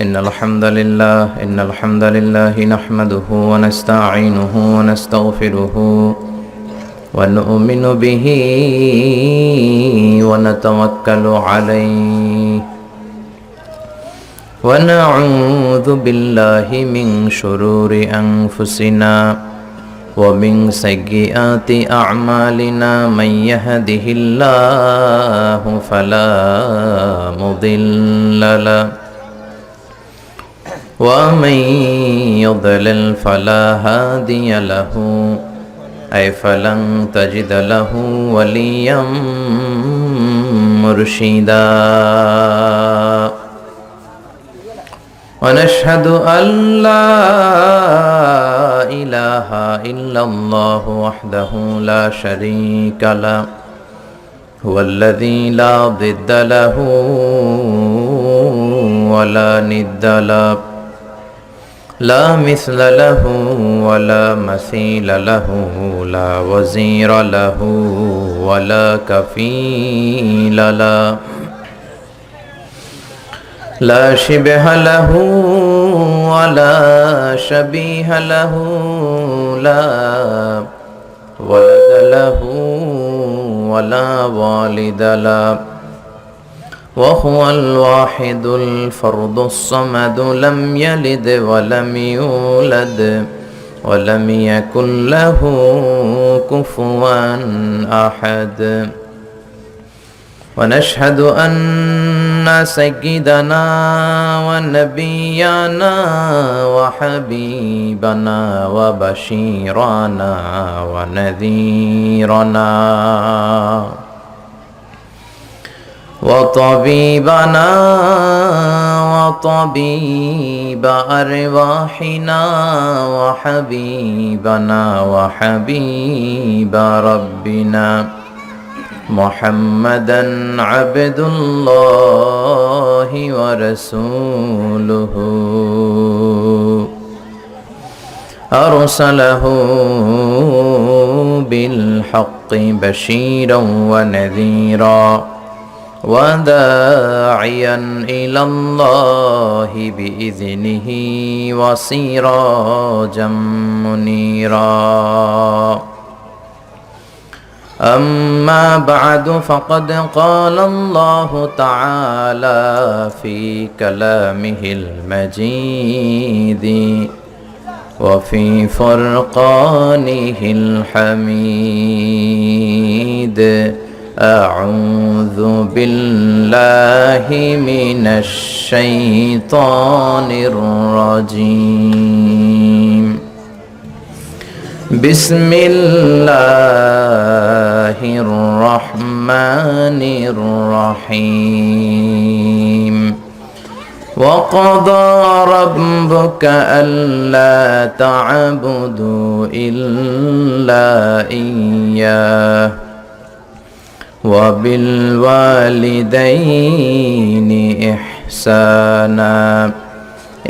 إن الحمد لله نحمده ونستعينه ونستغفره ونؤمن به ونتوكل عليه ونعوذ بالله من شرور أنفسنا ومن سيئات أعمالنا من يهده الله فلا مضل له ومن يضلل فلا هادي له أي فلن تجد له وليا مرشدا ونشهد أن لا إله إلا الله وحده لا شريك له هو الذي لا ضد له ولا ند له لا مثل له ولا مثيل له لا وزير له ولا كفيل له لا شبه له ولا شبيه له لا ولد له ولا والد له وهو الواحد الفرد الصمد لم يلد ولم يولد ولم يكن له كفوا أحد ونشهد أن سيدنا ونبينا وحبيبنا وبشيرنا ونذيرنا وطبيبنا وطبيب أرواحنا وحبيبنا وحبيب ربنا محمدا عبد الله ورسوله أرسله بالحق بشيرا ونذيرا وداعيا إلى الله بإذنه وسراجا منيرا أما بعد فقد قال الله تعالى في كلامه المجيد وفي فرقانه الحميد أعوذ بالله من الشيطان الرجيم بسم الله الرحمن الرحيم وقضى ربك ألا تعبدوا إلا إياه وبالوالدين إحسانا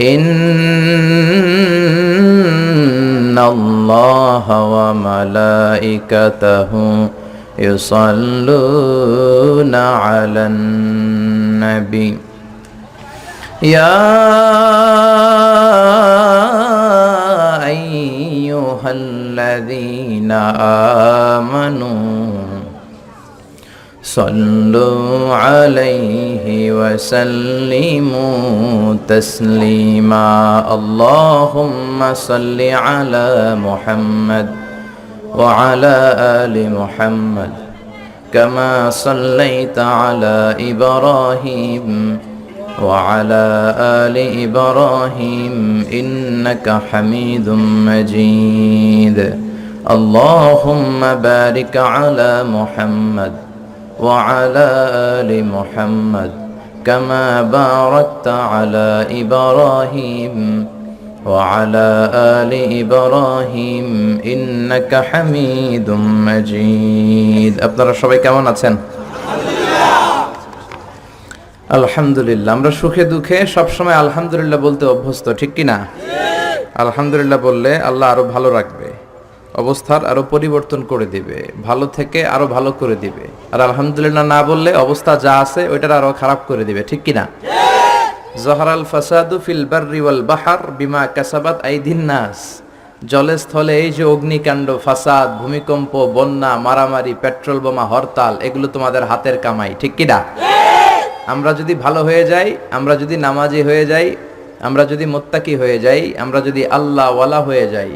إن الله وملائكته يصلون على النبي يا أيها الذين آمنوا صلوا عليه وسلموا تسليما اللهم صل على محمد وعلى آل محمد كما صليت على إبراهيم وعلى آل إبراهيم إنك حميد مجيد اللهم بارك على محمد وعلى آل محمد كما باركت على إبراهيم وعلى آل إبراهيم إنك حميد مجيد আপনারা সবাই কেমন আছেন? আলহামদুলিল্লাহ। আমরা সুখে দুঃখে সবসময় আলহামদুলিল্লাহ বলতে অভ্যস্ত, ঠিক কি না? আলহামদুলিল্লাহ বললে আল্লাহ আরো ভালো রাখবে, অবস্থার আরো পরিবর্তন করে দিবে, ভালো থেকে আরো ভালো করে দিবে। আর আলহামদুলিল্লাহ না বললে অবস্থা যা আছে ওইটার আরো খারাপ করে দিবে, ঠিক কি না? জহরাল ফাসাদু ফিল বাররি ওয়াল বাহর বিমা কাসাবাত আইদিন নাস। জলে স্থলে এই যে অগ্নিকাণ্ড, ফাসাদ, ভূমিকম্প, বন্যা, মারামারি, পেট্রোল বোমা, হরতাল, এগুলো তোমাদের হাতের কামাই, ঠিক কি না? আমরা যদি ভালো হয়ে যাই, আমরা যদি নামাজি হয়ে যাই, আমরা যদি মুত্তাকি হয়ে যাই, আমরা যদি আল্লাহ ওয়ালা হয়ে যাই,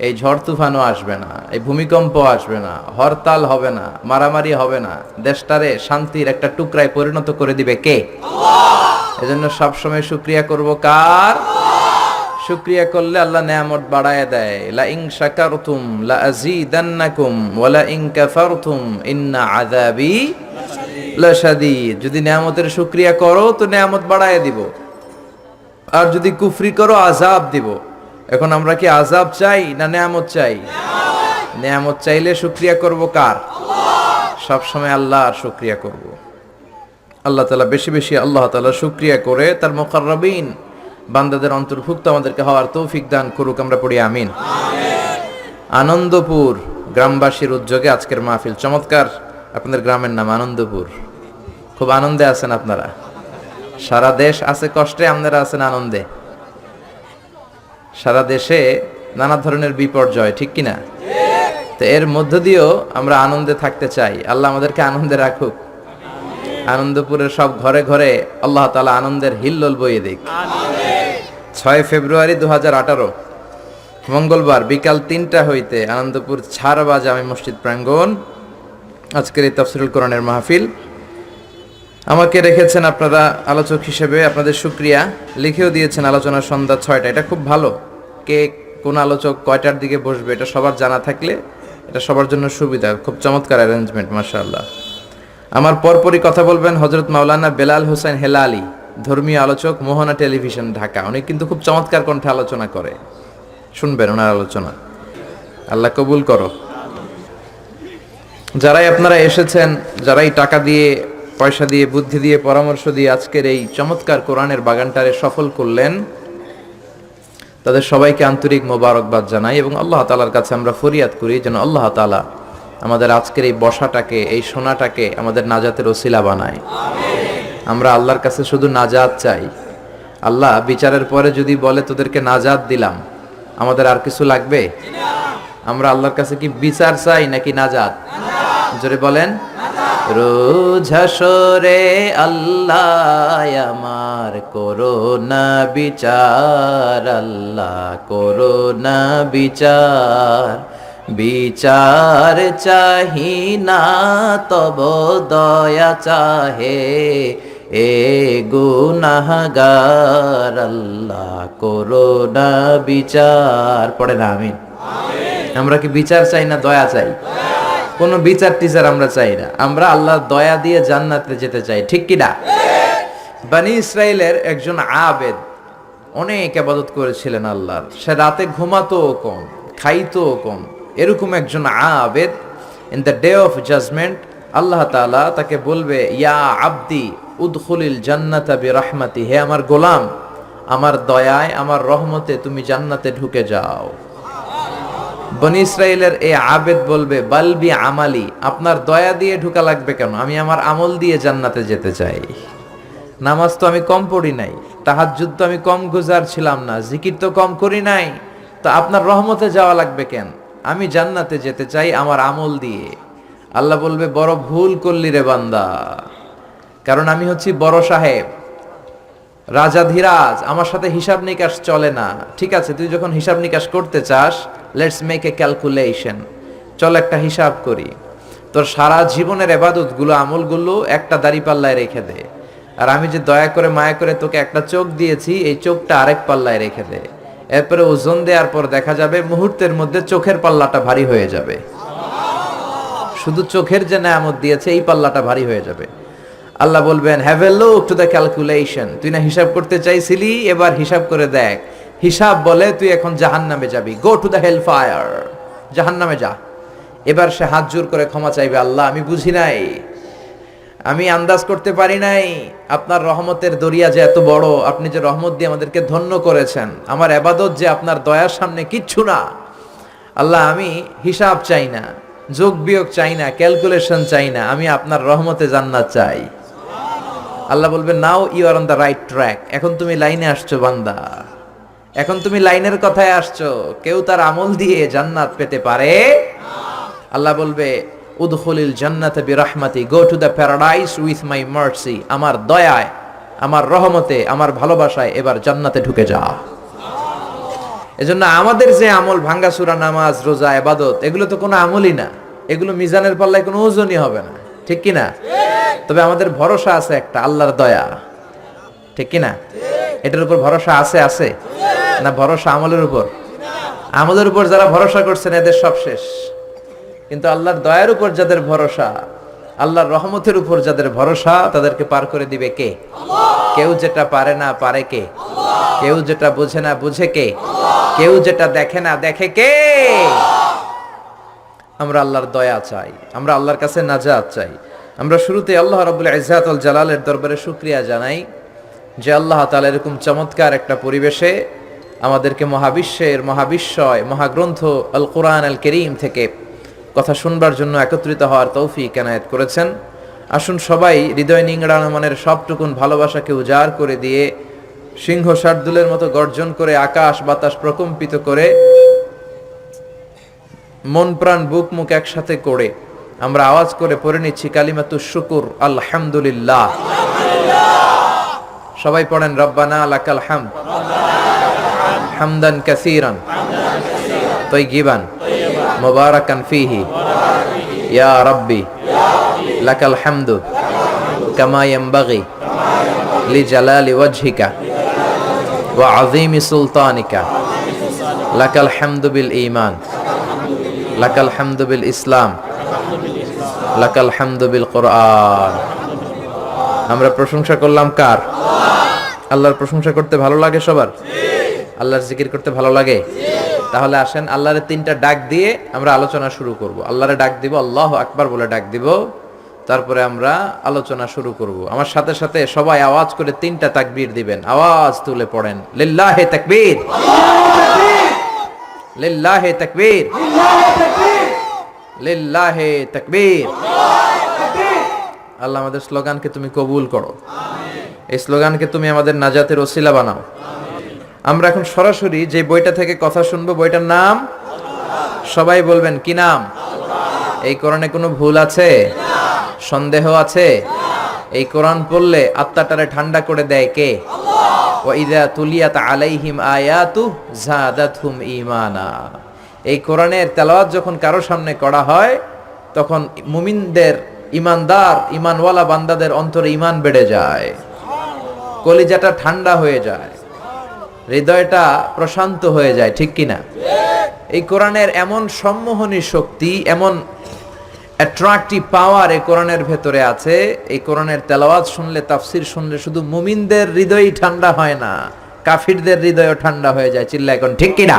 এই ঝড় তুফানও আসবে না, এই ভূমিকম্প আসবে না, হরতাল হবে না, মারামারি হবে না, দেশটারে শান্তির একটা টুকরায় পরিণত করে দিবে কে? এজন্য সবসময় শুকরিয়া করব কার? শুকরিয়া করলে আল্লাহ নেয়ামত বাড়ায় দেয়। লা ইন শাকারতুম লা আযীদান্নাকুম ওয়া লা ইন কাফারতুম ইন্না আযাবি লাশাদীদ। যদি নেয়ামতের শুকরিয়া করো তো নেয়ামত বাড়ায় দিব, আর যদি কুফরি করো আযাব দিব। এখন আমরা কি আযাব চাই না নেয়ামত চাই? নেয়ামত চাইলে শুকরিয়া করব কার? সবসময় আল্লাহর শুকরিয়া করব। আল্লাহ তাআলা বেশি বেশি আল্লাহ তাআলা শুকরিয়া করে তার মুকাররাবিন বান্দাদের অন্তর্ভুক্ত আমাদেরকে হওয়ার তৌফিক দান করুক। আমরা পড়ি আমিন। আনন্দপুর গ্রামবাসীর উদ্যোগে আজকের মাহফিল চমৎকার। আপনাদের গ্রামের নাম আনন্দপুর। খুব আনন্দে আছেন আপনারা। সারা দেশ আছে কষ্টে, আপনারা আছেন আনন্দে। সারা দেশে নানা ধরনের বিপর্যয়, ঠিক কিনা? তো এর মধ্য দিয়েও আমরা আনন্দে থাকতে চাই। আল্লাহ আমাদেরকে আনন্দে রাখুক। আনন্দপুরের সব ঘরে ঘরে আল্লাহ তাআলা আনন্দের হিল্লোল বইয়ে দিক। 6 ফেব্রুয়ারি 2018 মঙ্গলবার বিকাল 3টা হইতে আনন্দপুর ছাড়বাজ জামে মসজিদ প্রাঙ্গণ আজকের এই তাফসীরুল কোরআনের মাহফিল। আমাকে রেখেছেন আপনারা আলোচক হিসেবে, আপনাদের শুকরিয়া। লিখেও দিয়েছেন আলোচনা সন্ধ্যা 6টা। এটা খুব ভালো। কে কোন আলোচক কয়টার দিকে বসবে এটা সবার জানা থাকলে এটা সবার জন্য সুবিধা। খুব চমৎকার অ্যারেঞ্জমেন্ট, মাশাআল্লাহ। আমার পরপরই কথা বলবেন হযরত মাওলানা বেলাল হোসেন হেলালি, ধর্মীয় আলোচক, মোহনা টেলিভিশন, ঢাকা। উনি কিন্তু খুব চমৎকার কণ্ঠে আলোচনা করে, শুনবেন ওনার আলোচনা। আল্লাহ কবুল করো। যারাই আপনারা এসেছেন, যারাই টাকা দিয়ে, পয়সা দিয়ে, বুদ্ধি দিয়ে, পরামর্শ দিয়ে আজকের এই চমৎকার কোরআনের বাগানটারে সফল করলেন, তাদের সবাইকে আন্তরিক মোবারকবাদ জানাই এবং আল্লাহ তাআলার কাছে আমরা ফরিয়াদ করি যেন আল্লাহ তাআলা আমাদের আজকের এই বসাটাকে, এই শোনাটাকে আমাদের নাজাতের ওসিলা বানায়। আমরা আল্লাহর কাছে শুধু নাজাত চাই। আল্লাহ বিচারের পরে যদি বলে তোদেরকে নাজাত দিলাম, আমাদের আর কিছু লাগবে? আমরা আল্লাহর কাছে কি বিচার চাই নাকি নাজাত? জোরে বলেন। রোজ হাসরে আল্লাহ আমার করোনা বিচার, আল্লাহ করোনা বিচার, বিচার চাহি না তব দয়া চাহে এ গুনাহগার, আল্লাহ করোনা বিচার। পড়ে না আমিন। আমরা কি বিচার চাই না দয়া চাই? কোন বিচার টিচার আমরা চাই না। আমরা আল্লাহর দয়া দিয়ে জান্নাতে যেতে চাই, ঠিক কি না? বনি ইসরাইলের একজন আবেদ অনেক ইবাদত করেছিলেন আল্লাহর। সে রাতে ঘুমাতো কম, খাইতো কম। এরকম একজন আবেদ, in the day of judgement আল্লাহ তাআলা তাকে বলবে, ইয়া আবদি উদখুলিল জান্নাতা বিরহমাতি, হে আমার গোলাম, আমার দয়ায়, আমার রহমতে তুমি জান্নাতে ঢুকে যাও। বনি ইসরাইলের এই আবেদ বলবে, বালবি আমালি, আপনার দয়া দিয়ে ঢুকা লাগবে কেন? আমি আমার আমল দিয়ে জান্নাতে যেতে চাই। নামাজ তো আমি কম পড়ি নাই, তাহাজ্জুদ তো আমি কম গুজার ছিলাম না, জিকির তো কম করি নাই, তো আপনার রহমতে যাওয়া লাগবে কেন? আমি জান্নাতে যেতে চাই আমার আমল দিয়ে। আল্লাহ বলবে, বড় ভুল করলি রে বান্দা, কারণ আমি হচ্ছি বড় সাহেব, রাজাধিরাজ, আমার সাথে হিসাব নিকাশ চলে না। ঠিক আছে, তুই যখন হিসাব নিকাশ করতে চাস, লেটস মেক এ ক্যালকুলেশন, চল একটা হিসাব করি। তোর সারা জীবনের ইবাদতগুলো, আমলগুলো একটা দাঁড়িপাল্লায় রেখে দে, আর আমি যে দয়া করে মায়া করে তোকে একটা চোখ দিয়েছি, এই চোখটা আরেক পাল্লায় রেখে দে। এরপরে ওজন দেওয়ার পর দেখা যাবে মুহূর্তের মধ্যে চোখের পাল্লাটা ভারী হয়ে যাবে। শুধু চোখের যে নেয়ামত দিয়েছে এই পাল্লাটা ভারী হয়ে যাবে। আল্লাহ বলবেন, have a look to the calculation, তুই না হিসাব করতে চাইছিলি, এবার হিসাব করে দেখ। হিসাব বলে তুই এখন জাহান্নামে যাবি, go to the hell fire, জাহান্নামে যা। এবার সে হাত জোর করে ক্ষমা চাইবে, আল্লাহ আমি বুঝি নাই, আমি আন্দাজ করতে পারি নাই আপনার রহমতের দরিয়া যে এত বড়, আপনি যে রহমত দিয়ে আমাদেরকে ধন্য করেছেন, আমার ইবাদত যে আপনার দয়ার সামনে কিচ্ছু না। আল্লাহ আমি হিসাব চাই না, যোগ বিয়োগ চাই না, ক্যালকুলেশন চাই না, আমি আপনার রহমতে জান্নাত চাই। আল্লাহ বলবে now you are on the right track, এখন তুমি লাইনে আসছো বান্দা, এখন তুমি লাইনের কথায় আসছো। কেউ তার আমল দিয়ে জান্নাত পেতে পারে? আল্লাহ বলবে উদখুলিল জান্নাতা বিরহমাতি, go to the paradise with my mercy, আমার দয়ায়, আমার রহমতে, আমার ভালোবাসায় এবার জান্নাতে ঢুকে যা। এজন্য আমাদের যে আমল, ভাঙ্গাচুরা নামাজ, রোজা, ইবাদত, এগুলো তো কোনো আমলই না, এগুলো মিজানের পাল্লায় কোনো ওজনই হবে না, ঠিক কি না? তবে আমাদের ভরসা আছে একটা, আল্লাহর দয়া, ঠিক কি না? এটার উপর ভরসা আছে না ভরসা আমলের উপর? আমলের উপর যারা ভরসা করছেন এদের সব শেষ। কিন্তু আল্লাহর দয়ার উপর যাদের ভরসা, আল্লাহর রহমতের উপর যাদের ভরসা, তাদেরকে পার করে দিবে কে? কেউ যেটা পারে না পারে কে? কেউ যেটা বোঝে না বুঝে কে? কেউ যেটা দেখে না দেখে কে? আমরা আল্লাহর দয়া চাই, আমরা আল্লাহর কাছে নাজাত চাই। আমরা শুরুতে আল্লাহ রাব্বুল ইজ্জাত ওয়াল জালালের দরবারে শুকরিয়া জানাই যে আল্লাহ তাআলা এরকম চমৎকার একটা পরিবেশে আমাদেরকে মহাবিশ্বের মহাবিশ্বয় মহাগ্রন্থ আল কোরআন আল কারীম থেকে কথা শুনবার জন্য একত্রিত হওয়ার তৌফিক এনায়েত করেছেন। আসুন সবাই হৃদয় নিংড়ানো মনের সবটুকুন ভালোবাসাকে উজাড় করে দিয়ে, সিংহ শার্দুলের মতো গর্জন করে, আকাশ বাতাস প্রকম্পিত করে, মন প্রাণ বুক মুখ একসাথে করে আমরা আওয়াজ করে পড়ে নিচ্ছি কালিমাতুশ শুকুর, আলহামদুলিল্লাহ। সবাই পড়েন রব্বানা লাকাল হামদ হামদান কাসীরান তাইয়িবান মুবারাকান ফীহি ইয়া রাব্বি লাকাল হামদু কামা ইয়ানবাগি লিজালালি ওয়াজহিকা ওয়া আযীমি সুলতানিকা লাকাল হামদু বিল ঈমান লাকাল হামদু বিল ইসলাম লাকাল হামদু বিল কোরআন। আমরা প্রশংসা করলাম কার? আল্লাহর প্রশংসা করতে ভালো লাগে সবার? আল্লাহর জিকির করতে ভালো লাগে? তাহলে আসেন আল্লাহর তিনটা ডাক দিয়ে আমরা আলোচনা শুরু করব। আল্লাহরে ডাক দিব, আল্লাহু আকবার বলে ডাক দিব, তারপরে আমরা আলোচনা শুরু করব। আমার সাথে সাথে সবাই আওয়াজ করে তিনটা তাকবীর দিবেন, আওয়াজ তুলে পড়েন লিল্লাহি তাকবীর, লিল্লাহি তাকবীর, লিল্লাহি তাকবীর। আল্লাহ আমাদের স্লোগানকে তুমি কবুল করো, এই স্লোগানকে তুমি আমাদের নাজাতের ওসিলা বানাও। আমরা এখন সরাসরি যে বইটা থেকে কথা শুনবো, বইটার নাম সবাই বলবেন কি নাম? এই কোরআনে কোনো ভুল আছে? সন্দেহ আছে? এই কোরআন পড়লে আত্মাটারে ঠান্ডা করে দেয় কে? ওয়া ইযা তুলিয়াত আলাইহিম আয়াতু যাদাতহুম ঈমানা। এই কোরআনের তেলাওয়াত যখন কারো সামনে করা হয়, তখন মুমিনদের, ইমানদার, ইমানওয়ালা বান্দাদের অন্তরে ঈমান বেড়ে যায়, কলিজাটা ঠান্ডা হয়ে যায়, হৃদয়টা প্রশান্ত হয়ে যায়, ঠিক কিনা? এই কোরআনের এমন সম্মোহনী শক্তি, এমন অ্যাট্রাকটিভ পাওয়ার এই কোরআনের ভেতরে আছে। এই কোরআনের তেলাওয়াত শুনলে, তাফসির শুনলে শুধু মুমিনদের হৃদয়ই ঠান্ডা হয় না, কাফিরদের হৃদয়ও ঠান্ডা হয়ে যায়। চিল্লা এখন ঠিক কিনা?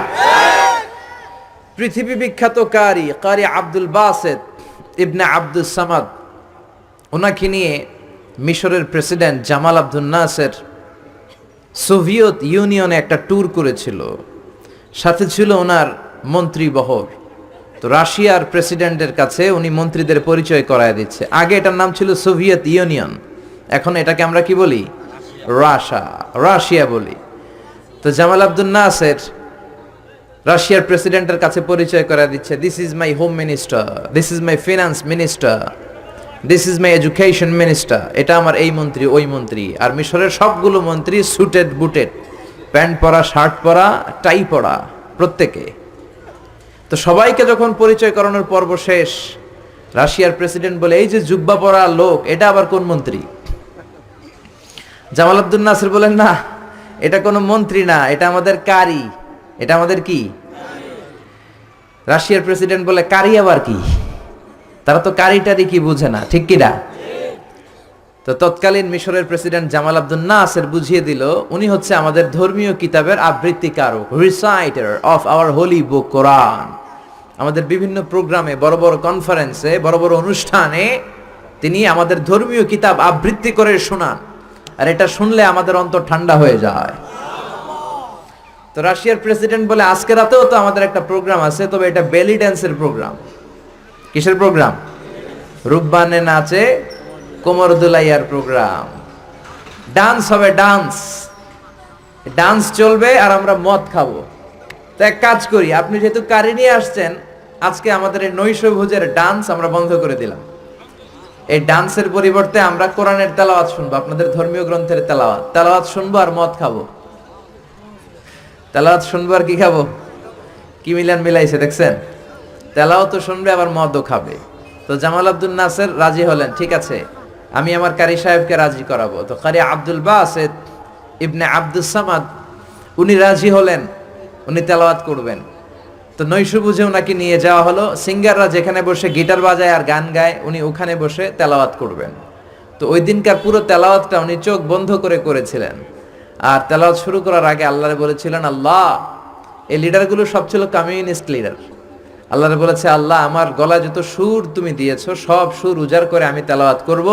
পৃথিবী বিখ্যাত কারি আব্দুল বাসেত ইবনে আব্দুস সামাদ, ওনাকে নিয়ে মিশরের প্রেসিডেন্ট জামাল আব্দুল নাসের সোভিয়েত ইউনিয়নে একটা ট্যুর করেছিল, সাথে ছিল ওনার মন্ত্রী বহর। তো রাশিয়ার প্রেসিডেন্টের কাছে উনি মন্ত্রীদের পরিচয় করায় দিচ্ছে। আগে এটার নাম ছিল সোভিয়েত ইউনিয়ন, এখন এটাকে আমরা কি বলি? রাশিয়া বলি। তো জামাল আব্দুল নাসের রাশিয়ার প্রেসিডেন্টের কাছে পরিচয় করায় দিচ্ছে, this is my home minister, this is my finance minister, this is my education minister. এটা আমার এই মন্ত্রী, ওই মন্ত্রী। আর মিশরের সবগুলো মন্ত্রী সুটেড বুটেড, প্যান্ট পরা, শার্ট পরা, টাই পরা প্রত্যেকে। তো সবাইকে যখন পরিচয় করানোর পর্ব শেষ, রাশিয়ার প্রেসিডেন্ট বলে, এই যে জুব্বা পরা লোক, এটা আবার কোন মন্ত্রী? জামাল আব্দুল নাসির বলেন, না এটা কোনো মন্ত্রী না, এটা আমাদের কারি। এটা আমাদের কি? রাশিয়ার প্রেসিডেন্ট বলে, কারি আবার কি? তারা তো কারিটারি কি বুঝে না, ঠিক কিনা? তো তৎকালীন মিশরের প্রেসিডেন্ট জামাল আব্দুল নাসের বুঝিয়ে দিল, উনি হচ্ছে আমাদের ধর্মীয় কিতাবের আবৃত্তিকারক, রিসাইটার অফ আওয়ার হোলি বুক কোরআন। আমাদের বিভিন্ন প্রোগ্রামে, বড় বড় কনফারেন্সে, বড় বড় অনুষ্ঠানে তিনি আমাদের ধর্মীয় কিতাব আবৃত্তি করে শোনান, আর এটা শুনলে আমাদের অন্তর ঠান্ডা হয়ে যায়। তো রাশিয়ার প্রেসিডেন্ট বলে, আজকে রাতেও তো আমাদের একটা প্রোগ্রাম আছে, তবে এটা বেলি ড্যান্সের প্রোগ্রাম। কিসের প্রোগ্রাম? রূপবানে নাচে কোমর দুলাইয়ার প্রোগ্রাম। ডান্স হবে, ডান্স ডান্স চলবে আর আমরা মদ খাবো। তো এক কাজ করি, আপনি যেহেতু কারি নিয়ে আসছেন, আজকে আমাদের এই নৈশভোজের ডান্স আমরা বন্ধ করে দিলাম। এই ডান্সের পরিবর্তে আমরা কোরআনের তেলাওয়াত শুনবো, আপনাদের ধর্মীয় গ্রন্থের তেলাওয়াত শুনবো আর মদ খাবো। তেলাওয়াত শুনবো আর কি খাবো? কি মিলাইছে দেখছেন? তেলাওয়াতও শুনবে আবার মদও খাবে। তো জামাল আব্দুল নাসের রাজি হলেন, ঠিক আছে আমি আমার কারি সাহেবকে রাজি করাবো। তো কারি আব্দুল বাসেত ইবনে আব্দুস সামাদ উনি রাজি হলেন, উনি তেলাওয়াত করবেন। তো নৈশভোজে ওনাকে নিয়ে যাওয়া হলো। সিঙ্গাররা যেখানে বসে গিটার বাজায় আর গান গায়, উনি ওখানে বসে তেলাওয়াত করবেন। তো ওই দিনকার পুরো তেলাওয়াতটা উনি চোখ বন্ধ করে করেছিলেন। আর তেলাওয়াত শুরু করার আগে আল্লাহরে বলেছিলেন, আল্লাহ, এই লিডারগুলো সব ছিল কমিউনিস্ট লিডার। আল্লাহরে বলেছে, আল্লাহ আমার গলায় যত সুর তুমি দিয়েছো সব সুর উজাড় করে আমি তেলাওয়াত করব।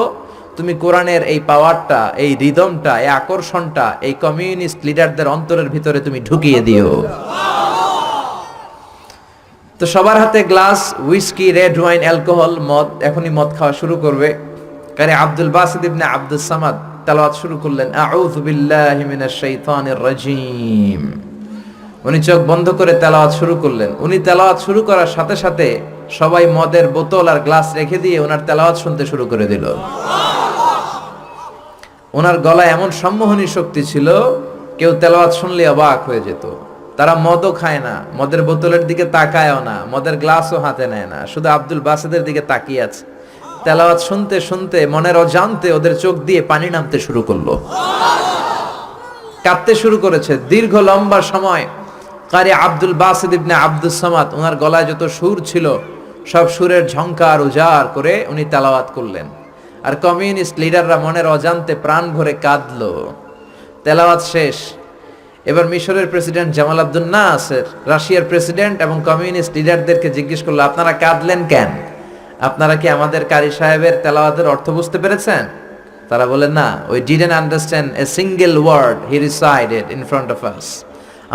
তুমি কোরআনের এই পাওয়ারটা, এই রিদমটা, এই আকর্ষণটা এই কমিউনিস্ট লিডারদের অন্তরের ভিতরে তুমি ঢুকিয়ে দিও। তো সবার হাতে glass, whisky, red wine, alcohol, মদ। এখনই মদ খাওয়া শুরু করবে। কারি আব্দুল বাসিত ইবনে আব্দুস সামাদ তেলাওয়াত শুরু করলেন, আউযু বিল্লাহি মিনাশ শাইতানির রাজীম। উনি চোখ বন্ধ করে তেলাওয়াত শুরু করলেন। উনি তেলাওয়াত শুরু করার সাথে সাথে সবাই মদের বোতল আর গ্লাস রেখে দিয়ে ওনার তেলাওয়াত শুনতে শুরু করে দিল। ওনার গলায় এমন সম্মোহনী শক্তি ছিল, কেউ তেলাওয়াত শুনলে অবাক হয়ে যেত। তারা মদও খায় না, মদের বোতলের দিকে তাকায়ও না, মদের গ্লাসও হাতে নেয় না, শুধু আব্দুল বাসিদের দিকে তাকিয়ে আছে। তেলাওয়াত শুনতে শুনতে মনের অজান্তে ওদের চোখ দিয়ে পানি নামতে শুরু করলো, কাঁদতে শুরু করেছে। দীর্ঘ লম্বা সময় কারি আব্দুল বাসিত ইবনে আব্দুস সামাদ ওনার গলায় যত সুর ছিল সব সুরের ঝংকার উজাড় করে উনি তেলাওয়াত করলেন। আর কমিউনিস্ট লিডাররা মনের অজান্তে প্রাণ ভরে কাঁদলো। তেলাওয়াত শেষ। এবার মিশরের প্রেসিডেন্ট জামাল আব্দুল নাসের রাশিয়ার প্রেসিডেন্ট এবং কমিউনিস্ট লিডারদেরকে জিজ্ঞেস করলো, আপনারা কাঁদলেন কেন? আপনারা কি আমাদের কারি সাহেবের তেলাওয়াতের অর্থ বুঝতে পেরেছেন? তারা বলেন, না, we didn't understand a single word he recited in front of us.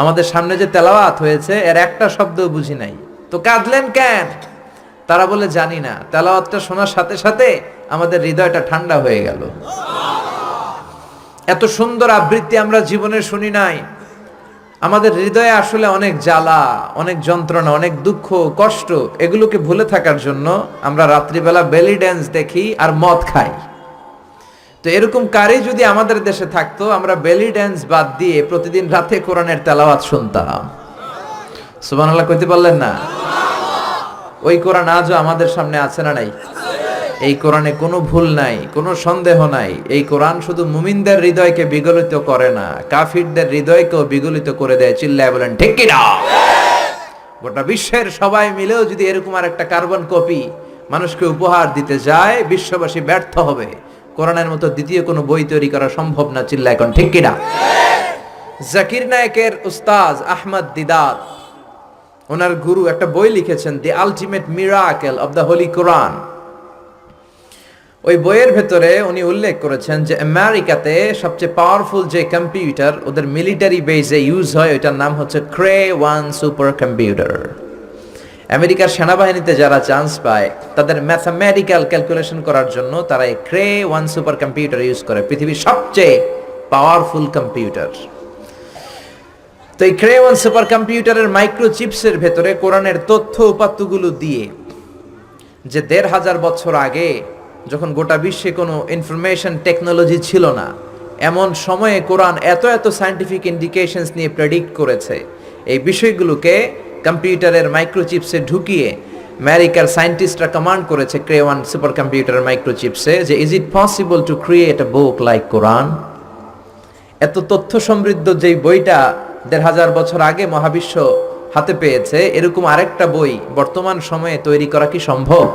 আমাদের সামনে যে তেলাওয়াত হয়েছে এর একটা শব্দও বুঝি নাই। তো কাঁদলেন কেন? তারা বলে, জানি না, তেলাওয়াতটা শোনার সাথে সাথে আমাদের হৃদয়টা ঠান্ডা হয়ে গেল। এত সুন্দর আবৃত্তি আমরা জীবনে শুনি নাই। আমাদের হৃদয়ে আসলে অনেক জ্বালা, অনেক যন্ত্রণা, অনেক দুঃখ, কষ্ট, এগুলোকে ভুলে থাকার জন্য আমরা রাত্রিবেলা বেলি ড্যান্স দেখি আর মদ খাই। তো এরকম কারি যদি আমাদের দেশে থাকতো, আমরা বেলি ড্যান্স বাদ দিয়ে প্রতিদিন রাতে কোরআনের তেলাওয়াত শুনতাম। সুবহানাল্লাহ কইতে পারলেন না? ওই কোরআন আজও আমাদের সামনে আছে না নাই? এই কোরআনে কোনো ভুল নাই, কোনো সন্দেহ নাই। এই কোরআন শুধু মুমিনদের হৃদয়কে বিগলিত করে না, কাফিরদের হৃদয়কেও বিগলিত করে দেয়। চিল্লায় বলেন ঠিক কি না? গোটা বিশ্বের সবাই মিলেও যদি এরকম আর একটা কার্বন কপি মানুষকে উপহার দিতে যায়, বিশ্ববাসী ব্যর্থ হবে। কোরআনের মতো দ্বিতীয় কোনো বই তৈরি করা সম্ভব না। চিল্লায় এখন ঠিক কি না? জাকির নায়েকের উস্তাজ আহমদ দিদাত, ওনার গুরু, একটা বই লিখেছেন, the ultimate miracle of the holy Quran. ওই বইয়ের ভেতরে উনি উল্লেখ করেছেন যে আমেরিকাতে সবচেয়ে পাওয়ারফুল যে কম্পিউটার ওদের মিলিটারি বেসে ইউজ হয়, ওইটার নাম হচ্ছে ক্রে-1 সুপার কম্পিউটার। আমেরিকার সেনাবাহিনীতে যারা চান্স পায় তাদের ম্যাথমেটিক্যাল ক্যালকুলেশন করার জন্য তারা এই ক্রে-1 সুপার কম্পিউটার ইউজ করে, পৃথিবীর সবচেয়ে পাওয়ারফুল কম্পিউটার। তো এই ক্রে-1 সুপার কম্পিউটারের মাইক্রোচিপসের ভেতরে কোরআনের তথ্য উপাত্তগুলো দিয়ে, যে ১৫০০ বছর আগে যখন গোটা বিশ্বে কোনো ইনফরমেশন টেকনোলজি ছিল না, এমন সময়ে কোরআন এত এত সায়েন্টিফিক ইন্ডিকেশনস নিয়ে প্রেডিক্ট করেছে। এই বিষয়গুলোকে কম্পিউটারের মাইক্রোচিপসে ঢুকিয়ে আমেরিকার সায়েন্টিস্টরা কমান্ড করেছে ক্রে-1 সুপার কম্পিউটারের মাইক্রোচিপসে যে, is it possible to create a book like Quran? এত তথ্য সমৃদ্ধ যেই বইটা ১৫০০ বছর আগে মহাবিশ্ব হাতে পেয়েছে, এরকম আরেকটা বই বর্তমান সময়ে তৈরি করা কি সম্ভব?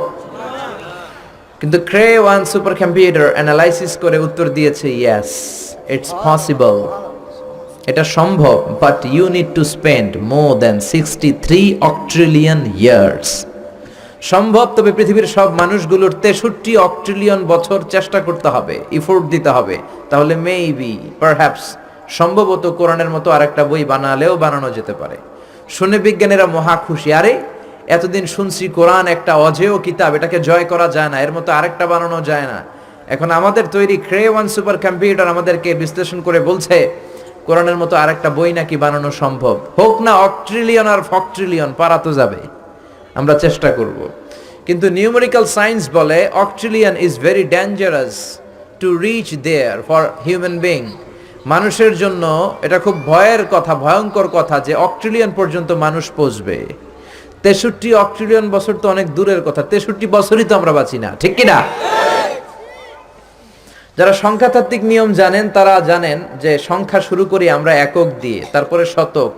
কিন্তু ক্রে-1 সুপার কম্পিউটার অ্যানালাইসিস করে উত্তর দিয়েছে, ইয়েস, ইটস পসিবল, এটা সম্ভব, but you need to spend more than 63 octillion years. সম্ভব, তবে পৃথিবীর সব মানুষগুলোর 63 অক্ট্রিলিয়ন বছর চেষ্টা করতে হবে, ইফোর্ট দিতে হবে। তাহলে মেবি, পারহ্যাপস, সম্ভবত কোরআনের মতো আরেকটা বই বানানো যেতে পারে। শুনে বিজ্ঞানীরা মহা খুশি। আরে এতদিন শুনছি কোরআন একটা অজেয় কিতাব, এটাকে জয় করা যায় না, এর মতো আরেকটা বানানো যায় না। এখন আমাদের তৈরি ক্রে 1 সুপার কম্পিউটার আমাদেরকে বিশ্লেষণ করে বলছে কোরআনের মতো আরেকটা বই নাকি বানানো সম্ভব। হোক না অক্ট্রিলিয়ন আর ফক্ট্রিলিয়ন, পারা তো যাবে, আমরা চেষ্টা করব। কিন্তু নিউমেরিক্যাল সায়েন্স বলে octillion is very dangerous to reach there for human being. মানুষের জন্য এটা খুব ভয়ের কথা, ভয়ঙ্কর কথা যে অক্ট্রিলিয়ন পর্যন্ত মানুষ পৌঁছবে। 63 অক্ট্রিলিয়ন বছর তো অনেক দূরের কথা, 63 বছরই তো আমরা বাঁচি না, ঠিক কিনা? যারা সংখ্যাতাত্ত্বিক নিয়ম জানেন তারা জানেন যে সংখ্যা শুরু করি আমরা একক দিয়ে, তারপরে শতক,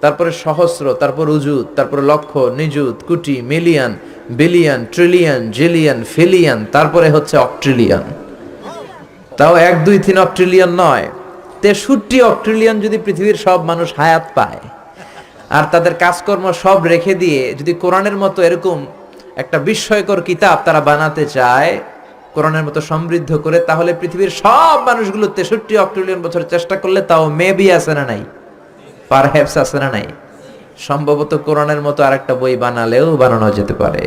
তারপরে সহস্র, তারপর উজুত, তারপরে লক্ষ, নিযুত, কোটি, million, billion, trillion, zillion, pillion, তারপরে হচ্ছে অক্ট্রিলিয়ন। তাও 1 2 3 অক্ট্রিলিয়ন নয়, 63 অক্ট্রিলিয়ন যদি পৃথিবীর সব মানুষ হায়াত পায় আর তাদের কাজকর্ম সব রেখে দিয়ে যদি কোরআনের মতো এরকম একটা বিস্ময়কর কিতাব তারা বানাতে চায়, কোরআনের মতো সমৃদ্ধ করে, তাহলে পৃথিবীর সব মানুষগুলো 63 অক্ট্রিলিয়ন বছর চেষ্টা করলে তাও মেবি আছে না নাই, পারহ্যাপস আছে না নাই, সম্ভবত কোরআনের মতো আরেকটা বই বানালেও বানানো যেতে পারে।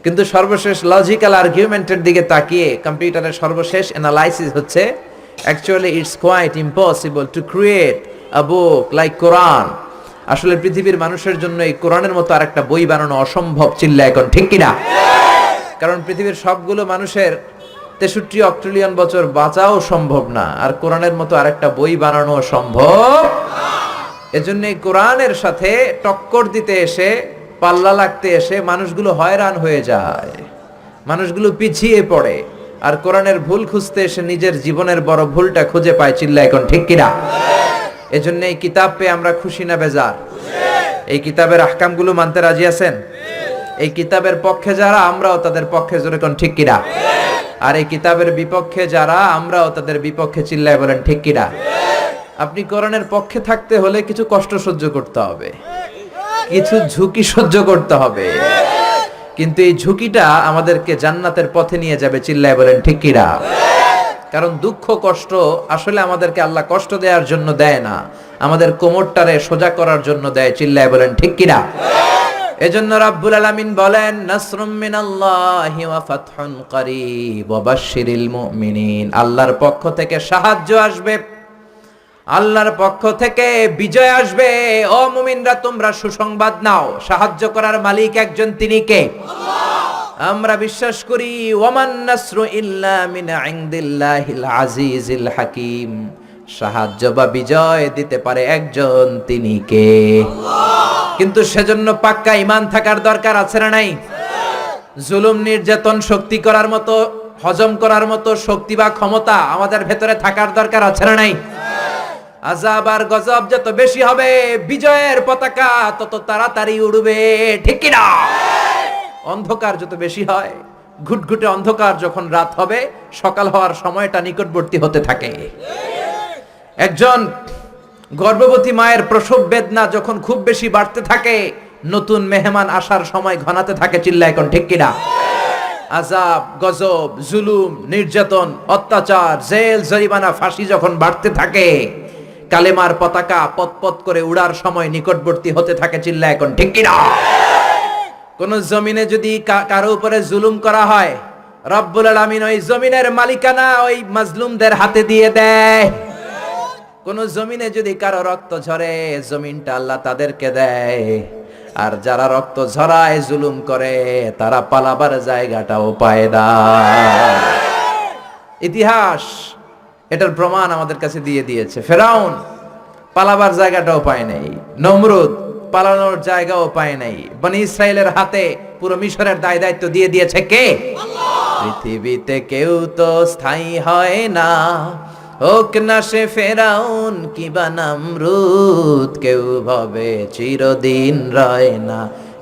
কিন্তু সর্বশেষ লজিক্যাল আর্গুমেন্টের দিকে তাকিয়ে কম্পিউটারের সর্বশেষ অ্যানালাইসিস হচ্ছে actually it's quite impossible to create a book like Quran. আসলে পৃথিবীর মানুষের জন্য এই কোরআনের মতো আরেকটা বই বানানো অসম্ভব, চিল্লা এখন ঠিক কিনা? কারণ পৃথিবীর সবগুলো মানুষের 63 অক্ট্রিলিয়ন বছর বাঁচাও সম্ভব না, আর কোরআনের মতো আরেকটা বই বানানো সম্ভব। এজন্য এই কোরআনের সাথে টক্কর দিতে এসে, পাল্লা লাগতে এসে মানুষগুলো হয়রান হয়ে যায়, মানুষগুলো পিছিয়ে পড়ে, আর কোরআনের ভুল খুঁজতে এসে নিজের জীবনের বড় ভুলটা খুঁজে পায়, চিল্লা এখন ঠিক কিনা? এজন্য এই কিতাব পেয়ে আমরা খুশি না বেজার? এই কিতাবের আহকামগুলো মানতে রাজি আছেন? এই কিতাবের পক্ষে যারা, আমরাও তাদের পক্ষে, জোরে কোন ঠিক কিনা? আর এই কিতাবের বিপক্ষে যারা, আমরাও তাদের বিপক্ষে, চিল্লায় বলেন ঠিক কিনা? আপনি কোরআনের পক্ষে থাকতে হলে কিছু কষ্ট সহ্য করতে হবে, কিছু ঝুঁকি সহ্য করতে হবে, কিন্তু এই ঝুঁকিটা আমাদেরকে জান্নাতের পথে নিয়ে যাবে, চিল্লায় বলেন ঠিক কিনা? কারণ দুঃখ কষ্ট আসলে আমাদেরকে আল্লাহ কষ্ট দেওয়ার জন্য দেয় না, আমাদের কোমরটারে সোজা করার জন্য দেয়, চিল্লায় বলেন ঠিক কিনা? এজন্য রাব্বুল আলামিন বলেন নাসরুম মিনাল্লাহি ওয়া ফাতহুন করিব ওয়া বাশশিরিল মুমিনিন। আল্লাহর পক্ষ থেকে সাহায্য আসবে, আল্লাহর পক্ষ থেকে বিজয় আসবে। ও মুমিনরা, তোমরা সুসংবাদ নাও, সাহায্য করার মালিক একজন, তিনি কে? আল্লাহ। আমরা বিশ্বাস করি ওয়ামান নাসরু ইল্লা মিন ইনদিল্লাহিল আজিজিল হাকিম। সাহায্য বা বিজয় দিতে পারে একজন, তিনি কে? আল্লাহ। কিন্তু সেজন্য পাক্কা ঈমান থাকার দরকার আছে না নাই? জুলুম নির্যাতন শক্তি করার মতো, হজম করার মতো শক্তি বা ক্ষমতা আমাদের ভেতরে থাকার দরকার আছে না নাই? আযাব আর গজব যত বেশি হবে, বিজয়ের পতাকা তত তাড়াতাড়ি উড়বে, ঠিক কি না? অন্ধকার যত বেশি হয়, ঘুটঘুটে অন্ধকার, যখন রাত হবে সকাল হওয়ার সময়টা নিকটবর্তী হতে থাকে। একজন গর্ভবতী মায়ের প্রসব বেদনা যখন খুব বেশি বাড়তে থাকে, নতুন মেহমান আসার সময় ঘনাতে থাকে, চিল্লা এখন ঠিক কিনা? আযাব, গজব, জুলুম, নির্যাতন, অত্যাচার, জেল, জরিমানা, ফাঁসি যখন বাড়তে থাকে, কালেমার পতাকা পতপত করে উড়ার সময় নিকটবর্তী হতে থাকে, চিল্লা এখন ঠিক কিনা? কোন জমিনে যদি কারো উপরে জুলুম করা হয়, রব্বুল আলামিন ওই জমিনের মালিকানা ওই মাজলুমদের হাতে দিয়ে দেয়। কোন জমিনে যদি কারো রক্ত ঝরে, জমিনটা আল্লাহ তাদেরকে দেয়। আর যারা রক্ত ঝরায়, জুলুম করে, তারা পালাবার জায়গাটাও পায় না। ইতিহাস এটার প্রমাণ আমাদের কাছে দিয়ে দিয়েছে। ফেরাউন পালাবার জায়গাটাও পায় নাই, নমরুদ পালানোর জায়গাও পায় নাই। বনি ইসরাইলের হাতে পুরো মিশরের দায় দায়িত্ব দিয়ে দিয়েছে কে? আল্লাহ। পৃথিবীতে কেউ তো স্থায়ী হয় না, হোক না সে ফেরাউন কিবা নমরুদ। কেউ ভাবে চিরদিন রয় না,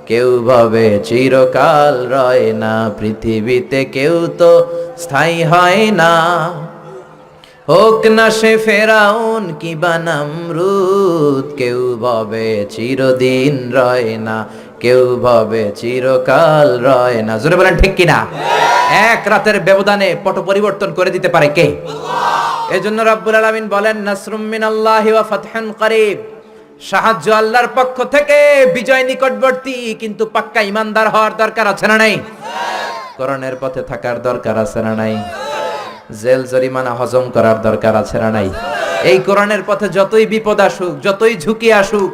কেউ ভাবে চিরকাল রয় না। পৃথিবীতে কেউ তো স্থায়ী হয় না, হোক না সে ফেরাউন কিবা নমরুদ। কেউ ভাবে চিরদিন রয় না, কেউ ভাবে চিরকাল রয় না। জোরে বলেন ঠিক কিনা? এক রাতের ব্যবধানে পট পরিবর্তন করে দিতে পারে কে? আল্লাহ। এজন্য রাব্বুল আলামিন বলেন নাসরুম মিনাল্লাহি ওয়া ফাতহুন করিব। সাহায্য আল্লাহর পক্ষ থেকে, বিজয় নিকটবর্তী, কিন্তু পাক্কা ঈমানদার হওয়ার দরকার আছে না নাই? কোরআনের পথে থাকার দরকার আছে না নাই? জেল জরিমানা হজম করার দরকার আছে না নাই? এই কোরআনের পথে যতই বিপদ আসুক, যতই ঝুঁকি আসুক,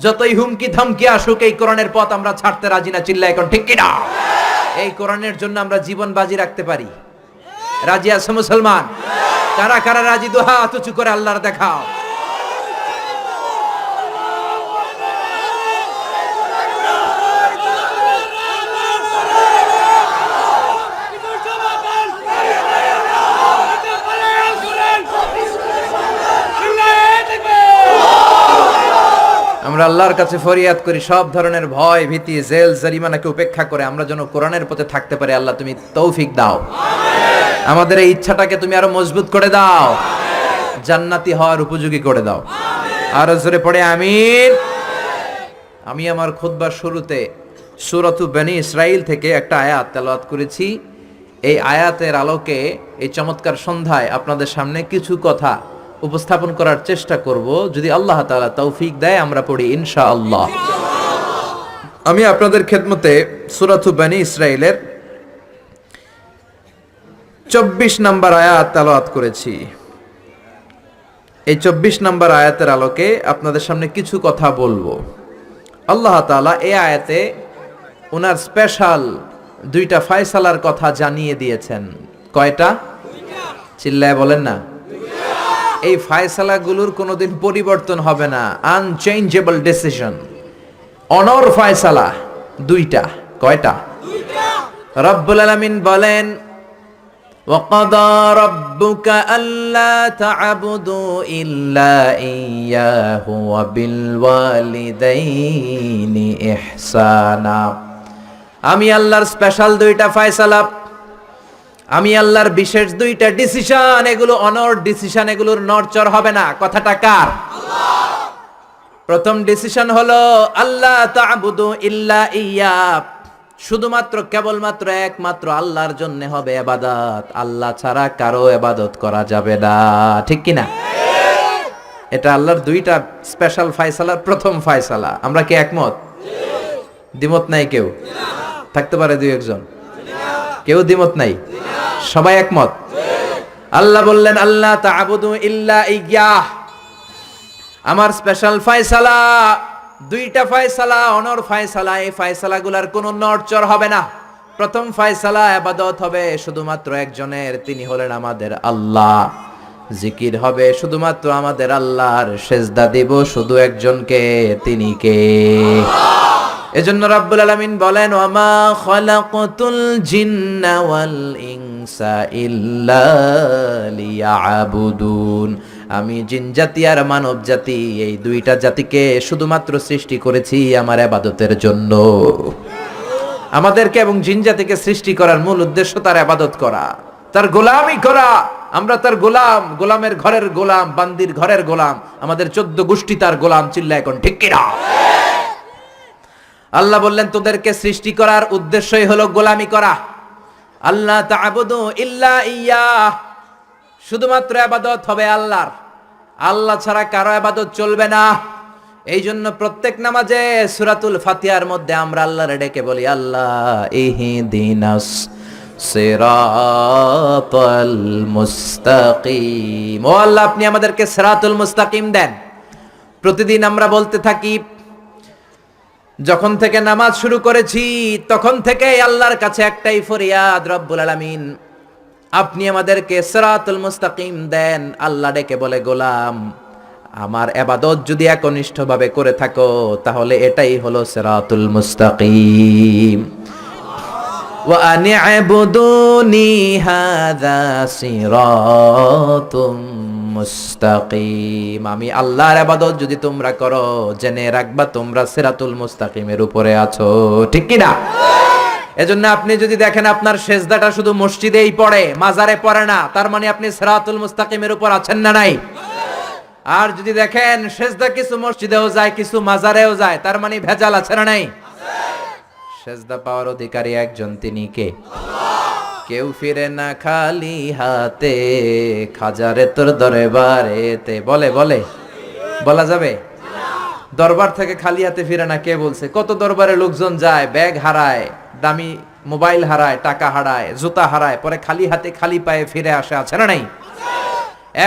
যতই হুমকি ধমকি আসুক, এই কোরআনের পথ আমরা ছাড়তে রাজি না। চিল্লা এখন ঠিক কিনা? এই কোরআনের জন্য আমরা জীবন বাজি রাখতে পারি। রাজি আছে মুসলমান? কারা কারা রাজি? দু হাত উঁচু করে আল্লাহর দেখাও। আমরা আল্লাহর কাছে ফরিয়াদ করি, সব ধরনের ভয় ভীতি জেল জরিমানাকে উপেক্ষা করে আমরা যেন কোরআনের পথে থাকতে পারি। আল্লাহ তুমি তৌফিক দাও। আমাদের এই ইচ্ছাটাকে তুমি আরো মজবুত করে দাও, জান্নাতি হওয়ার উপযোগী করে দাও। আর জোরে পড়ে আমিন। আমি আমার খুতবার শুরুতে সূরাতু বনী ইসরাইল থেকে একটা আয়াত তেলাওয়াত করেছি। এই আয়াতের আলোকে এই চমৎকার সন্ধ্যায় আপনাদের সামনে কিছু কথা উপস্থাপন করার চেষ্টা করব, যদি আল্লাহ তাআলা তৌফিক দেয়। আমরা পড়ি ইনশাআল্লাহ। আমি আপনাদের খেদমতে সূরাতু বনী ইসরাইলের 24 নম্বর আয়াত তেলাওয়াত করেছি। এই 24 নম্বর আয়াতের আলোকে আপনাদের সামনে কিছু কথা বলবো। আল্লাহ তাআলা এই আয়াতে ওনার স্পেশাল দুইটা ফয়সালার কথা জানিয়ে দিয়েছেন। কয়টা? চিল্লায় বলেন না। এই ফয়সালাগুলোর কোনোদিন পরিবর্তন হবে না, আনচেঞ্জেবল ডিসিশন। অনর ফয়সালা দুইটা। কয়টা? রব্বুল আলামিন বলেন, وَقَضَى رَبُّكَ أَلَّا تَعْبُدُوا إِلَّا إِيَّاهُ وَبِالْوَالِدَيْنِ إِحْسَانًا। আমি আল্লাহর স্পেশাল দুইটা ফয়সালা, আমি আল্লাহর বিশেষ দুইটা ডিসিশন, এগুলো অনর ডিসিশন, এগুলোর নড়চড় হবে না। কথাটা কার? আল্লাহ। প্রথম ডিসিশন হলো আল্লাহ তা'বুদু ইল্লা ইয়্যা, শুধুমাত্র কেবলমাত্র একমাত্র আল্লাহর জন্য হবে ইবাদত, আল্লাহ ছাড়া কারো ইবাদত করা যাবে না। ঠিক কি না? এটা আল্লাহর দুইটা স্পেশাল ফয়সালার প্রথম ফয়সালা। আমরা কি একমত? দ্বিমত নাই কেউ? থাকতে পারে দুই একজন। কেউ দ্বিমত নাই? সবাই একমত? আল্লাহ বললেন আল্লাহ তা'বুদু ইল্লা ইয়্যাহ, আমার স্পেশাল ফয়সালা দুইটা ফয়সালা, অনর ফয়সালা। এই ফয়সালাগুলোর কোনো নড়চড় হবে না। প্রথম ফয়সালা, ইবাদত হবে শুধুমাত্র একজনের, তিনি হলেন আমাদের আল্লাহ। জিকির হবে শুধুমাত্র আমাদের আল্লাহর, সেজদা দেব শুধু একজনকে, তিনি কে? এজন্য রাব্বুল আলামিন বলেন, ওয়ামা খালাকাতুল জিন্না ওয়াল ইনসা ইল্লা লিয়াবুদুন। আমি জিন জাতি আর মানব জাতি, এই দুইটা জাতিকে শুধুমাত্র সৃষ্টি করেছি আমার ইবাদতের জন্য। আমাদেরকে এবং জিন জাতিকে সৃষ্টি করার মূল উদ্দেশ্য তার ইবাদত করা, তার গোলামি করা। আমরা তার গোলাম, গোলামের ঘরের গোলাম, বান্দির ঘরের গোলাম, আমাদের 14 গোষ্ঠী তার গোলাম। চিল্লা এখন ঠিক কিনা? আল্লাহ বললেন তোদেরকে সৃষ্টি করার উদ্দেশ্যই হলো গোলামি করা। আল্লাহ তা'বুদু ইল্লা ইয়্যাহ, শুধুমাত্র ইবাদত হবে আল্লাহর, আল্লাহ ছাড়া কারো ইবাদত চলবে না। এই জন্য প্রত্যেক নামাজে সূরাতুল ফাতিহার মধ্যে আমরা আল্লাহরে ডেকে বলি, আল্লাহ ইহদিনাস সিরাতাল মুস্তাকিম। ও আল্লাহ, আপনি আমাদেরকে সিরাতুল মুস্তাকিম দেন। প্রতিদিন আমরা বলতে থাকি, যখন থেকে নামাজ শুরু করেছি তখন থেকে আল্লাহর কাছে একটাই ফরিয়াদ, রব্বুল আলামিন আপনি আমাদেরকে সিরাতুল মুস্তাকিম দেন। আল্লাহ ডেকে বলে, গোলাম আমার ইবাদত যদি একনিষ্ঠভাবে করে থাকো তাহলে এটাই হলো সিরাতুল মুস্তাকিম। ওয়া আনি'বুদুনি হাযা সিরাতুম মুস্তাকিম। আমি আল্লাহর ইবাদত যদি তোমরা করো, জেনে রাখবা তোমরা সিরাতুল মুস্তাকিমের উপরে আছো। ঠিক কি না? এজন্য আপনি যদি দেখেন আপনার সেজদাটা শুধু মসজিদেই পড়ে, মাজারে পড়ে না, তার মানে আপনি সিরাতুল মুস্তাকিমের উপর আছেন না নাই? আর যদি দেখেন সেজদা কিছু মসজিদেও যায়, কিছু মাজারেও যায়, তার মানে ভেজাল আছে না নাই? সেজদা পাওয়ার অধিকারী একজন, তিনি কে? কেউ ফিরে না খালি হাতে, খাজারে তোর দরবারেতে। বলে বলে বলা যাবে? দরবার থেকে খালি হাতে ফিরে না কে বলছে? কত দরবারে লোকজন যায়, ব্যাগ হারায়, দামি মোবাইল হারায়, টাকা হারায়, জুতা হারায়, পরে খালি হাতে খালি পায়ে ফিরে আসে, আছে না নাই?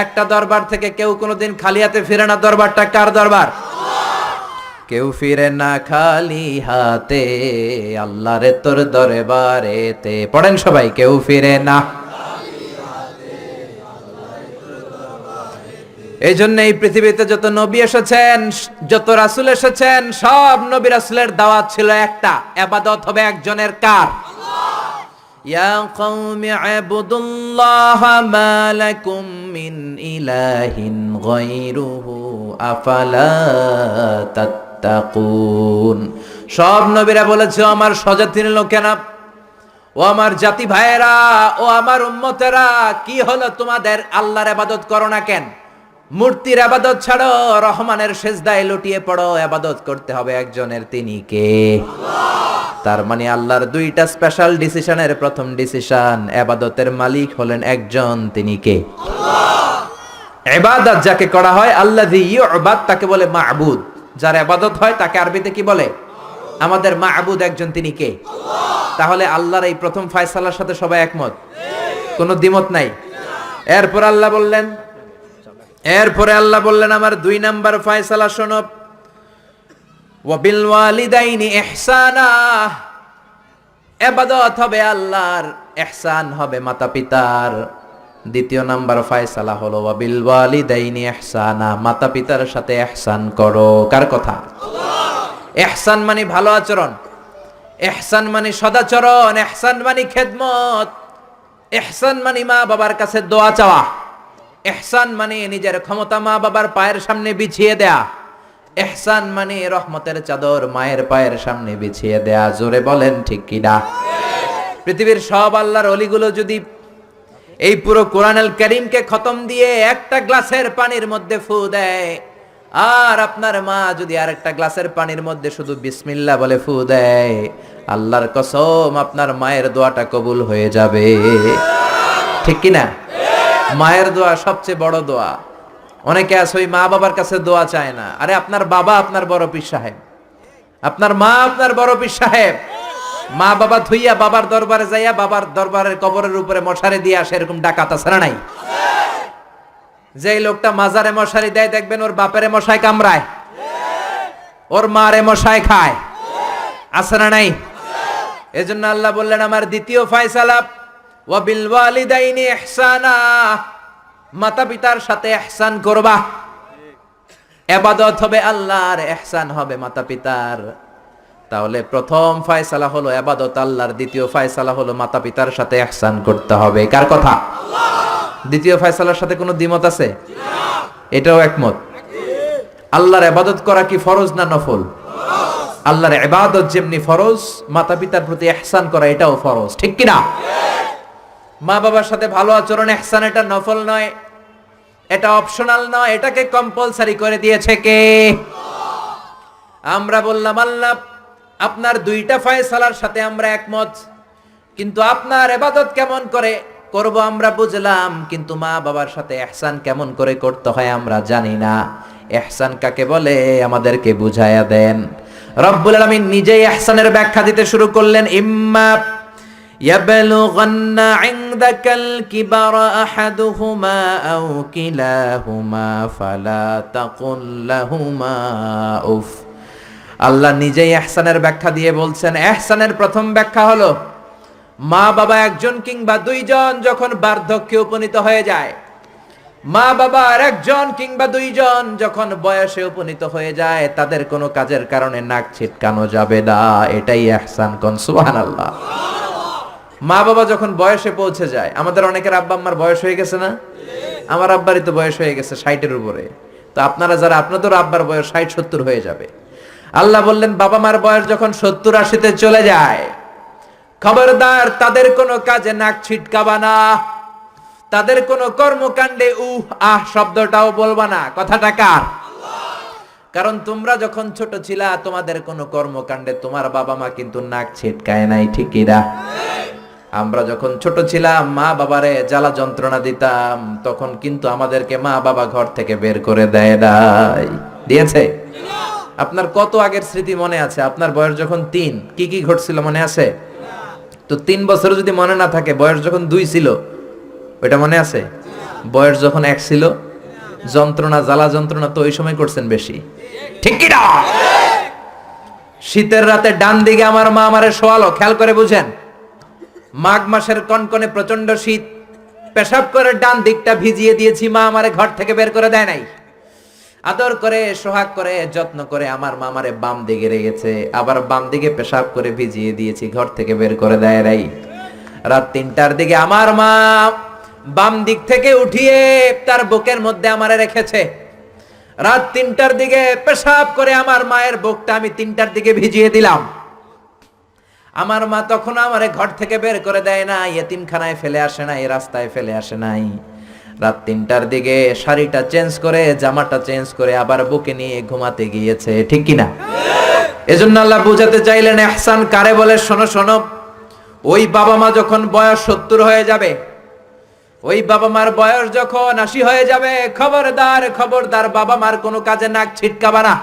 একটা দরবার থেকে কেউ কোনোদিন খালি হাতে ফিরে না। দরবারটা কার দরবার? কেউ ফিরে না খালি হাতে, আল্লাহর তোর দরবারেতে। পড়েন সবাই, কেউ ফিরে না। এই জন্য এই পৃথিবীতে যত নবী এসেছেন, যত রাসূল এসেছেন, সব নবী রাসূলের দাওয়াত ছিল একটা, ইবাদত হবে একজনের। কার? ইয়া কওমি ইবুদুল্লাহ মা লাকুম মিন ইলাহিন গায়রুহু আফালা তাত্তাকুন। সব নবীরা বলেছে, আমার স্বজাতির লোকেরা, ও আমার জাতি ভাইয়েরা, ও আমার উম্মতেরা, কি হলো তোমাদের? আল্লাহর ইবাদত করো না কেন? মূর্তির ইবাদত ছাড়ো, রহমানের সিজদায় লুটিয়ে পড়ো। ইবাদত করতে হবে একজনের, তিনি কে? তার মানে আল্লাহর দুইটা স্পেশাল ডিসিশনের প্রথম ডিসিশন, ইবাদতের মালিক হলেন একজন, তিনি কে? ইবাদত যাকে করা হয়, আল্লাযী ইউবাদ, তাকে বলে মা'বুদ। যার ইবাদত হয় তাকে আরবিতে কি বলে? আমাদের মা'বুদ একজন, তিনি কে? তাহলে আল্লাহর এই প্রথম ফয়সালার সাথে সবাই একমত, কোনো দ্বিমত নাই। এরপরে আল্লাহ বললেন আমার 2 নাম্বার ফয়সালা শোনো, ওয়াবিল ওয়ালিদাইনি ইহসানা। ইবাদত হবে আল্লাহর, ইহসান হবে মাতা পিতার। 2 নাম্বার ফয়সালা হলো ওয়াবিল ওয়ালিদাইনি ইহসানা, মাতা পিতার সাথে ইহসান করো। কার কথা? ইহসান মানে ভালো আচরণ, ইহসান মানে সদাচরণ, ইহসান মানে খেদমত, ইহসান মানে মা বাবার কাছে দোয়া চাওয়া, ইহসান মানে নিজের ক্ষমতা মা বাবার পায়ের সামনে বিছিয়ে দেয়া, ইহসান মানে রহমতের চাদর মায়ের পায়ের সামনে বিছিয়ে দেয়া। জোরে বলেন ঠিক কি না? পৃথিবীর সব আল্লাহর ওলিগুলো যদি এই পুরো কোরআনুল কারীমকে খতম দিয়ে একটা গ্লাসের পানির মধ্যে ফু দেয়, আর আপনার মা যদি আরেকটা গ্লাসের পানির মধ্যে শুধু বিসমিল্লাহ বলে ফু দেয়, আল্লাহর কসম আপনার মায়ের দোয়াটা কবুল হয়ে যাবে। ঠিক কি না? মায়ের দোয়া সবচেয়ে বড় দোয়া। অনেকে আছে ওই মা বাবার কাছে দোয়া চায় না। আরে আপনার বাবা আপনার বড় পীর সাহেব, আপনার মা আপনার বড় পীর সাহেব। মা বাবা থুইয়া বাবার দরবারে যাইয়া বাবার দরবারের কবরের উপরে মশারি দিয়ে আসে, এরকম ডাকাত আছে না নাই? যেই লোকটা মাজারে মশারি দেয়, দেখবেন ওর বাপেরে মশায় কামড়ায়, ওর মারে মশায় খায়, আছে না নাই? এজন্য আল্লাহ বললেন আমার দ্বিতীয় ফয়সালা, ওয়াবিল ওয়ালিদাইনি ইহসানা, মাতা পিতার সাথে ইহসান করবা। ইবাদত হবে আল্লাহর, ইহসান হবে মাতা পিতার। তাহলে প্রথম ফয়সালা হলো ইবাদত আল্লাহর, দ্বিতীয় ফয়সালা হলো মাতা পিতার সাথে ইহসান করতে হবে। কার কথা? দ্বিতীয় ফয়সালার সাথে কোনো দ্বিমত আছে? এটাও একমত। আল্লাহর ইবাদত করা কি ফরজ না নফল? আল্লাহর ইবাদত যেমনি ফরজ, মাতা পিতার প্রতি ইহসান করা এটাও ফরজ। ঠিক কি না? মা বাবার সাথে ভালো আচরণ, ইহসান, এটা নফল নয়, এটা অপশনাল নয়, এটাকে কম্পালসারি করে দিয়েছে কে? আমরা বললাম আল্লাহ আপনার 2টা ফয়সালার সাথে আমরা একমত, কিন্তু আপনার ইবাদত কেমন করে করব আমরা বুঝলাম, কিন্তু মা বাবার সাথে ইহসান কেমন করে করতে হয় আমরা জানি না। ইহসান কাকে বলে আমাদেরকে বুঝায়া দেন। রব্বুল আলামিন নিজেই ইহসানের ব্যাখ্যা দিতে শুরু করলেন। ইম্মা يبلغن عندك الكبر أحدهما أو كلاهما فلا تقل لهما أف। আল্লাহ নিজেই ইহসানের ব্যাখ্যা দিয়ে বলছেন, ইহসানের প্রথম ব্যাখ্যা হলো মা বাবা একজন কিংবা 2জন যখন বার্ধক্যে উপনীত হয়ে যায়, মা বাবা আর একজন কিংবা 2জন যখন বয়সে উপনীত হয়ে যায়, তাদের কোনো কাজের কারণে নাক ছিটকানো যাবে না। এটাই ইহসান। কোন সুবহানাল্লাহ। মা বাবা যখন বয়সে পৌঁছে যায়, আমাদের অনেকের আব্বা আম্মার বয়স হয়ে গেছে না? আমার আব্বারই তো বয়স হয়ে গেছে 60-এর উপরে। তো আপনারা যারা, আপনাদের আব্বার বয়স 60-70 হয়ে যাবে। আল্লাহ বললেন বাবা মার বয়স যখন 70-80-তে চলে যায়, খবরদার তাদের কোনো কাজে নাক ছিটকাবা না, তাদের কোনো কর্মকাণ্ডে আহ শব্দটাও বলবা না। কথাটা কার? কারণ তোমরা যখন ছোট ছিলা, তোমাদের কোনো কর্মকাণ্ডে তোমার বাবা মা কিন্তু নাক ছিটকায় নাই। ঠিকই না? আমরা যখন ছোট ছিলাম, মা বাবারে জ্বালা যন্ত্রণা দিতাম, তখন কিন্তু আমাদেরকে মা বাবা ঘর থেকে বের করে দেয় নাই। দিয়েছে? আপনার কত আগের স্মৃতি মনে আছে? আপনার বয়স যখন 3, কি কি ঘটছিল মনে আছে? তো 3 বছর যদি মনে না থাকে, বয়স যখন 2 ছিল ওইটা মনে আছে? বয়স যখন 1 ছিল, যন্ত্রণা জ্বালা যন্ত্রণা তো ওই সময় করছেন বেশি, ঠিক কি না? শীতের রাতে ডান দিকে আমার মা আমারে শোয়ালো, খেয়াল করে বুঝেন। মাঘ মাসের কনকনে প্রচন্ড শীত, পেশাব করে ডান দিকটা ভিজিয়ে দিয়েছি, মা আমারে ঘর থেকে বের করে দেয় নাই। আদর করে সোহাগ করে যত্ন করে আমার মা আমারে বাম দিকে রেখেছে, আবার বাম দিকে পেশাব করে ভিজিয়ে দিয়েছি, ঘর থেকে বের করে দেয় নাই। রাত 3টার দিকে আমার মা বাম দিক থেকে উঠিয়ে তার বুকের মধ্যে আমারে রেখেছে। রাত 3টার দিকে পেশাব করে আমার মায়ের বুকটা আমি 3টার দিকে ভিজিয়ে দিলাম। আমার মা তখন আমারে ঘর থেকে বের করে দেয় না, ইয়েতিমখানায় ফেলে আসে নাই, রাস্তায় ফেলে আসে নাই। রাত 3টার দিকে শাড়িটা চেঞ্জ করে, জামাটা চেঞ্জ করে আবার বুকে নিয়ে ঘুমাতে গিয়েছে, ঠিক কিনা? এজন্য আল্লাহ বুঝাতে চাইলেন ইহসান কারে বলে। শোনো শোনো, ওই বাবা মা যখন বয়স 70 হয়ে যাবে, ওই বাবা মার বয়স যখন 80 হয়ে যাবে, খবরদার খবরদার বাবা মার কোনো কাজে নাক ছিটকাবা না,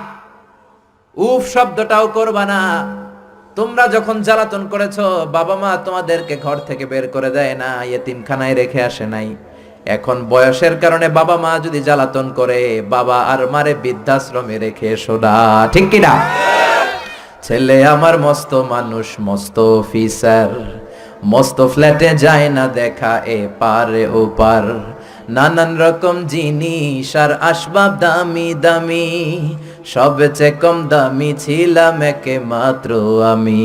উফ শব্দটাও করবা না। তোমরা যখন জ্বালাতন করেছো, বাবা মা তোমাদেরকে ঘর থেকে বের করে দেয় না, ইয়েতিমখানায় রেখে আসে নাই। এখন বয়সের কারণে বাবা মা যদি জ্বালাতন করে, বাবা আর মারে বৃদ্ধাশ্রমে রেখে এসো না, ঠিক কিনা? ছেলে আমার মস্ত মানুষ, মস্ত অফিসার, মস্ত ফ্ল্যাটে যায় না দেখা এ পারে ও পার, নানান রকম জিনিস আর আসবাব দামি দামি, সবচেয়ে কম দামি ছিলাম একে মাত্র আমি।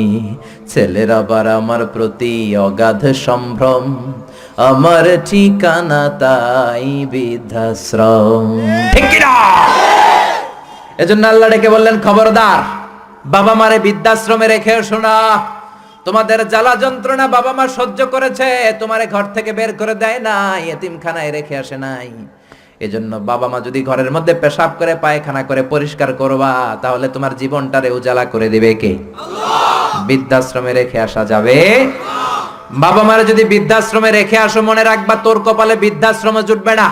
ছেলের আবার আমার প্রতি অগাধ সম্ভ্রম, আমার ঠিকানা তাই বৃদ্ধাশ্রম, ঠিক কি না? এজন্য আল্লাহ ডেকে বললেন খবরদার বাবা মারে বৃদ্ধাশ্রমে রেখে এসো না। তোমাদের জ্বালা যন্ত্রণা বাবা মা সহ্য করেছে, তোমারে ঘর থেকে বের করে দেয় না, ইয়েতিমখানায় রেখে আসে নাই। এজন্য বাবা মা যদি ঘরের মধ্যে পেশাব করে, পায়খানা করে পরিষ্কার করবা, তাহলে তোমার জীবনটারে উজালা করে দিবে কে? আল্লাহ। বৃদ্ধাশ্রমে রেখে আসা যাবে? বাবা মারে যদি বৃদ্ধাশ্রমে রেখে আসো, মনে রাখবা তোর কপালে বৃদ্ধাশ্রমে জুটবে না।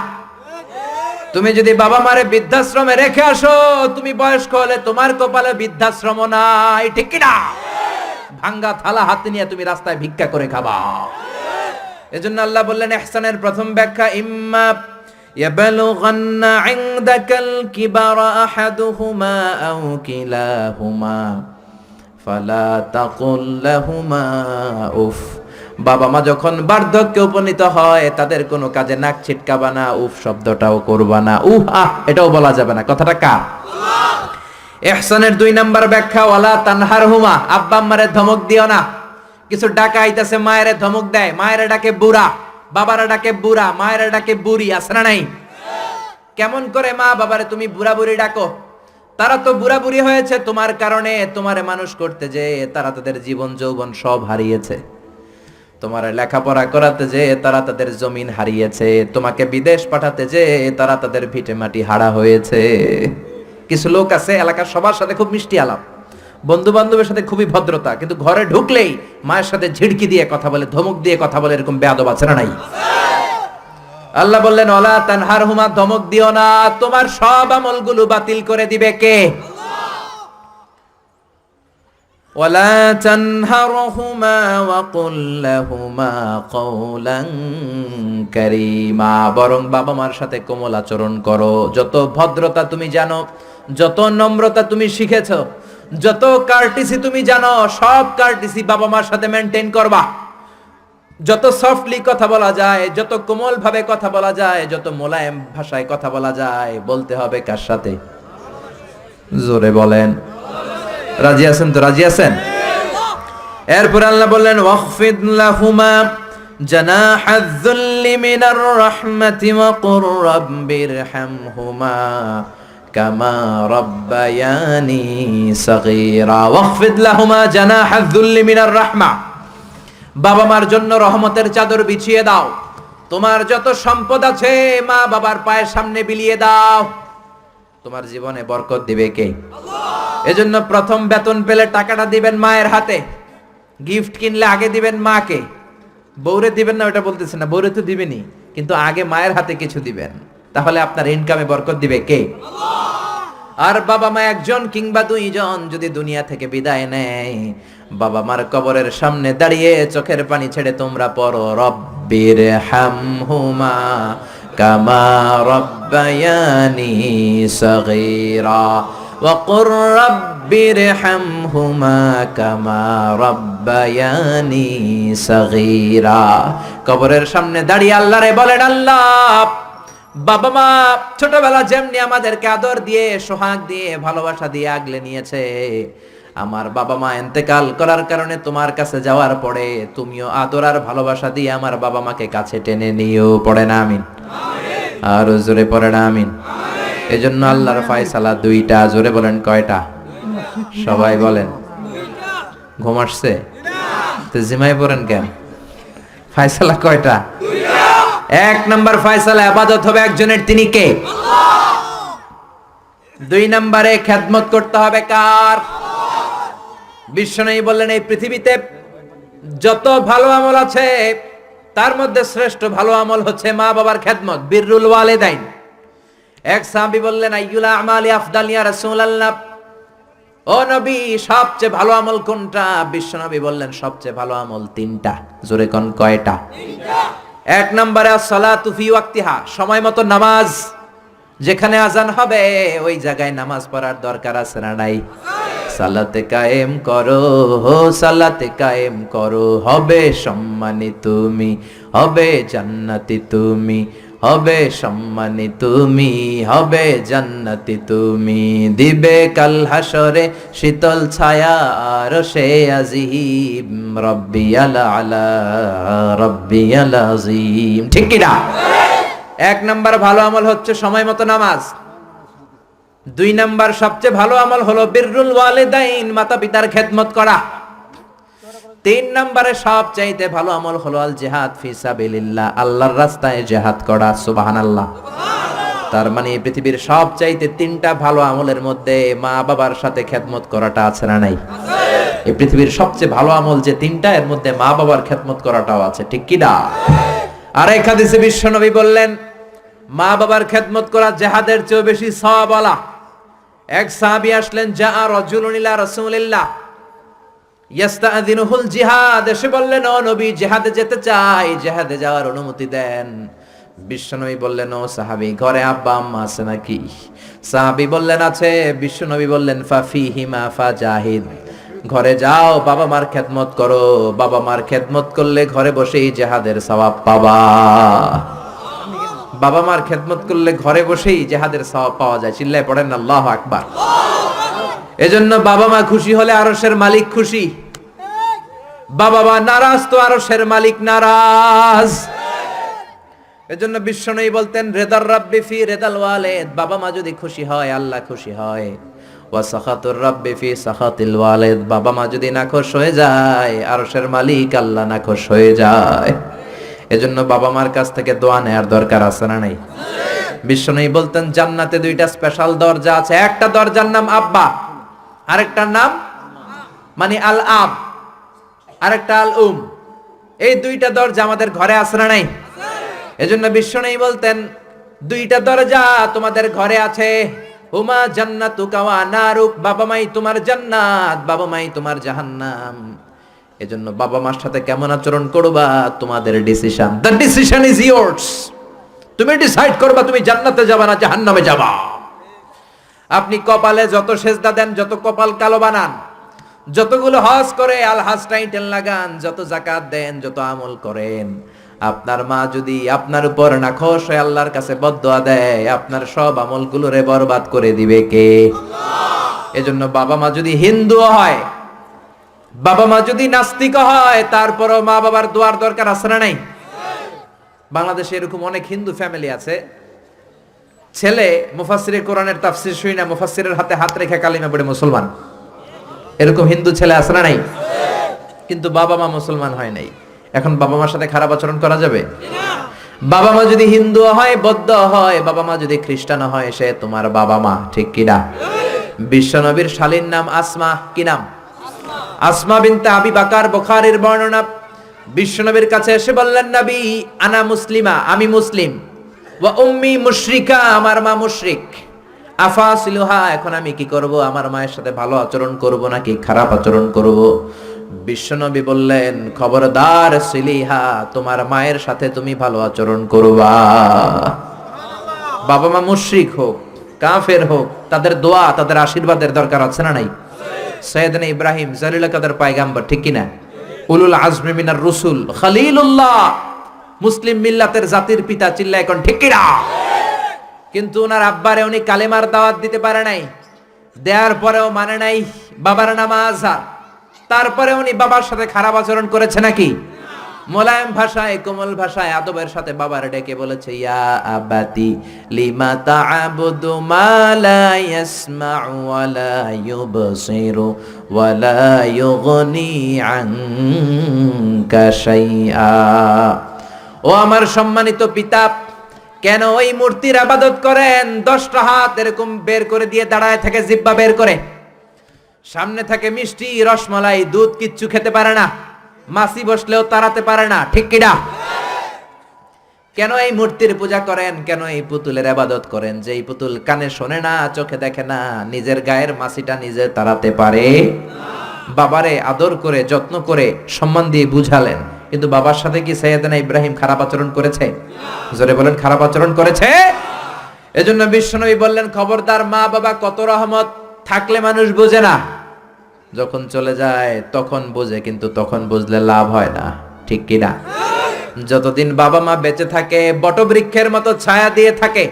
তুমি যদি বাবা মারে বৃদ্ধাশ্রমে রেখে আসো, তুমি বয়স্ক হলে তোমার কপালে বৃদ্ধাশ্রম নাই, ঠিক কি না? ভাঙ্গা থালা হাতে নিয়ে তুমি রাস্তায় ভিক্ষা করে খাবা। এজন্য আল্লাহ বললেন ইহসানের প্রথম ব্যাখ্যা, ইম্মা ইয়াবলুগান্না ইনদাকাল কিবারা আহাদুহুমা আও কিলাহুমা ফালা তাকুল লাহুমা উফ। বাবা মা যখন বার্ধক্যে উপনীত হয়, তাদের কোনো কাজে নাক ছিটকাবা না, উফ শব্দটাও করবা না, উহ আহ এটাও বলা যাবে না। কথাটা কার? ইহসানের 2 নাম্বার ব্যাখ্যা, ওয়ালা তানহারহুমা, আব্বা আম্মারে ধমক দিও না। কিছু ডাকা আইতাছে, মায়েরে ধমক দেয়, মায়েরে ডাকে বুড়া, বাবারা ডাকে বুড়া, মায়েরে ডাকে বুড়ি, আছে না নাই? কেমন করে মা বাবারে তুমি বুড়া বুড়ি ডাকো? তারা তো বুড়া বুড়ি হয়েছে তোমার কারণে, তোমারে মানুষ করতে যে তারা তাদের জীবন যৌবন সব হারিয়েছে, তোমারে লেখাপড়া করাতে যে তারা তাদের জমিন হারিয়েছে, তোমাকে বিদেশ পাঠাতে যে তারা তাদের ভিটে মাটি হারা হয়েছে। কিছু লোক আছে এলাকার সবার সাথে খুব মিষ্টি আলাপ, বন্ধু বান্ধবের সাথে খুবই ভদ্রতা, কিন্তু ঘরে ঢুকলেই মায়ের সাথে ঝিড়কি দিয়ে কথা বলে, ধমক দিয়ে কথা বলে, এরকম বেয়াদব আছে না নাই? আল্লাহ বললেন ওয়ালা তানহারহুমা, ধমক দিও না, তোমার সব আমলগুলো বাতিল করে দিবে কে? ওয়ালা তানহারহুমা ওয়া কুল লাহুমা কওলান কারীমা, বরং বাবা মার সাথে কোমল আচরণ করো। যত ভদ্রতা তুমি জানো, যত নম্রতা তুমি শিখেছো, যত কার্টিসি তুমি জানো, সব কার্টিসি বাবা মার সাথে মেনটেন করবা। যত সফটলি কথা বলা যায়, যত কোমল ভাবে কথা বলা যায়, যত মোলায়েম ভাষায় কথা বলা যায়, বলতে হবে কার সাথে? জোরে বলেন, রাজি আছেন তো? রাজি আছেন? এরপর আল্লাহ বললেন ওয়াখফিদ লাহুমা জানাহায যুল্লি মিনার রাহমাতি ওয়া কুর রাব্বিরহামহুমা কামা রাব্বায়ানি সাগীরা। ওয়াখফিদ লাহুমা জানাহায যুল্লি মিনার রাহমা, বাবা মার জন্য রহমতের চাদর বিছিয়ে দাও। তোমার যত সম্পদ আছে মা বাবার পায়ের সামনে বিলিয়ে দাও, তোমার জীবনে বরকত দিবে কে? আল্লাহ। এজন্য প্রথম বেতন পেলে টাকাটা দিবেন মায়ের হাতে, গিফট কিনলে আগে দিবেন মাকে, বউরে দিবেন না ওটা বলতেছে না, বউরে তো দিবেনই, কিন্তু আগে মায়ের হাতে কিছু দিবেন, তাহলে আপনার ইনকামে বরকত দিবে কে? আল্লাহ। আর বাবা মা একজন কিংবা 2 জন যদি দুনিয়া থেকে বিদায় নেয়, বাবা মার কবরের সামনে দাঁড়িয়ে চোখের পানি ছেড়ে তোমরা পড়ো রব্বির হামহুমা কামা রব্বায়ানি সগীরা ওয়া কুর রব্বির হামহুমা কামা রব্বায়ানি সগীরা। কবরের সামনে দাঁড়িয়ে আল্লাহরে বলেন, আল্লাহ বাবা মা ছোটবেলা যেমনি আমাদেরকে আদর দিয়ে সোহাগ দিয়ে ভালোবাসা দিয়ে আগলে নিয়েছে, আমার বাবা মা ইন্তেকাল করার কারণে তোমার কাছে যাওয়ার পরে তুমিও আদর আর ভালোবাসা দিয়ে আমার বাবা মাকে কাছে টেনে নিও। পড়ে না আমিন? আর জোরে পড়ে না আমিন? এজন্য আল্লাহর ফয়সালা দুইটা। জোরে বলেন কয়টা? সবাই বলেন। ঘুম আসছে তো জিমাই পড়েন কেন? ফয়সালা কয়টা? এক নাম্বার ফয়সালা ইবাদত হবে একজনের, তিনি কে? দুই নম্বরে খেদমত করতে হবে কার? বিশ্বনবী বললেন এই পৃথিবীতে যত ভালো আমল আছে তার মধ্যে শ্রেষ্ঠ ভালো আমল হচ্ছে মা বাবার খেদমত, বিররুল ওয়ালিদাইন। এক সাহাবী বললেন আইয়ুল আমালি আফদাল ইয়া রাসূলুল্লাহ, ও নবী সবচেয়ে ভালো আমল কোনটা? বিশ্বনবী বললেন সবচেয়ে ভালো আমল তিনটা। জোরে কোন কয়টা? তিনটা। এক নম্বরে আসসালাতু ফি ওয়াক্তিহা, সময় মতো নামাজ। যেখানে আজান হবে ওই জায়গায় নামাজ পড়ার দরকার আছে না নাই? সালাতে কায়েম করো, সালাতে কায়েম করো, হবে সম্মানী তুমি, হবে জান্নাতি তুমি, হবে সম্মানী তুমি, হবে জান্নাতি তুমি, দিবে কাল হাসরে শীতল ছায়া আরশে আজিম, রব্বিয়াল আলা রব্বিয়াল আযীম। ঠিক কি না? এক নাম্বার ভালো আমল হচ্ছে সময় মতো নামাজ। দুই নাম্বার সবচেয়ে ভালো আমল হলো বিররুল ওয়ালিদাইন, মাতা পিতার খেদমত করা। তিন নম্বরে সবচাইতে ভালো আমল হলো আল জিহাদ ফি সাবিলিল্লাহ, আল্লাহর রাস্তায় জিহাদ করা। সুবহানাল্লাহ। তার মানে এই পৃথিবীর সবচাইতে তিনটা ভালো আমলের মধ্যে মা বাবার সাথে খেদমত করাটা আছে না নাই? এই পৃথিবীর সবচেয়ে ভালো আমল যে তিনটা, এর মধ্যে মা বাবার খেদমত করাটাও আছে। ঠিক কি না? আর এক হাদিসে বিশ্বনবী বললেন মা বাবার খেদমত করা জিহাদের চেয়ে বেশি সওয়াবওয়ালা। এক সাহাবী আসলেন, জা রাজুলুন ইলা রাসূলিল্লাহ ইয়াস্তাযিনুহুল জিহাদ, এসে বললেন ও নবী জিহাদে যেতে চাই, জিহাদে যাওয়ার অনুমতি দেন। বিশ্বনবী বললেন ও সাহাবী ঘরে আব্বা আম্মা আছে নাকি? সাহাবী বললেন আছে। বিশ্বনবী বললেন ফাফিহিমা ফাজাহিদ, ঘরে যাও বাবা মার খেদমত করো, বাবা মার খেদমত করলে ঘরে বসেই জিহাদের সওয়াব পাবা। বাবা মার খেদমত করলে ঘরে বসেই জিহাদের সওয়াব পাওয়া যায়। চিল্লায় পড়েন আল্লাহু আকবার। এজন্য বাবা মা খুশি হলে আরশের মালিক খুশি, বাবা মা নারাজ তো আরশের মালিক নারাজ। এজন্য বিশ্বনবী বলতেন রেদার রাব্বি ফি রেদাল ওয়ালিদ, বাবা মা যদি খুশি হয় আল্লাহ খুশি হয়। ওয়া সাখাতুর রাব্বি ফি সাখাতিল ওয়ালিদ, বাবা মা যদি নাখোশ হয়ে যায় আরশের মালিক আল্লাহ নাখোশ হয়ে যায়। এজন্য বাবা মার কাছ থেকে দোয়া নেয়ার দরকার আছে না নাই? বিশ্বনবী বলতেন জান্নাতে দুইটা স্পেশাল দরজা আছে, একটা দরজার নাম আব্বা, আরেকটার নাম মানে আল আব, আরেকটা আল উম। এই দুইটা দরজা আমাদের ঘরে আছে না নাই? এজন্য বিশ্বনবী বলতেন দুইটা দরজা তোমাদের ঘরে আছে, হুমা জান্নাতুকা ওয়া নারুক, বাবা মাই তোমার জান্নাত, বাবা মাই তোমার জাহান্নাম। এজন্য বাবা মার সাথে কেমন আচরণ করবা তোমাদের decision, the decision is years. তুমি ডিসাইড করবা তুমি জান্নাতে যাবা না জাহান্নামে যাবা। আপনি কপালে যত সেজদা দেন, যত কপাল কালো বানান, যতগুলো হজ করে আল হজ টাইটেল লাগান, যত যাকাত দেন, যত আমল করেন, আপনার মা যদি আপনার উপর নাখোশ হয়ে আল্লাহর কাছে বদদোয়া দেয়, আপনার সব আমলগুলোরে বরবাদ করে দিবে কে? আল্লাহ। এজন্য বাবা মা যদি হিন্দু হয়, বাবা মা যদি নাস্তিক হয়, তারপরও মা বাবার দোয়ার দরকার আছে না নাই? বাংলাদেশে এরকম অনেক হিন্দু ফ্যামিলি আছে, ছেলে মুফাসসিরে কোরআনের তাফসীর শুই না, মুফাসসিরের হাতে হাত রেখে কালিমা পড়ে মুসলমান। এরকম হিন্দু ছেলে আছে না নাই? কিন্তু বাবা মা মুসলমান হয় নাই। এখন বাবা মার সাথে খারাপ আচরণ করা যাবে? বাবা মা যদি হিন্দু হয়, বৌদ্ধ হয়, বাবা মা যদি খ্রিস্টান হয়, সে তোমার বাবা মা। ঠিক কি না? বিশ্বনবীর শালীর নাম আসমা। কি নাম? আসমা বিনতে আবি বকর, বুখারীর বর্ণনা। বিশ্বনবীর কাছে এসে বললেন নবী আনা মুসলিমা, আমি মুসলিম, ওয়া উম্মি মুশরিকা, আমার মা মুশরিক, আফাসিলুহা, এখন আমি কি করব? আমার মায়ের সাথে ভালো আচরণ করব নাকি খারাপ আচরণ করব? বিশ্বনবী বললেন, খবরদার সিলিহা, তোমার মায়ের সাথে তুমি ভালো আচরণ করবা। বাবা মা মুশরিক হোক, কাফের হোক, তাদের দোয়া, তাদের আশীর্বাদের দরকার আছে না নাই? সাইয়েদনা ইব্রাহিম জালিল কাদের পয়গাম্বর, ঠিক কি না? উলুল আজমি মিনার রুসুল, খলিলুল্লাহ, মুসলিম মিল্লাতের জাতির পিতা, চিল্লায় কোন ঠিক কি না? কিন্তু ওনার আব্বারে উনি কালেমার দাওয়াত দিতে পারে নাই, দেওয়ার পরেও মানে নাই বাবার নামাজ। তারপরে উনি বাবার সাথে খারাপ আচরণ করেছে নাকি? মোলায়েম ভাষায়, কোমল ভাষায়, আদবের সাথে বাবার ডেকে বলেছে, ইয়া আবাতি লিমা তা'বুদু মা লা ইয়াসমা'ু ওয়া লা ইউবসিরু ওয়া লা ইউগনি আনকা শাইআ। ও আমার সম্মানিত পিতা, কেন ওই মূর্তির ইবাদত করেন? 10টা হাত এরকম বের করে দিয়ে দাঁড়ায় থাকে, জিহ্বা বের করে, সামনে থাকে মিষ্টি, রসমালাই, দুধ, কিচ্ছু খেতে পারে না, মাছি বসলেও তাড়াতে পারে না, ঠিক কিনা? কেন এই মূর্তির পূজা করেন? কেন এই পুতুলের ইবাদত করেন? যে এই পুতুল কানে শোনে না, চোখে দেখে না, নিজের গায়ের মাছিটা নিজে তাড়াতে পারে? বাবারে আদর করে, যত্ন করে, সম্মান দিয়ে বুঝালেন, কিন্তু বাবার সাথে কি সাইয়েদনা ইব্রাহিম খারাপ আচরণ করেছে? জোরে বলেন, খারাপ আচরণ করেছে? এজন্য বিশ্বনবী বললেন, খবরদার, মা বাবা কত রহমত থাকলে মানুষ বোঝে না, যখন চলে যায় তখন বোঝে, কিন্তু তখন বুঝলে লাভ হয় না, ঠিক কি না? যতদিন বাবা মা বেঁচে থাকে, বটবৃক্ষের মতো ছায়া দিয়ে থাকে,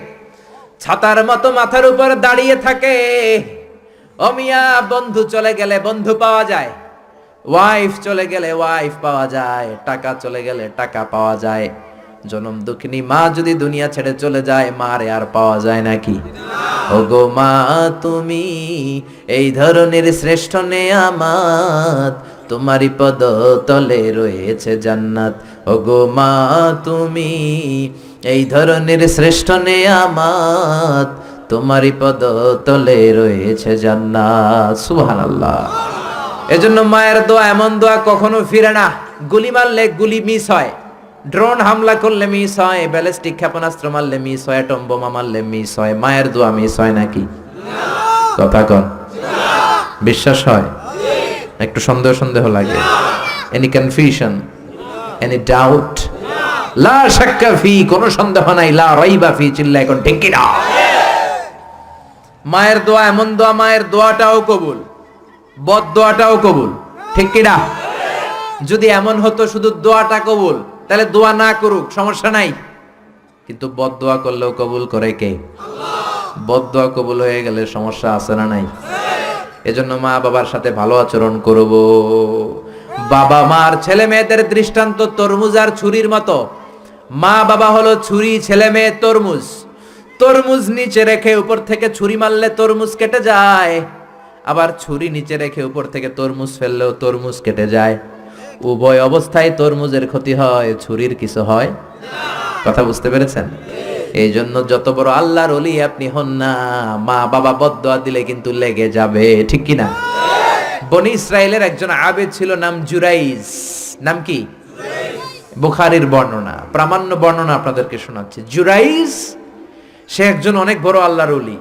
ছাতার মতো মাথার উপর দাঁড়িয়ে থাকে। ও মিয়া, বন্ধু চলে গেলে বন্ধু পাওয়া যায়, ওয়াইফ চলে গেলে ওয়াইফ পাওয়া যায়, টাকা চলে গেলে টাকা পাওয়া যায়। জনম দুঃখিনী মা যদি দুনিয়া ছেড়ে চলে যায়, মারে আর পাওয়া যায় নাকি? ওগো মা, তুমি এই ধরনের শ্রেষ্ঠ নেয়ামত, তোমারই পদ তলে রয়েছে জান্নাত। ওগো মা, তুমি এই ধরনের শ্রেষ্ঠ নেয়ামত, তোমারই পদ তলে রয়েছে জান্নাত। সুবহানাল্লাহ। এজন্য মায়ের দোয়া এমন দোয়া কখনো ফিরে না। গুলি মারলে গুলি মিস হয়, ড্রোন হামলা করলে মিস হয়, ব্যালিস্টিক ক্ষেপণাস্ত্র মারলে মিস হয়, অ্যাটম বোমা মারলে মিস হয়, মায়ের দোয়া মিস হয় নাকি? কথা কন, বিশ্বাস হয়? একটু সন্দেহ সন্দেহ লাগে? Any confusion, any doubt? লা শাক্কা ফি, কোনো সন্দেহ নাই, লা রাইবা ফি, চিল্লা এখন ঠিক কি না? মায়ের দোয়া এমন দোয়া, মায়ের দোয়াটাও কবুল, বদ দোয়াটাও কবুল, ঠিক কি না? যদি এমন হতো শুধু দোয়াটা কবুল, তাহলে দোয়া না করুক, সমস্যা নাই, কিন্তু বদ দোয়া করলেও কবুল করে কে? বদ দোয়া কবুল হয়ে গেলে সমস্যা আছে না নাই? এজন্য মা বাবার সাথে ভালো আচরণ করব। বাবা মার ছেলে মেয়েদের দৃষ্টান্ত তরমুজ আর ছুরির মতো। মা বাবা হলো ছুরি, ছেলে মেয়ে তরমুজ। তরমুজ নিচে রেখে উপর থেকে ছুরি মারলে তরমুজ কেটে যায়, আবার ছুরি নিচে রেখে উপর থেকে তরমুজ ফেললেও তরমুজ কেটে যায়। উভয় অবস্থায় তরমুজের ক্ষতি হয়, ছুরির কিছু হয়। কথা বুঝতে পেরেছেন? এই জন্য যত বড় আল্লাহর ওলি আপনি হন না, মা বাবা বদদোয়া দিলে কিন্তু লেগে যাবে, ঠিক কি না? বনি ইসরায়েলের একজন আবেদ ছিল, নাম জুরাইজ। নাম কি? বুখারীর বর্ণনা, প্রামাণ্য বর্ণনা আপনাদেরকে শোনাচ্ছি। জুরাইজ, সে একজন অনেক বড় আল্লাহর ওলি।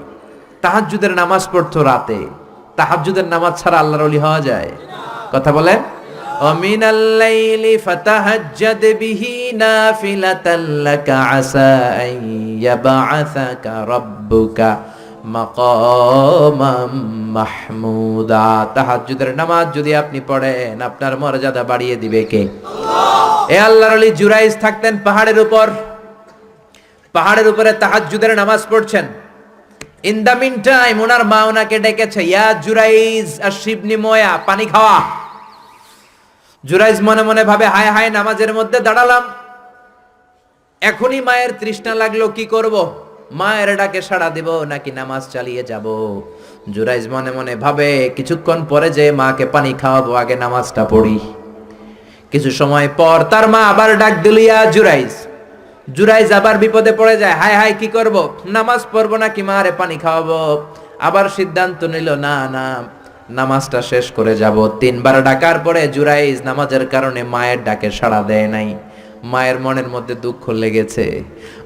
তাহাজ্জুদের নামাজ পড়তো রাতে। তাহাজ্জুদের নামাজ ছাড়া আল্লাহর ওলি হওয়া যায়? কথা বলেন। ومن الليل فتهجد به نافلة لك عسى أن يبعثك ربك مقاما محمودا। তাহাজ্জুদের নামাজ যদি আপনি পড়েন, আপনার মর্যাদা বাড়িয়ে দিবে কে? আল্লাহ। এ আল্লাহর ওলি জুরাইজ থাকতেন পাহাড়ের উপর। পাহাড়ের উপরে তাহাজ্জুদের নামাজ পড়ছেন। ইন দা মিন টাইম ওনার মা ওনাকে ডেকেছে, ইয়া জুরাইজ আশরিবনি ময়া, পানি খাওয়া। জুরাইজ মনে মনে ভাবে, হায় হায়, নামাজের মধ্যে দাঁড়ালাম, এখনই মায়ের তৃষ্ণা লাগলো, কি করব? মায়ের ডাকে সাড়া দেব নাকি নামাজ চালিয়ে যাব? জুরাইজ মনে মনে ভাবে, কিছুক্ষণ পরে যে মাকে পানি খাওয়াবো, আগে নামাজটা পড়ি। কিছু সময় পর তার মা আবার ডাক দিল, ইয়া জুরাইজ। জুরাইজ আবার বিপদে পড়ে যায়, হায় হায়, কি করব? নামাজ পড়বো নাকি মারে পানি খাওয়াবো? আবার সিদ্ধান্ত নিল, না না, নামাজটা শেষ করে যাব। 3 বার ডাকার পরে জুরাইজ নামাজের কারণে মায়ের ডাকে সাড়া দেয় নাই। মায়ের মনের মধ্যে দুঃখ লেগেছে,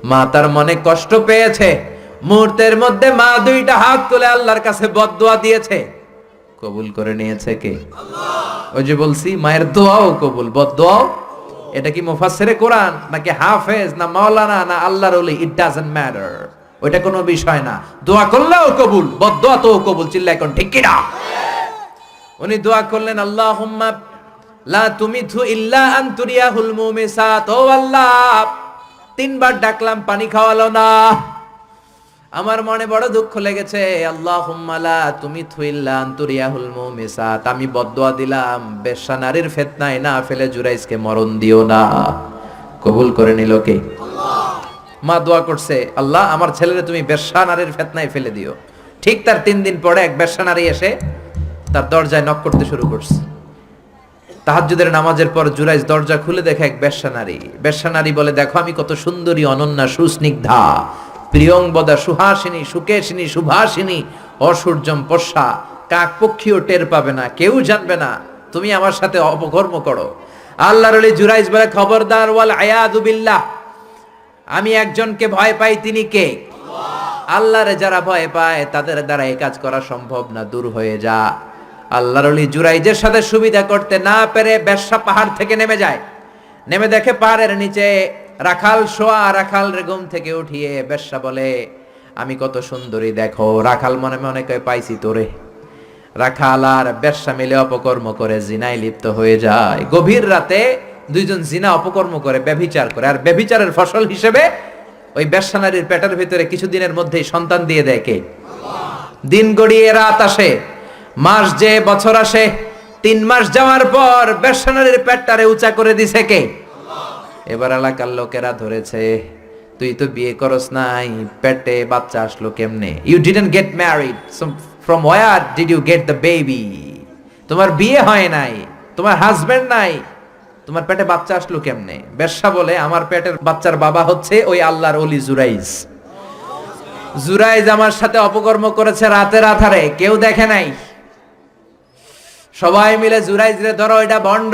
মা তার মনে কষ্ট পেয়েছে। মুহূর্তের মধ্যে মা 2টা হাত তুলে আল্লাহর কাছে বদদোয়া দিয়েছে। কবুল করে নিয়েছে কে? ওই যে বলছি মায়ের দোয়াও কবুল, বদদোয়াও। এটা কি মুফাসসিরে কোরআন নাকি হাফেজ না মাওলানা না আল্লাহর ওলি, ইট ডাজন্ট ম্যাটার, ওইটা কোনো বিষয় না। দোয়া করলেও কবুল, বদদোয়া তো কবুল। চিল্লা এখন ঠিক কি না? উনি দোয়া করলেন, আল্লাহুম্মা লা তুমিথু ইল্লা আন তুরিয়াহুল মুমিসাত। ও আল্লাহ, তিনবার ডাকলাম, পানি খাওয়ালো না। আমার মনে বড় দুঃখ লেগেছে। আল্লাহুম্মা লা তুমিথু ইল্লা আন তুরিয়াহুল মুমিসাত। আমি বদদোয়া দিলাম, বেশ্যা নারীর ফিতনায় না ফেলে জুরাইজকে মরণ দিও না। কবুল করে নিল কে? আল্লাহ। মা দোয়া করছে, আল্লাহ আমার ছেলেরে তুমি বেশ্যা নারীর ফিতনায় ফেলে দিও। ঠিক তার 3 দিন পরে এক বেশ্যা নারী এসে তার দরজায় নক করতে শুরু করছে। তাহাজ্জুদের নামাজের পর জুরাইজ দরজা খুলে দেখে এক বেশ্যা নারী। বেশ্যা নারী বলে, দেখো আমি কত সুন্দরী, অনন্যা, সুস্নিগ্ধা, প্রিয়ংবদা, সুহাসিনী, সুকেশিনী, সুভাসিনী, অসূর্যম পশা, কাক পক্ষীও টের পাবে না, কেউ জানবে না তুমি আমার সাথে অপকর্ম করো। আল্লাহর ওলি জুরাইজ বলে, খবরদার, ওয়াল আয়াযু বিল্লাহ, আমি একজনকে ভয় পাই, তিনি কে? আল্লাহরে যারা ভয় পায় তাদের দ্বারা এই কাজ করা সম্ভব না, দূর হয়ে যা। আল্লাহর ওলি জুরাইজের সাথে সুবিধা করতে না পেরে বেশ্যা পাহাড় থেকে নেমে যায়। নেমে দেখে পাহাড়ের নিচে রাখাল শোয়া। রাখাল রে ঘুম থেকে উঠিয়ে বেশ্যা বলে, আমি কত সুন্দরী দেখো। রাখাল মনে মনে কয়, পাইছি তোরে। রাখাল আর বেশ্যা মিলে অপকর্ম করে জিনায় লিপ্ত হয়ে যায়। গভীর রাতে দুইজন জিনা অপকর্ম করে, ব্যভিচার করে। আর ব্যভিচারের ফসল হিসেবে ওই বেশ্যা নারীর পেটের ভিতরে কিছুদিনের মধ্যেই সন্তান দিয়ে দেয় কে? দিন গড়িয়ে রাত আসে, মাস যে বছর আসে, 3 মাস যাওয়ার পর বেশ্যা নারীর পেটটারে উঁচা করে দিছে কে? এবার এলাকার লোকেরা ধরেছে, তুই তো বিয়ে করস নাই, পেটে বাচ্চা আসলো কেমনে? You didn't get married, so from where did you get the baby? তোমার বিয়ে হয় নাই, তোমার হাজবেন্ড নাই, তোমার পেটে বাচ্চা আসলো কেমনে? বেশ্যা বলে, আমার পেটের বাচ্চার বাবা হচ্ছে ওই আল্লাহর ওলি জুরাইজ। জুরাইজ আমার সাথে অপকর্ম করেছে রাতের আধারে, কেউ দেখে নাই। সবাই মিলে জুরাইজ রে ধরো, এটা ভণ্ড।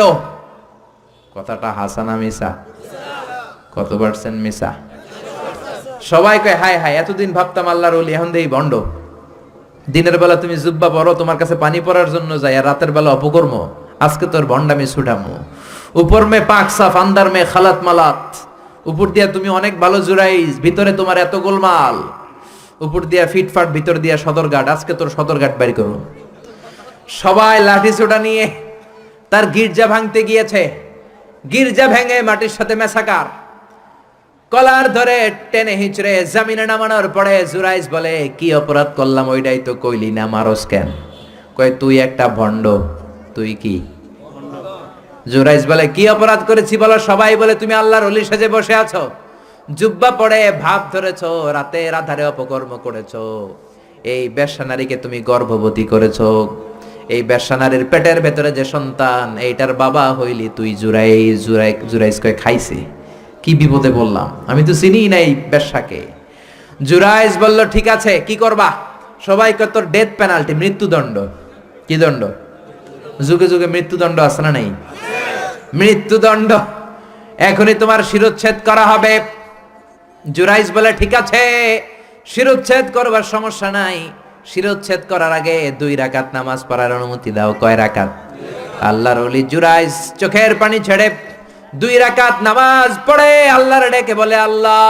কথাটা হাসানা মিসা? কত পার্সেন্ট মিসা? সবাই কয়, হায় হায়, এতদিন ভাবতাম আল্লাহর ওলি, এখন দেই ভণ্ড। দিনের বেলা তুমি জুব্বা পরো, তোমার কাছে পানি পড়ার জন্য যাই, আর রাতের বেলা অপকর্ম। আজকে তোর ভণ্ডামি ছুটামো। উপর মে পাক সাফ, আন্দার মে খালাত মালাত। উপর দিয়া তুমি অনেক ভালো জুরাইজ, ভিতরে তোমার এত গোলমাল। উপর দিয়া ফিটফাট, ভিতর দিয়া সদরঘাট। আজকে তোর সদরঘাট বের করো। সবাই লাঠি ছোটা নিয়ে তার গির্জা ভাঙতে গিয়েছে। গির্জা ভেঙে মাটির সাথে মেসাকার, কলার ধরে টেনে হিঁচড়ে জামিনে নামানোর পরে জুরাইজ বলে, কি অপরাধ করলাম ওইটাই তো কইলি না, মারস কেন? কয়, তুই একটা ভণ্ড। তুই কি? জুরাইজ বলে, কি অপরাধ করেছি বলো? সবাই বলে, তুমি আল্লাহর ওলি সেজে বসে আছো, জুব্বা পরে ভাব ধরেছো, রাতের আধারে অপকর্ম করেছো, এই বেশ্যা নারীকে তুমি গর্ভবতী করেছো, এই বেশ্যা নারীর পেটের ভেতরে যে সন্তান, এইটার বাবা হইলি তুই জুরাইজ। জুরাইজ কয়, খাইছে? কি বিপদে বললাম, আমি তো চিনি নাই বেশ্যাকে। জুরাইজ বলল, ঠিক আছে, কি করবা? সবাই কয়, তোর ডেথ পেনাল্টি, মৃত্যুদণ্ড। কি দণ্ড? যুগে যুগে মৃত্যুদণ্ড আছে না নাই? মৃত্যুদণ্ড, এখনই তোমার শিরোচ্ছেদ করা হবে। জুরাইজ বলে, ঠিক আছে, শিরোচ্ছেদ করবার সমস্যা নাই। শিরোচ্ছেদ করার আগে 2 রাকাত নামাজ পড়ার অনুমতি দাও। কয় রাকাত? আল্লাহর ওলি জুরাইজ চোখের পানি ছেড়ে 2 রাকাত নামাজ পড়ে আল্লাহর ডেকে বলে, আল্লাহ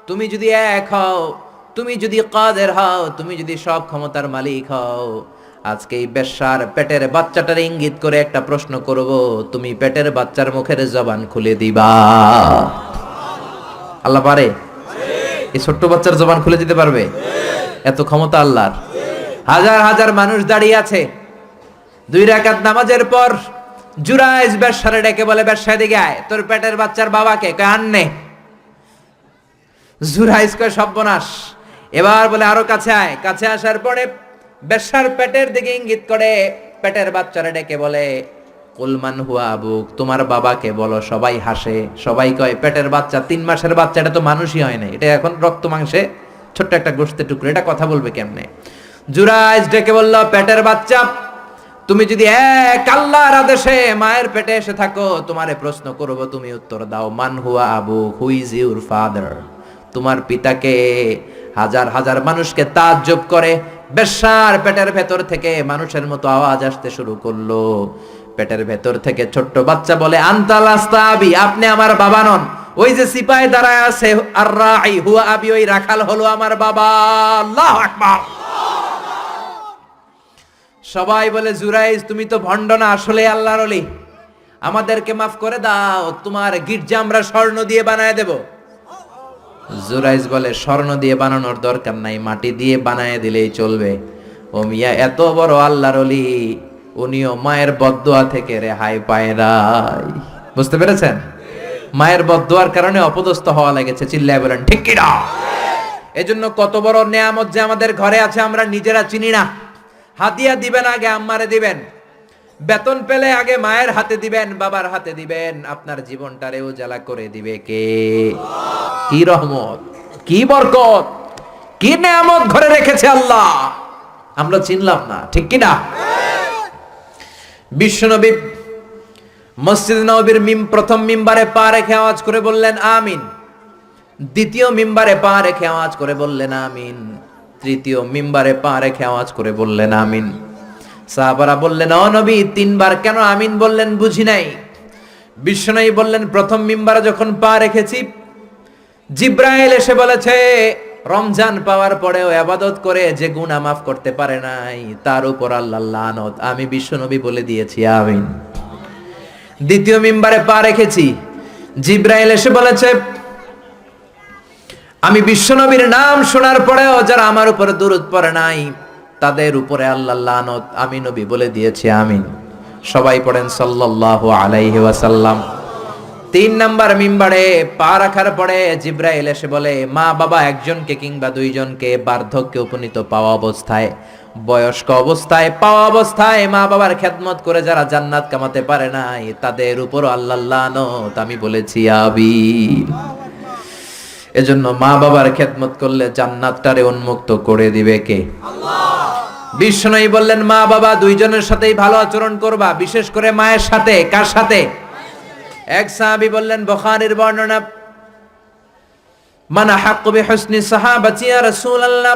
তুমি যদি এক হও, তুমি যদি কাদের হও, তুমি যদি সব ক্ষমতার মালিক হও, আজকে এই বেশ্যার পেটের বাচ্চাটার ইঙ্গিত করে একটা প্রশ্ন করব, তুমি পেটের বাচ্চার মুখের জবান খুলে দিবা। আল্লাহ পারে? এই ছোট্ট বাচ্চার জবান খুলে দিতে পারবে? এত ক্ষমতা আল্লাহর। হাজার হাজার মানুষ দাঁড়িয়ে আছে। 2 রাকাত নামাজের পর জুরাইজ বেশ্যারে ডেকে বলে, বেশ্যা দিকে আয়, তোর পেটের বাচ্চার বাবাকে। কয়, আননে। জুরাইজ কয়, সর্বনাশ। এবার বলে, আরো কাছে আয়। কাছে আসার পরে বেশ্যার পেটের দিকে ইঙ্গিত করে পেটের বাচ্চারে ডেকে বলে, কুলমান হুয়া আবুক, তোমার বাবাকে বলো। সবাই হাসে। সবাই কয়, পেটের বাচ্চা, 3 মাসের বাচ্চা, এটা তো মানুষই হয় না, এটা এখন রক্ত মাংসে ছোট্ট একটা গোশতের টুকরো, এটা কথা বলবে কেমনে? জুরাইজ ডেকে বলল, পেটের বাচ্চা, তুমি যদি এক আল্লাহর আদেশে মায়ের পেটে এসে থাকো, তোমারে প্রশ্ন করব, তুমি উত্তর দাও। মান হুয়া আবুক, হু ইজ ইউর ফাদার? তোমার পিতাকে? হাজার হাজার মানুষকে তাজ্জব করে বেশ্যার পেটের ভেতর থেকে মানুষের মতো আওয়াজ আসতে শুরু করলো। পেটের ভেতর থেকে ছোট্ট বাচ্চা বলে, আনতাল আস্তাবি, আপনি আমার বাবা নন। ওই যে সিপাহি দাঁড়ায় আছে, আর রাই হুয়া আবি, ওই রাখাল হলো আমার বাবা। আল্লাহু আকবার। সবাই বলে, জুরাইজ তুমি তো ভণ্ড না, আসলে আল্লাহর ওলি, আমাদেরকে মাফ করে দাও, তোমার গির্জা আমরা স্বর্ণ দিয়ে বানায় দেব। জুরাইজ বলে, স্বর্ণ দিয়ে বানানোর দরকার নাই, মাটি দিয়ে বানায় দিলেই চলবে। ও মিয়া, এত বড় আল্লাহর ওলি, উনিও মায়ের বদদোয়া থেকে রেহাই পায় নাই। বুঝতে পেরেছেন? মায়ের বদদোয়ার কারণে অপদস্থ হওয়া লেগেছে। চিল্লায় বলেন ঠিক কি না? এজন্য কত বড় নেয়ামত যে আমাদের ঘরে আছে আমরা নিজেরা চিনি না। হাদিয়া দিবেন আগে আম্মারে দিবেন, বেতন পেলে আগে মায়ের হাতে দিবেন, বাবার হাতে দিবেন, আপনার জীবনটারে উজালা করে দিবে কে? কি রহমত, কি বরকত, কি নেয়ামত ঘরে রেখেছে আল্লাহ, আমরা চিনলাম না। ঠিক কি না? বিশ্বনবী মসজিদ নববীর প্রথম মিম্বারে পা রেখে আওয়াজ করে বললেন আমিন। দ্বিতীয় মিম্বারে পা রেখে আওয়াজ করে বললেন আমিন। তৃতীয় মিম্বারে পা রেখে আওয়াজ করে বললেন আমিন। সাহাবারা বললেন, ও নবী, তিনবার কেন আমিন বললেন বুঝি নাই। বিশ্বনবী বললেন, প্রথম মিম্বারে যখন পা রেখেছি, জিব্রাইল এসে বলেছে, রমজান পাওয়ার পরেও ইবাদত করে যে গুনাহ মাফ করতে পারে নাই, তার উপর আল্লাহর লানত। আমি বিশ্বনবী বলে দিয়েছি আমিন। দ্বিতীয় মিম্বারে পা রেখেছি, জিব্রাইল এসে বলেছে, আমি বিশ্বনবীর নাম শোনার পরেও যারা আমার উপরে দুরূদ পড়ে নাই, তাদের উপরে আল্লাহর লানত। আমি নবী বলে দিয়েছি আমিন। সবাই পড়েন সাল্লাল্লাহু আলাইহি ওয়াসাল্লাম। তিন নাম্বার মিম্বারে পা রাখার পরে জিব্রাইল এসে বলে, মা বাবা একজনকে কিংবা দুইজনকে বার্ধক্যে উপনীত পাওয়া অবস্থায়, বয়স্ক অবস্থায়, পাওয়া অবস্থায় মা বাবার খেদমত করে যারা জান্নাত কামাতে পারে নাই, তাদের উপর আল্লাহর লানত। আমি বলেছি আমিন। এজন্য মা বাবার খেদমত করলে জান্নাতটারে উন্মুক্ত করে দিবে কে? আল্লাহ। বিশ্বনবী বললেন, মা বাবা দুইজনের সাথেই ভালো আচরণ করবা, বিশেষ করে মায়ের সাথে। কার সাথে? এক সাহাবী বললেন, বুখারীর বর্ণনা, মান হাক্কু বিহুসনি সাহাবাতি ইয়া রাসূলুল্লাহ,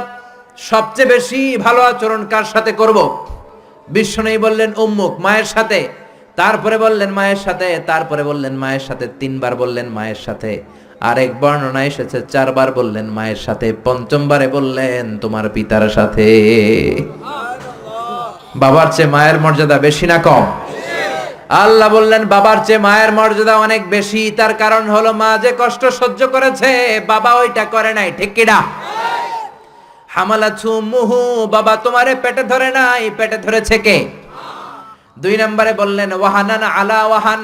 সবচেয়ে বেশি ভালো আচরণ কার সাথে করব? বিশ্বনবী বললেন, উম্মুক, মায়ের সাথে। তারপরে বললেন মায়ের সাথে, তারপরে বললেন মায়ের সাথে, তিনবার বললেন মায়ের সাথে। আরেক বর্ণনা এসেছে চারবার বললেন মায়ের সাথে, পঞ্চমবারে বললেন তোমার পিতার সাথে। বাবার চেয়ে মায়ের মর্যাদা বেশি না কম? আল্লাহ বললেন বাবার চেয়ে মায়ের মর্যাদা অনেক বেশি। তার কারণ হলো, মা যে কষ্ট সহ্য করেছে বাবা ওইটা করে নাই। ঠিক কিনা? হামালাতহু উম্মুহু, বাবা তোমারে পেটে ধরে নাই, পেটে ধরেছে কে? দুই নম্বরে বললেন ওয়াহানান আলা ওয়াহান,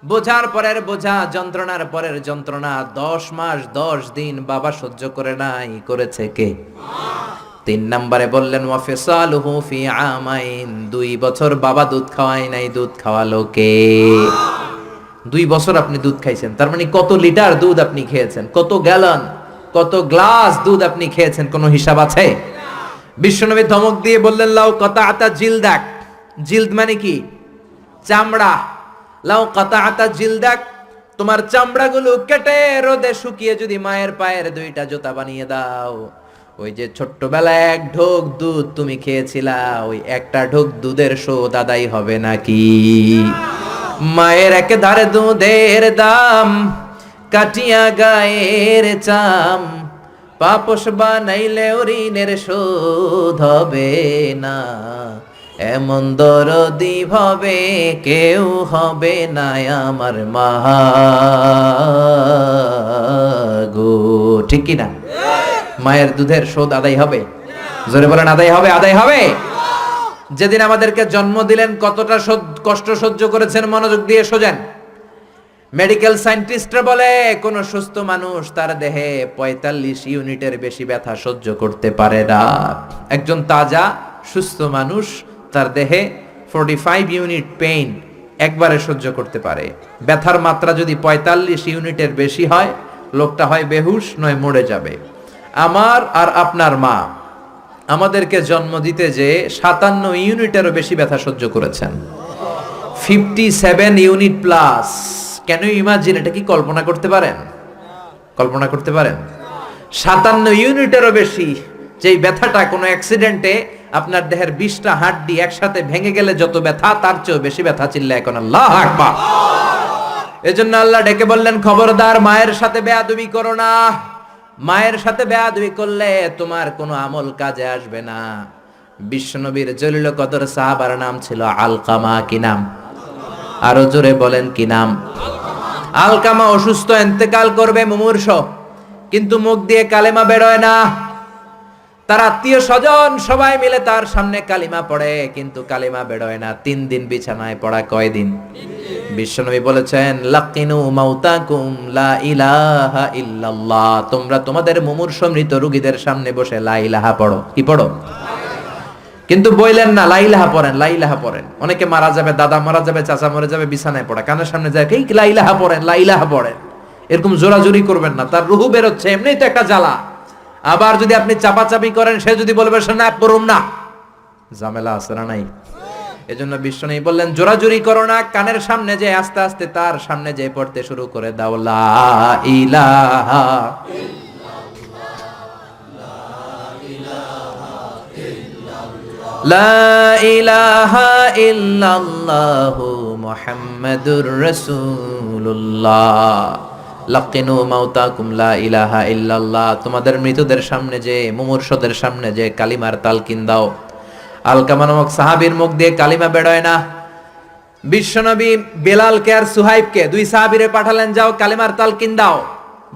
বোঝার পরের বোঝা, যন্ত্রণার পরের যন্ত্রণা 10 মাস 10 দিন বাবা সহ্য করে নাই, করেছে কে? তিন নম্বরে বললেন ওয়াফিসালুহু ফি আমাইন, 2 বছর বাবা দুধ খাওয়ায় নাই, দুধ খাওয়ালো কে? 2 বছর আপনি দুধ খাইছেন, তার মানে কত লিটার দুধ আপনি খেয়েছেন, কত গ্যালন, কত গ্লাস দুধ আপনি খেয়েছেন, কোনো হিসাব আছে? বিশ্বনবী ধমক দিয়ে বললেন, লাউ কাতাআতা জিলদাক, জিলদ মানে কি? চামড়া। লাউ কাতাআতা জিলদাক, তোমার চামড়াগুলো কেটে রোদে শুকিয়ে যদি মায়ের পায়ের 2টা জুতা বানিয়ে দাও, ওই যে ছোট্টবেলায় 1 ঢোক দুধ তুমি খেয়েছিলা, ওই একটা ঢোক দুধের শোধ আদায় হবে নাকি? মায়ের একেধারে দুধের দাম, কাটিয়া গায়ের চাম, পাপস বানাইলে ঋণের শোধ হবে না, এমন দরদি ভাবে কেউ হবে না আমার মা গো। ঠিক কি না? মায়ের দুধের শোধ আদায় হবে? জোরে বলেন আদায় হবে, আদায় হবে। যেদিন আমাদেরকে জন্ম দিলেন কতটা কষ্ট সহ্য করেছেন, মনোযোগ দিয়ে শোনেন। মেডিকেল সায়েন্টিস্টরা বলে কোন সুস্থ মানুষ তার দেহে 45 ইউনিটের বেশি ব্যথা সহ্য করতে পারে না। একজন তাজা সুস্থ মানুষ তার দেহে 45 ইউনিট পেইন একবারে সহ্য করতে পারে। ব্যথার মাত্রা যদি 45 ইউনিটের বেশি হয়, লোকটা হয় বেহুশ নয় মরে যাবে। আমার আর আপনার মা আমাদেরকে জন্ম দিতে যে 57 ইউনিটেরও বেশি ব্যথা সহ্য করেছেন, 57 unit plus. Can you imagine? এটা কি কল্পনা করতে পারেন? কল্পনা করতে পারেন? 57 ইউনিটেরও বেশি যেই ব্যথাটা কোনো অ্যাক্সিডেন্টে আপনার দেহের 20টা হাড্ডি একসাথে ভেঙে গেলে যত ব্যথা, তার চেয়েও বেশি ব্যথা। চিল্লায় এখন আল্লাহু আকবার। এজন্য আল্লাহ ডেকে বললেন, খবরদার মায়ের সাথে বেয়াদবি করো না। মায়ের সাথে বেয়াদবি করলে তোমার কোনো আমল কাজে আসবে না। বিশ্বনবীর জলিল কদর সাহাবার নাম ছিল আলকামা। কি নাম? আরো জোরে বলেন, কি নাম? আলকামা অসুস্থ, ইন্তেকাল করবে, মুমূর্ষ, কিন্তু মুখ দিয়ে কালেমা বেরোয় না। তার আত্মীয় স্বজন সবাই মিলে তার সামনে কালিমা পড়ে, কিন্তু কালিমা বেরোয় না। 3 দিন বিছানায় পড়া। কয়দিন? বিশ্বনবী বলেছেন, লাকিনু মাউতাকুম লা ইলাহা ইল্লাল্লাহ। তোমরা তোমাদের মুমূর্ষ মৃত রোগীদের সামনে বসে লা ইলাহা পড়ো। কি পড়ো? কিন্তু বললেন না লা ইলাহা পড়েন, লা ইলাহা পড়েন। অনেকে মারা যাবে, দাদা মারা যাবে, চাচা মরে যাবে, বিছানায় পড়া, কানের সামনে যায় এই লা ইলাহা পড়েন, লা ইলাহা পড়েন। এরকম জোরাজুরি করবেন না, তার রুহু বেরোচ্ছে, এমনিই তো একটা জ্বালা। আবার যদি আপনি চাপাচাপি করেন, সে যদি বলবে না পড়ুম না, ঝামেলা আছে না নাই? এজন্য বিশ্বনবী বললেন, জোরাজুরি করো না, কানের সামনে যে আস্তে আস্তে তার সামনে যে পড়তে শুরু করে দাও, লা ইলাহা লা ইলাহা ইল্লাল্লাহু মুহাম্মাদুর রাসূলুল্লাহ। লাকিনু মাউতাকুম লা ইলাহা ইল্লাল্লাহ। তোমাদের মৃতদের সামনে যে, মুমূর্ষদের সামনে যে কালিমার তালকিন দাও। আলকামা নামক সাহাবীর মুখ দিয়ে কালিমা বেরোয় না। বিশ্বনবী বেলালকে আর সুহাইবকে, 2 সাহাবীরে পাঠালেন, যাও কালিমার তালকিন দাও।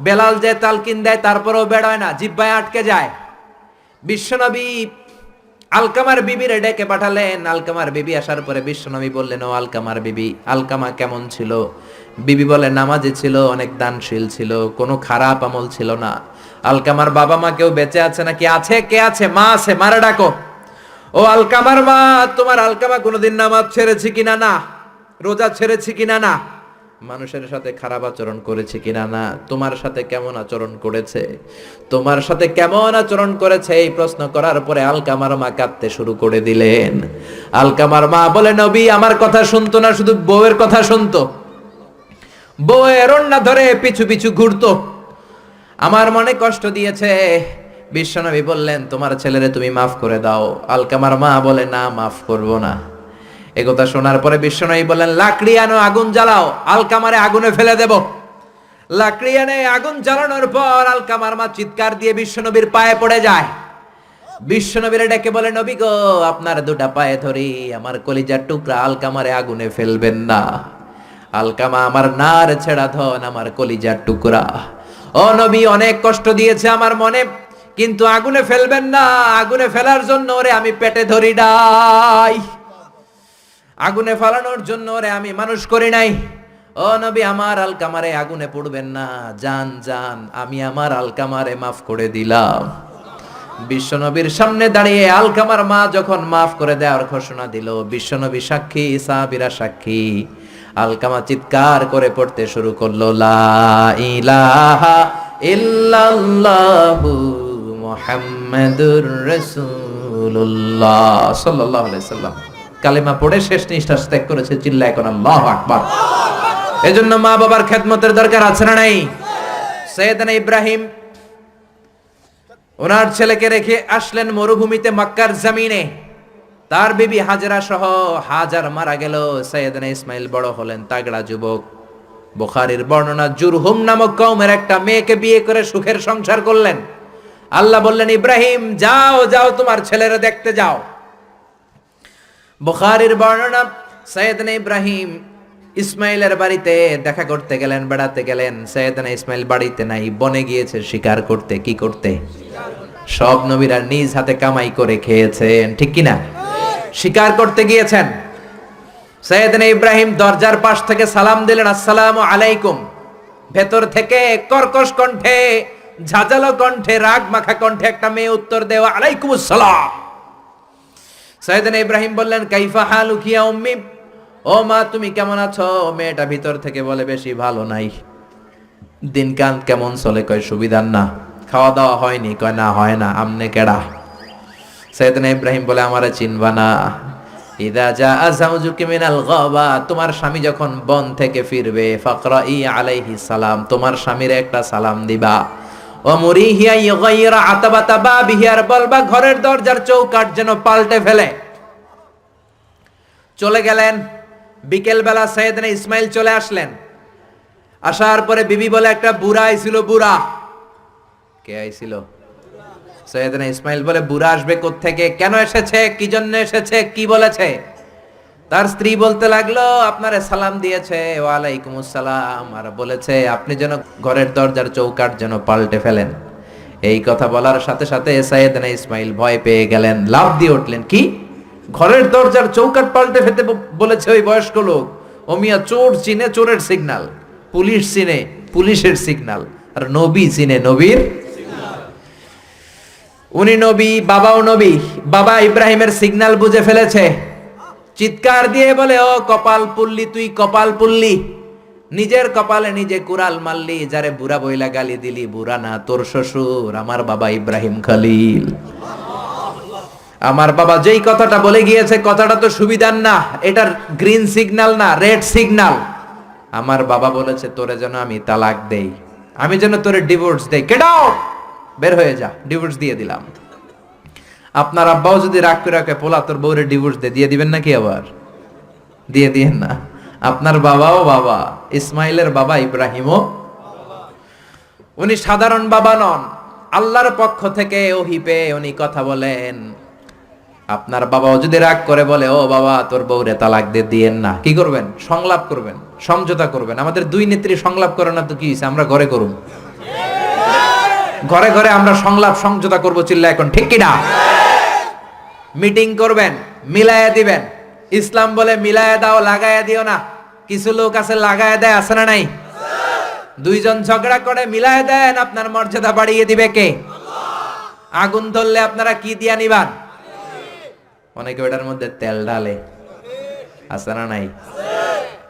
বেলাল যে তালকিন দেয় তারপরেও বেরোয় না, জিহ্বায় আটকে যায়। বিশ্বনবী আলকামার বিবিরে ডেকে পাঠালেন। আলকামার বিবি আসার পরে বিশ্বনবী বললেন, ও আলকামার বিবি, আলকামা কেমন ছিল? বিবি বলে, নামাজি ছিল, অনেক দানশীল ছিল, কোনো খারাপ আমল ছিল না। আলকামার বাবা মা কেউ বেঁচে আছে নাকি? আছে। কে আছে? মা আছে, মারে ডাকো। ও আলকামার মা, তোমার আলকামা কোনোদিন নামাজ ছেড়েছে কিনা? না। রোজা ছেড়েছে কিনা? না। মানুষের সাথে খারাপ আচরণ করেছে কিনা? না। তোমার সাথে কেমন আচরণ করেছে? তোমার সাথে কেমন আচরণ করেছে? এই প্রশ্ন করার পরে আলকামার মা কাঁদতে শুরু করে দিলেন। আলকামার মা বলে, নবী আমার কথা শুনতো না, শুধু বউয়ের কথা শুনতো। বউয়ের ওড়না ধরে পিছু পিছু ঘুরতো, আমার মনে কষ্ট দিয়েছে। বিশ্বনবী বললেন, তোমার ছেলেরে তুমি মাফ করে দাও। আলকামার মা বলে, না, মাফ করব না। একথা শোনার পরে বিশ্বনবী বললেন, লাকড়ি আনো, আগুন জ্বালাও, আলকামারে আগুনে ফেলে দেব। লাকড়ি এনে আগুন জ্বালানোর পর আলকামার মা চিৎকার দিয়ে বিশ্বনবীর পায়ে পড়ে যায়। বিশ্বনবীরে ডেকে বলে, নবী গো, আপনার 2টা পায়ে ধরি, আমার কলিজার টুকরা আলকামারে আগুনে ফেলবেন না। আলকামা আমার নার ছেড়া ধন, আমার কলিজার টুকরা। ও নবী, অনেক কষ্ট দিয়েছে আমার মনে, কিন্তু আগুনে ফেলবেন না। আগুনে ফেলার জন্য ওরে আমি পেটে ধরি নাই, আগুনে ফালানোর জন্য ওরে আমি মানুষ করি নাই। ও নবী, আমার আলকামারে আগুনে পড়বেন না। জান জান, আমি আমার আলকামারে মাফ করে দিলাম। বিশ্বনবীর সামনে দাঁড়িয়ে আলকামার মা যখন মাফ করে দেওয়ার ঘোষণা দিল, বিশ্বনবী সাক্ষী, সাহাবীরা সাক্ষী, আলকামা চিৎকার করে পড়তে শুরু করলো, লা ইলাহা ইল্লাল্লাহু মুহাম্মাদুর রাসূলুল্লাহ সাল্লাল্লাহু আলাইহি সাল্লাম। কালেমা পড়ে শেষ নিঃশ্বাস ত্যাগ করেছে। চিল্লায় কোন আল্লাহু আকবার। এজন্য মা বাবার খেদমতের দরকার আছে না নাই? সাইয়েদনা ইব্রাহিম ওনার ছেলেকে রেখে আসলেন মরুভূমিতে, মক্কার জমিনে। তার বিবি হাজরা সহ হাজার মারা গেল। সাইয়েদনা ইসমাইল বড় হলেন, তাগড়া যুবক। বুখারীর বর্ণনা, জুরহুম নামক কওমের একটা মেয়েকে বিয়ে করে সুখের সংসার করলেন। আল্লাহ বললেন, ইব্রাহিম যাও যাও, তোমার ছেলেরা দেখতে যাও। বুখারীর বর্ণনা, সাইয়েদনা ইব্রাহিম ইসমাইলের বাড়িতে দেখা করতে গেলেন, বেড়াতে গেলেন। সাইয়েদনা ইসমাইল বাড়িতে নাই, বনে গিয়েছে শিকার করতে। কি করতে? সব নবীরা নিজ হাতে কামাই করে খেয়েছেন, ঠিক কিনা? শিকার করতে গিয়েছেন। সাইয়েদনা ইব্রাহিম দরজার পাশ থেকে সালাম দিলেন, আসসালামু আলাইকুম। ভেতর থেকে কর্কশ কণ্ঠে, ঝাঁঝালো কণ্ঠে, রাগ মাখা কণ্ঠে একটা মেয়ে উত্তর দেয়, আলাইকুমুস সালাম। সাইয়েদনা ইব্রাহিম বললেন, কাইফা হালুকি ইয়া উম্মি, ও মা তুমি কেমন আছো? মেয়েটা ভিতর থেকে বলে, বেশি ভালো নাই। দিনকাল কেমন চলে? কয় সুবিধার না। খাওয়া দাওয়া হয়নি? কয় না, হয় না। আমনে কেডা? সাইয়েদনা ইব্রাহিম বলে, আমারে চিনবা না? ইদা জাআ যাওজুকি মিনাল গাবা, তোমার স্বামী যখন বন থেকে ফিরবে, ফাকরাই আলাইহি সালাম, তোমার স্বামীর একটা সালাম দিবা। ওমরিহিয়া ইগাইরা আতাবাতা বাবিহি, আর বলবা ঘরের দরজার চৌকাঠ যেন পাল্টে ফেলে। চলে গেলেন। বিকেল বেলা সাইয়েদনা ইসমাইল চলে আসলেন। আসার পরে বিবি বলে একটা বুড়া আইছিল। বুড়া কে আইছিল? সাইয়েদনা ইসমাইল বলে বুড়া আসবে কোত্থেকে, কেন এসেছে, কি জন্য এসেছে, কি বলেছে? তার স্ত্রী বলতে লাগলো আপনারে সালাম দিয়েছে। ওয়ালাইকুম আসসালাম, আর বলেছে আপনি যেন ঘরের দরজার চৌকাঠ যেন পাল্টে ফেলেন। এই কথা বলার সাথে সাথে সাইয়েদনা ইসমাইল ভয় পেয়ে গেলেন, লাফ দিয়ে উঠলেন। কি, ঘরের দরজার চৌকাঠ পাল্টে ফেলতে বলেছে ওই বয়স্ক লোক? ও মিয়া, চোর চিনে চোরের সিগন্যাল, পুলিশ চিনে পুলিশের সিগন্যাল, আর নবী চিনে নবীর। উনি নবী, বাবাও নবী। বাবা ইব্রাহিমের সিগন্যাল বুঝে ফেলেছে। চিৎকার দিয়ে বলে, ও কপাল পুল্লি, তুই কপাল পুল্লি, নিজের কপালে নিজে কুড়াল মারলি, যারে বুড়া বইলা গালি দিলি বুড়া না, তোর শ্বশুর আমার বাবা ইব্রাহিম খলিল। আমার বাবা যেই কথাটা বলে গিয়েছে, কথাটা তো সুবিধার না, এটার গ্রিন সিগন্যাল না, রেড সিগন্যাল। আমার বাবা বলেছে তোরে যেন আমি তালাক দেই, আমি যেন তোরে ডিভোর্স দেই। গেট আউট, বের হয়ে যা, ডিভোর্স দিয়ে দিলাম। আপনার আব্বাও যদি রাগ করে রাখে, পোলা তোর বউরে ডিভোর্স দিয়ে দিবেন নাকি? আবার দিয়ে দিয়েন না। আপনার বাবাও বাবা, ইসমাইলের বাবা ইব্রাহিমও। উনি সাধারণ বাবা নন, আল্লাহর পক্ষ থেকে ওহী পেয়ে উনি কথা বলেন। আপনার বাবাও যদি রাগ করে বলে, ও বাবা তোর বউরে তালাক দিয়েন না, কি করবেন? সংলাপ করবেন, সমঝোতা করবেন। আমাদের দুই নেত্রী সংলাপ করে না তো কি হইছে, আমরা ঘরে করুম, ঘরে ঘরে আমরা সংলাপ সমঝোতা করবো, চিল্লা এখন ঠিক কিনা? মিটিং করবেন, মিলায়া দিবেন। ইসলাম বলে মিলায়া দাও, লাগায়া দিও না। কিছু লোক আছে লাগায়া দেয়, আছে না নাই? দুইজন ঝগড়া করে মিলায়া দেন, আপনার মর্যাদা বাড়িয়ে দিবে কে? আগুন ধরলে আপনারা কি দিয়া নিবান? অনেকে ওটার মধ্যে তেল ঢালে, আছে না নাই?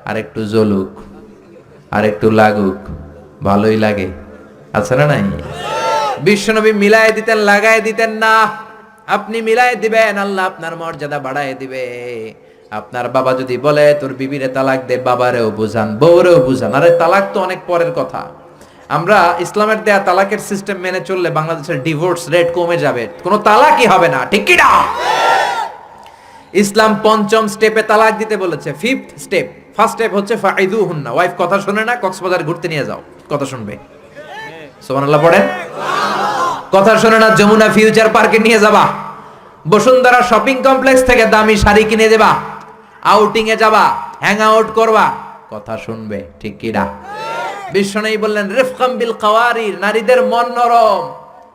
আর একটু জ্বলুক, আর একটু লাগুক, ভালোই লাগে, আছে না নাই? বিশ্বনবী মিলায় দিতেন, লাগায় দিতেন না। আপনি মিলায় দিবেন, আল্লাহ আপনার মর্যাদা বাড়ায় দিবে। আপনার বাবা যদি বলে তোর বিবিরে তালাক দে, বাবারেও বুঝান, বউরেও বুঝান। আরে তালাক তো অনেক পরের কথা। আমরা ইসলামের দেয়া তালাকের সিস্টেম মেনে চললে বাংলাদেশের ডিভোর্স রেট কমে যাবে, কোনো তালাকই হবে না, ঠিক কি না? ইসলাম পঞ্চম স্টেপে তালাক দিতে বলেছে, ফিফথ স্টেপ। ফার্স্ট স্টেপ হচ্ছে ফাইদুহুন্না, ওয়াইফ কথা শুনে না, কক্সবাজার ঘুরতে নিয়ে যাও, কথা শুনবে। সুবহানাল্লাহ পড়েন। কথা শুনে না, যমুনা ফিউচার পার্কে নিয়ে যাবা, বসুন্ধরা শপিং কমপ্লেক্স থেকে দামি শাড়ি কিনে দেবা, আউটিং এ যাবা, হ্যাং আউট করবা, কথা শুনবে, ঠিক কি না? বিশ্বনবী বললেন রিফকাম বিল কাওয়ারির, নারীদের মন নরম,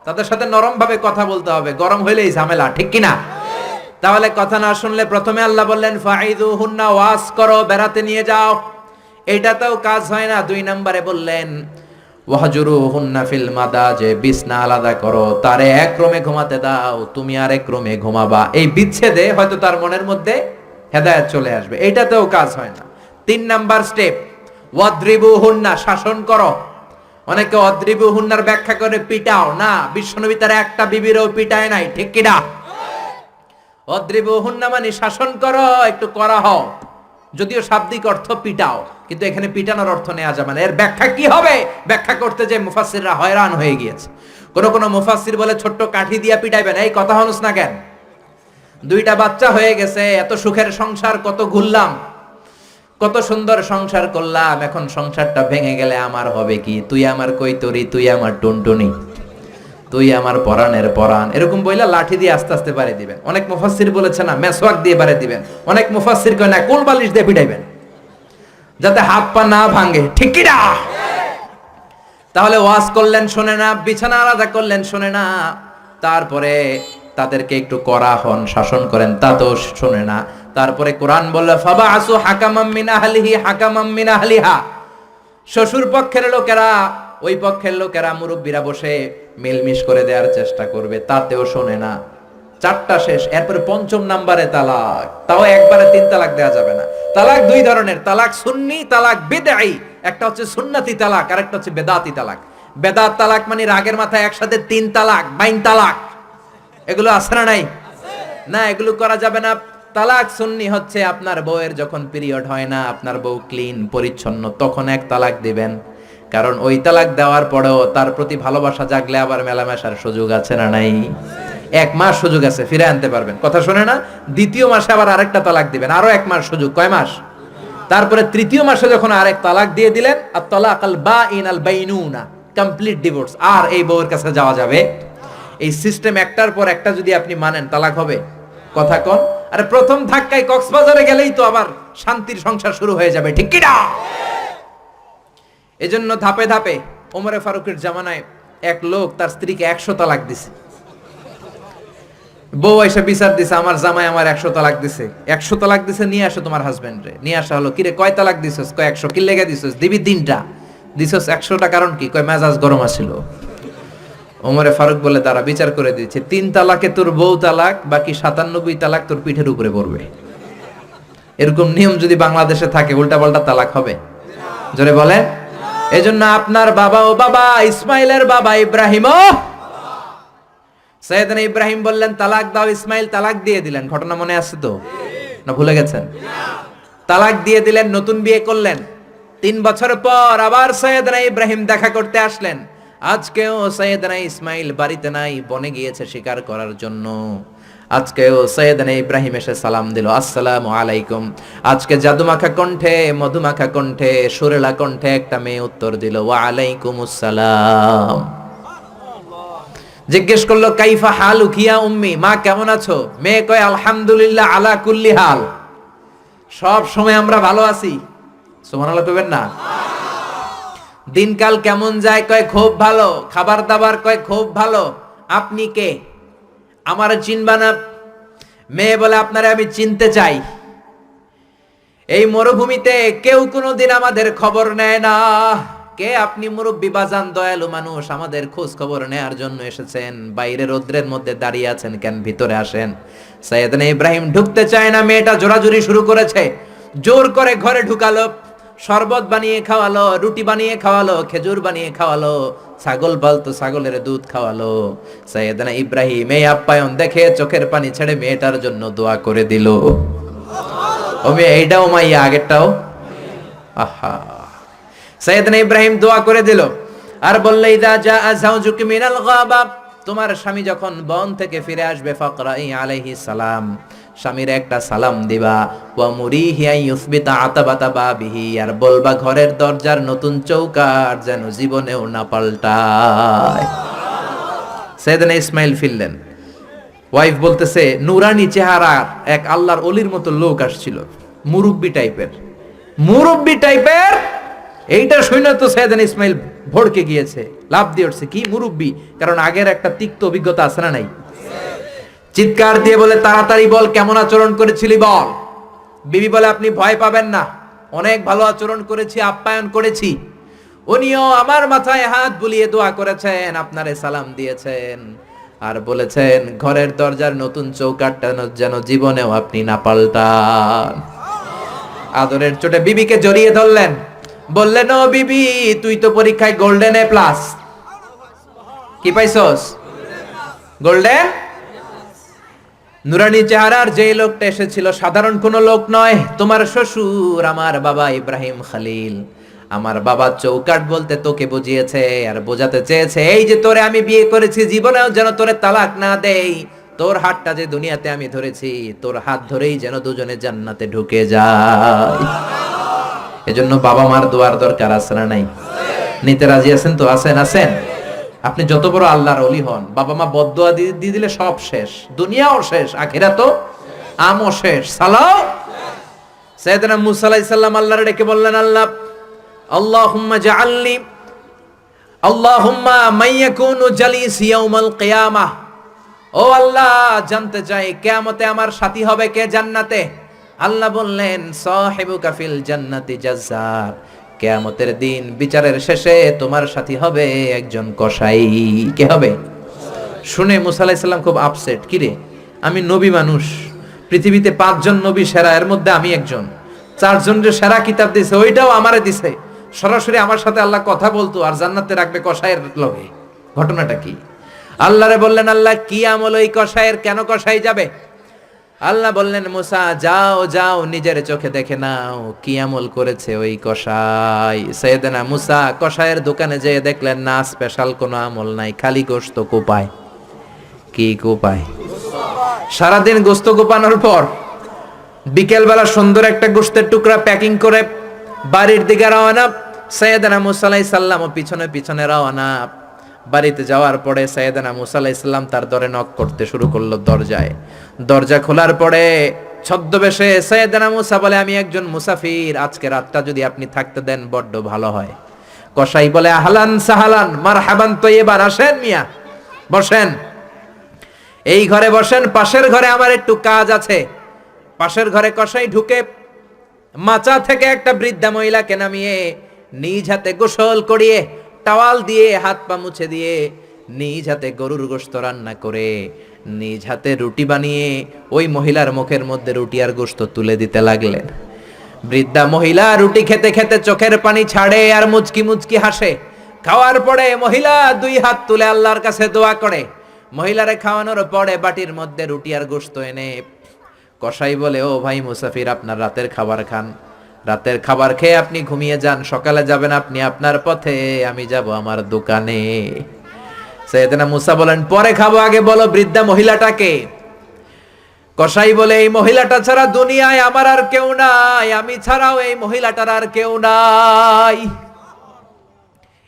তাদের সাথে নরম ভাবে কথা বলতে হবে, গরম হইলেই ঝামেলা, ঠিক কি না? তাহলে কথা না শুনলে প্রথমে আল্লাহ বললেন ফাইদুহুন্না, ওয়াজ করো, বেড়াতে নিয়ে যাও। এটাতেও কাজ হয় না, 2 নম্বরে বললেন ওয়াহজুরুহুন্না ফিল মাদাজে, বিছনা আলাদা করো, তারে এক রুমে ঘুমাতে দাও, তুমি আরেক রুমে ঘুমাবা। এই বিচ্ছেদে হয়তো তার মনের মধ্যে হেদায়েত চলে আসবে, এটাতেও কাজ হয় না। 3 নাম্বার স্টেপ ওয়াদ্রিবুহুন্না, শাসন করো। অনেকে ওয়াদ্রিবুহুন্নার ব্যাখ্যা করে পিটাও, না, বিশ্বনবী তার একটা বিবিরও পিটায় নাই, ঠিক কি না? ওয়াদ্রিবুহুন্না মানে শাসন করো, একটু করা হও, যদিও শাব্দিক অর্থ পিটাও, কিন্তু এখানে পিটানোর অর্থ নেওয়া যাবে না। এর ব্যাখ্যা কি হবে? ব্যাখ্যা করতে যে মুফাসসিররা হয়রান হয়ে গিয়েছে। কোন মুফাসসির বলে ছোট্ট কাঠি দিয়া পিটাইবেন, এই কথা হনুস না কেন? 2টা বাচ্চা হয়ে গেছে, এত সুখের সংসার, কত ঘুরলাম, কত সুন্দর সংসার করলাম, এখন সংসারটা ভেঙে গেলে আমার হবে কি? তুই আমার কৈতরি, তুই আমার টুনটুনি, তুই আমার পরাণের পরাণ, এরকম বইলা লাঠি দিয়ে আস্তে আস্তে বাড়ি দিবেন। অনেক মুফাসসির বলেছে না, মেসওয়াক দিয়ে বাড়ি দিবেন। অনেক মুফাসসির কয় না, কোল বালিশ দিয়ে পিটাইবেন, যাতে হাত পা না ভাঙে, ঠিক কি না? তাহলে ওয়াজ করলেন শোনে না, বিছানা আলাদা করলেন শোনে না, তারপরে তাদেরকে একটু কড়া হন, শাসন করেন, তা তো শোনে না। তারপরে কোরআন বলল ফাবাসু হাকামাম মিন আহলিহি হাকামাম মিন আহলিহা, শ্বশুর পক্ষের লোকেরা, ওই পক্ষের লোকেরা, মুরব্বীরা বসে মিলমিশ করে দেওয়ার চেষ্টা করবে, তাতেও শোনে না। 4টা শেষ, এরপরে 5ম নাম্বারে তালাক, তাও একবারে 3 তালাক দেওয়া যাবে না। তালাক 2 ধরনের, তালাক সুন্নি, তালাক বিদঈ। একটা হচ্ছে সুন্নতি তালাক, আর একটা হচ্ছে বেদাতি তালাক। বেদাত তালাক মানে রাগের মাথায় একসাথে 3 তালাক, 22 তালাক, এগুলো আছে না নাই? না, এগুলো করা যাবে না। তালাক সুন্নি হচ্ছে আপনার বউয়ের যখন পিরিয়ড হয় না, আপনার বউ ক্লিন পরিচ্ছন্ন, তখন 1 তালাক দিবেন। কারণ ওই তালাক দেওয়ার পরেও তার প্রতি ভালোবাসা জাগলে আবার মেলামেশার সুযোগ আছে না নাই? 1 মাস সুযোগ আছে, ফিরে আনতে পারবেন। কথা শুনে না? দ্বিতীয় মাসে আবার আরেকটা তালাক দিবেন, আরো 1 মাস সুযোগ। কয় মাস? তারপরে তৃতীয় মাসে যখন আরেক তালাক দিয়ে দিলেন, আর তালাক আল বাইন আল বাইনুনা, কমপ্লিট ডিভোর্স, আর এই বউয়ের কাছে যাওয়া যাবে? এই সিস্টেম একটার পর একটা যদি আপনি মানেন, তালাক হবে? কথা কোন? আরে প্রথম ধাক্কায় কক্সবাজারে গেলেই তো আবার শান্তির সংসার শুরু হয়ে যাবে, ঠিক কি না? এজন্য ধাপে ধাপে ওমরে ফারুকের জামানায় এক লোক তার স্ত্রীকে 100 তালাক দিছে। বউ এসে বিচার দিছে, আমার জামাই আমার 100 তালাক দিছে। 100 তালাক দিছে, নিয়ে আসো তোমার হাজবেন্ড রে। নিয়ে আসা হলো, কিরে কয় তালাক দিছস? কয় 100। কি লেগে দিছস? দিবি 3টা। দিছস 100টা, কারণ কি? কয় মেজাজ গরম আছিল। ওমরে ফারুক বলে, দাঁড়া বিচার করে দিচ্ছে, 3 তালাকে তোর বউ তালাক, বাকি 97 তালাক তোর পিঠের উপরে পড়বে। এরকম নিয়ম যদি বাংলাদেশে থাকে, উল্টা পাল্টা তালাক হবে? জোরে বলে। এজন্য আপনার বাবা ও বাবা ইসমাইলের বাবা ইব্রাহিম, সাইয়েদনা ইব্রাহিম বললেন তালাক দাও, ইসমাইল তালাক দিয়ে দিলেন। ঘটনা মনে আছে তো, না ভুলে গেছেন? তালাক দিয়ে দিলেন, নতুন বিয়ে করলেন। 3 বছর পর আবার সাইয়েদনা ইব্রাহিম দেখা করতে আসলেন। আজকেও সাইয়েদনা ইসমাইল বাড়িতে নাই, বনে গিয়েছে শিকার করার জন্য। আজকেও সাইয়েদনা ইব্রাহিম এসে সালাম দিল, আসসালামু আলাইকুম। আজকে জাদুমাখা কণ্ঠে, মধুমাখা কণ্ঠে, সুরেলা কণ্ঠে একটা মেয়ে উত্তর দিল, ওয়া আলাইকুমুস সালাম। জিজ্ঞেস করলো, কাইফা হালুক ইয়া উম্মি, মা কেমন আছো? মেয়ে কয়, আলহামদুলিল্লাহ আলা কুল্লি হাল, সব সময় আমরা ভালো আছি। সুবহানাল্লাহ কইবেন না? দিনকাল কেমন যায়? কয় খুব ভালো। খাবার দাবার? কয় খুব ভালো। আপনি কে? আমারে চিনবা না? মেয়ে বলে, আপনারে আমি চিনতে চাই। এই মরুভূমিতে কেউ কোনোদিন আমাদের খবর নেয় না। কে আপনি? মুরব্বি বাজান, দয়ালু মানুষ, আমাদের খোঁজ খবর নেয়ার জন্য এসেছেন। বাইরে রোদ্রের মধ্যে দাঁড়িয়ে আছেন কেন? ভিতরে আসেন। সাইয়েদনা ইব্রাহিম ঢুকতে চায় না, মেয়েটা জোরাজুরি শুরু করেছে। জোর করে ঘরে ঢুকালো, শরবত বানিয়ে খাওয়ালো, রুটি বানিয়ে খাওয়ালো, খেজুর বানিয়ে খাওয়ালো, ছাগল পালতো ছাগলের দুধ খাওয়ালো। সাইয়েদনা ইব্রাহিম এই আপ্যায়ন দেখে চোখের পানি ছেড়ে মেয়েটার জন্য দোয়া করে দিল। ও মেয়ে, এইটাও মাইয়া, আগেরটাও। আহা, সাইয়েদনা ইব্রাহিম দোয়া করে দিল আর বললে, ইদা জাআ যাওজুকি মিনাল গাবা, তোমার স্বামী যখন বন থেকে ফিরে আসবে, ফাকরাই আলাইহিস সালাম, স্বামীর একটা সালাম দিবা। ওয়া মুরিহি আইয়ুসবিতা আতাবাতা বাবিহি, আর বলবা ঘরের দরজার নতুন চৌকাঠ যেন জীবনেও না পাল্টায়। সাইয়েদনা ইসমাইল ফিরলেন। ওয়াইফ বলতেছে, নুরানি চেহারার এক আল্লাহর ওলির মতো লোক আসছিল, মুরব্বি টাইপের। মুরব্বি টাইপের এইটা শুনে তো সাইয়েদনা ইসমাইল ভড়কে গিয়েছে, লাভ দিয়ে উঠছে। কি মুরব্বি? কারণ আগের একটা তিক্ত অভিজ্ঞতা আছে না নাই? চিৎকার দিয়ে বলে, তাড়াতাড়ি বল কেমন আচরণ করেছিলি বল। বিবি বলে, আপনি ভয় পাবেন না, অনেক ভালো আচরণ করেছি, আপ্যায়ন করেছি। উনিও আমার মাথায় হাত বুলিয়ে দোয়া করেছেন, আপনারে সালাম দিয়েছেন, আর বলেছেন ঘরের দরজার নতুন চৌকাঠটা যেন জীবনেও আপনি না পাল্টান। আদরের চোটে বিবিকে জড়িয়ে ধরলেন, বললেন, ও বিবি, তুই তো পরীক্ষায় গোল্ডেন এ প্লাস। কি পাইছস? গোল্ডেন। নুরানি চেহারার যে লোকটা এসেছিল সাধারণ কোনো লোক নয়, তোমার শ্বশুর, আমার বাবা ইব্রাহিম খলিল। আমার বাবা চৌকাঠ বলতে তোকে বুঝিয়েছে আর বোঝাতে চেয়েছে, এই যে তোরে আমি বিয়ে করেছি, জীবনেও যেন তোরে তালাক না দেই। তোর হাতটা যে দুনিয়াতে আমি ধরেছি, তোর হাত ধরেই যেন দুজনে জান্নাতে ঢুকে যায়। এজন্য বাবা মার দোয়ার দরকার আছে না নাই? নিতে রাজি আছেন তো? আছেন? আছেন? আপনি যত বড় আল্লাহর ওলি হন, বাবা মা বদদোয়া দিয়ে দিলে সব শেষ, দুনিয়াও শেষ, আখিরাতও আমও শেষ। সালাম। সাইয়েদনা মুসা আলাইহিস সালাম আল্লাহরে ডেকে বললেন, আল্লাহ, আল্লাহুম্মা জাআলনি, আল্লাহুম্মা মাইয়াকুনু জালিসি ইয়াউমাল কিয়ামাহ। ও আল্লাহ, জানতে চাই কিয়ামতে আমার সাথী হবে কে জান্নাতে? আল্লাহ বললেন, সাহিবুকা ফিল জান্নাতি জাজ্জার, কিয়ামতের দিন বিচারের শেষে তোমার সাথী হবে একজন কসাই। কে হবে? শুনে মুসা আলাইহিস সালাম খুব আপসেট। কিরে, আমি নবী মানুষ, পৃথিবীতে 5 জন নবী সেরা, এর মধ্যে আমি একজন। 4 জনের সেরা কিতাব দিছে, ওইটাও আমারে দিছে। সরাসরি আমার সাথে আল্লাহ কথা বলতো, আর জান্নাতে রাখবে কসাইয়ের লগে। ঘটনাটা কি? আল্লাহরে বললেন, আল্লাহ কি আমল ওই কসাইয়ের, কেন কসাই যাবে? আল্লাহ বললেন মুসা যাও যাও নিজের চোখে দেখে নাও কি আমল করেছে ওই কসাই। সাইয়েদনা মুসা কসাইয়ের দোকানে যেয়ে দেখলেন না স্পেশাল কোনো আমল নাই, খালি গোশত কোপায়। কি কোপায়? সারাদিন গোশত কোপানোর পর বিকেলবেলা সুন্দর একটা গোশতের টুকরা প্যাকিং করে বাড়ির দিকে রওনা। সাইয়েদনা মুসা আলাইহিস সালাম পিছনে পিছনে রওনা। বাড়িতে যাওয়ার পরে সাইয়েদনা মুসা আলাইহিস সালাম তার দরে নক করতে শুরু করলো দরজায়। দরজা খোলার পরে ছদ্মবেশে সাইয়েদনা মুসা বলে, আমি একজন মুসাফির, আজকে রাতটা যদি আপনি থাকতে দেন বড্ড ভালো হয়। কসাই বলে, আহলান সাহালান মারহাবান তৈয়বান, আসেন মিয়া বসেন, এই ঘরে বসেন, পাশের ঘরে আমার একটু কাজ আছে। পাশের ঘরে কসাই ঢুকে মাচা থেকে একটা বৃদ্ধা মহিলাকে নামিয়ে নিজ হাতে গোসল করিয়ে টাওয়াল দিয়ে হাত পা মুছে দিয়ে নিজ হাতে গরুর গোশত রান্না করে নিজ হাতে রুটি বানিয়ে ওই মহিলার মুখের মধ্যে রুটি আর গোশত তুলে দিতে লাগলেন। বৃদ্ধা মহিলা রুটি খেতে খেতে চোখের পানি ছাড়ে আর মুচকি মুচকি হাসে। খাওয়ার পরে মহিলা দুই হাত তুলে আল্লাহর কাছে দোয়া করে। মহিলারে খাওয়ানোর পরে বাটির মধ্যে রুটি আর গোশত এনে কসাই বলে, ও ভাই মুসাফির, আপনার রাতের খাবার খান, রাতের খাবার খেয়ে আপনি ঘুমিয়ে যান, সকালে যাবেন আপনি আপনার পথে, আমি যাব আমার দোকানে। সাইয়েদনা মুসা বলেন, পরে খাবো, আগে বলো বৃদ্ধা মহিলাটাকে। কসাই বলে, এই মহিলাটা ছাড়া দুনিয়ায় আমার আর কেউ নাই, আমি ছাড়াও এই মহিলাটার আর কেউ নাই,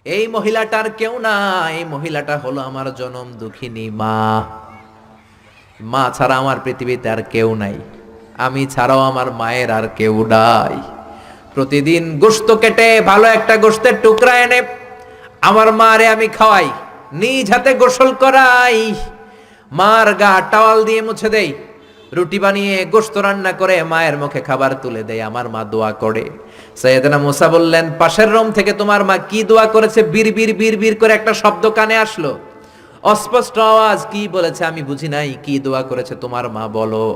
এই মহিলাটার কেউ নাই, এই মহিলাটা হলো আমার জনম দুঃখিনী মা। মা ছাড়া আমার পৃথিবীতে আর কেউ নাই, আমি ছাড়াও আমার মায়ের আর কেউ নাই। প্রতিদিন গোশত কেটে ভালো একটা গোশতের টুকরা এনে আমার মারে আমি খাওয়াই, নিজ হাতে গোসল করাই, মার গা টাওয়াল দিয়ে মুছে দেই, রুটি বানিয়ে গোশত রান্না করে মায়ের মুখে খাবার তুলে দেয়, আমার মা দোয়া করে। সাইয়েদনা মুসা বললেন, পাশের রুম থেকে তোমার মা কি দোয়া করেছে? বীর বীর বীর বীর করে একটা শব্দ কানে আসলো, অস্পষ্ট আওয়াজ, কি বলেছে আমি বুঝি নাই, কি দোয়া করেছে তোমার মা বলো।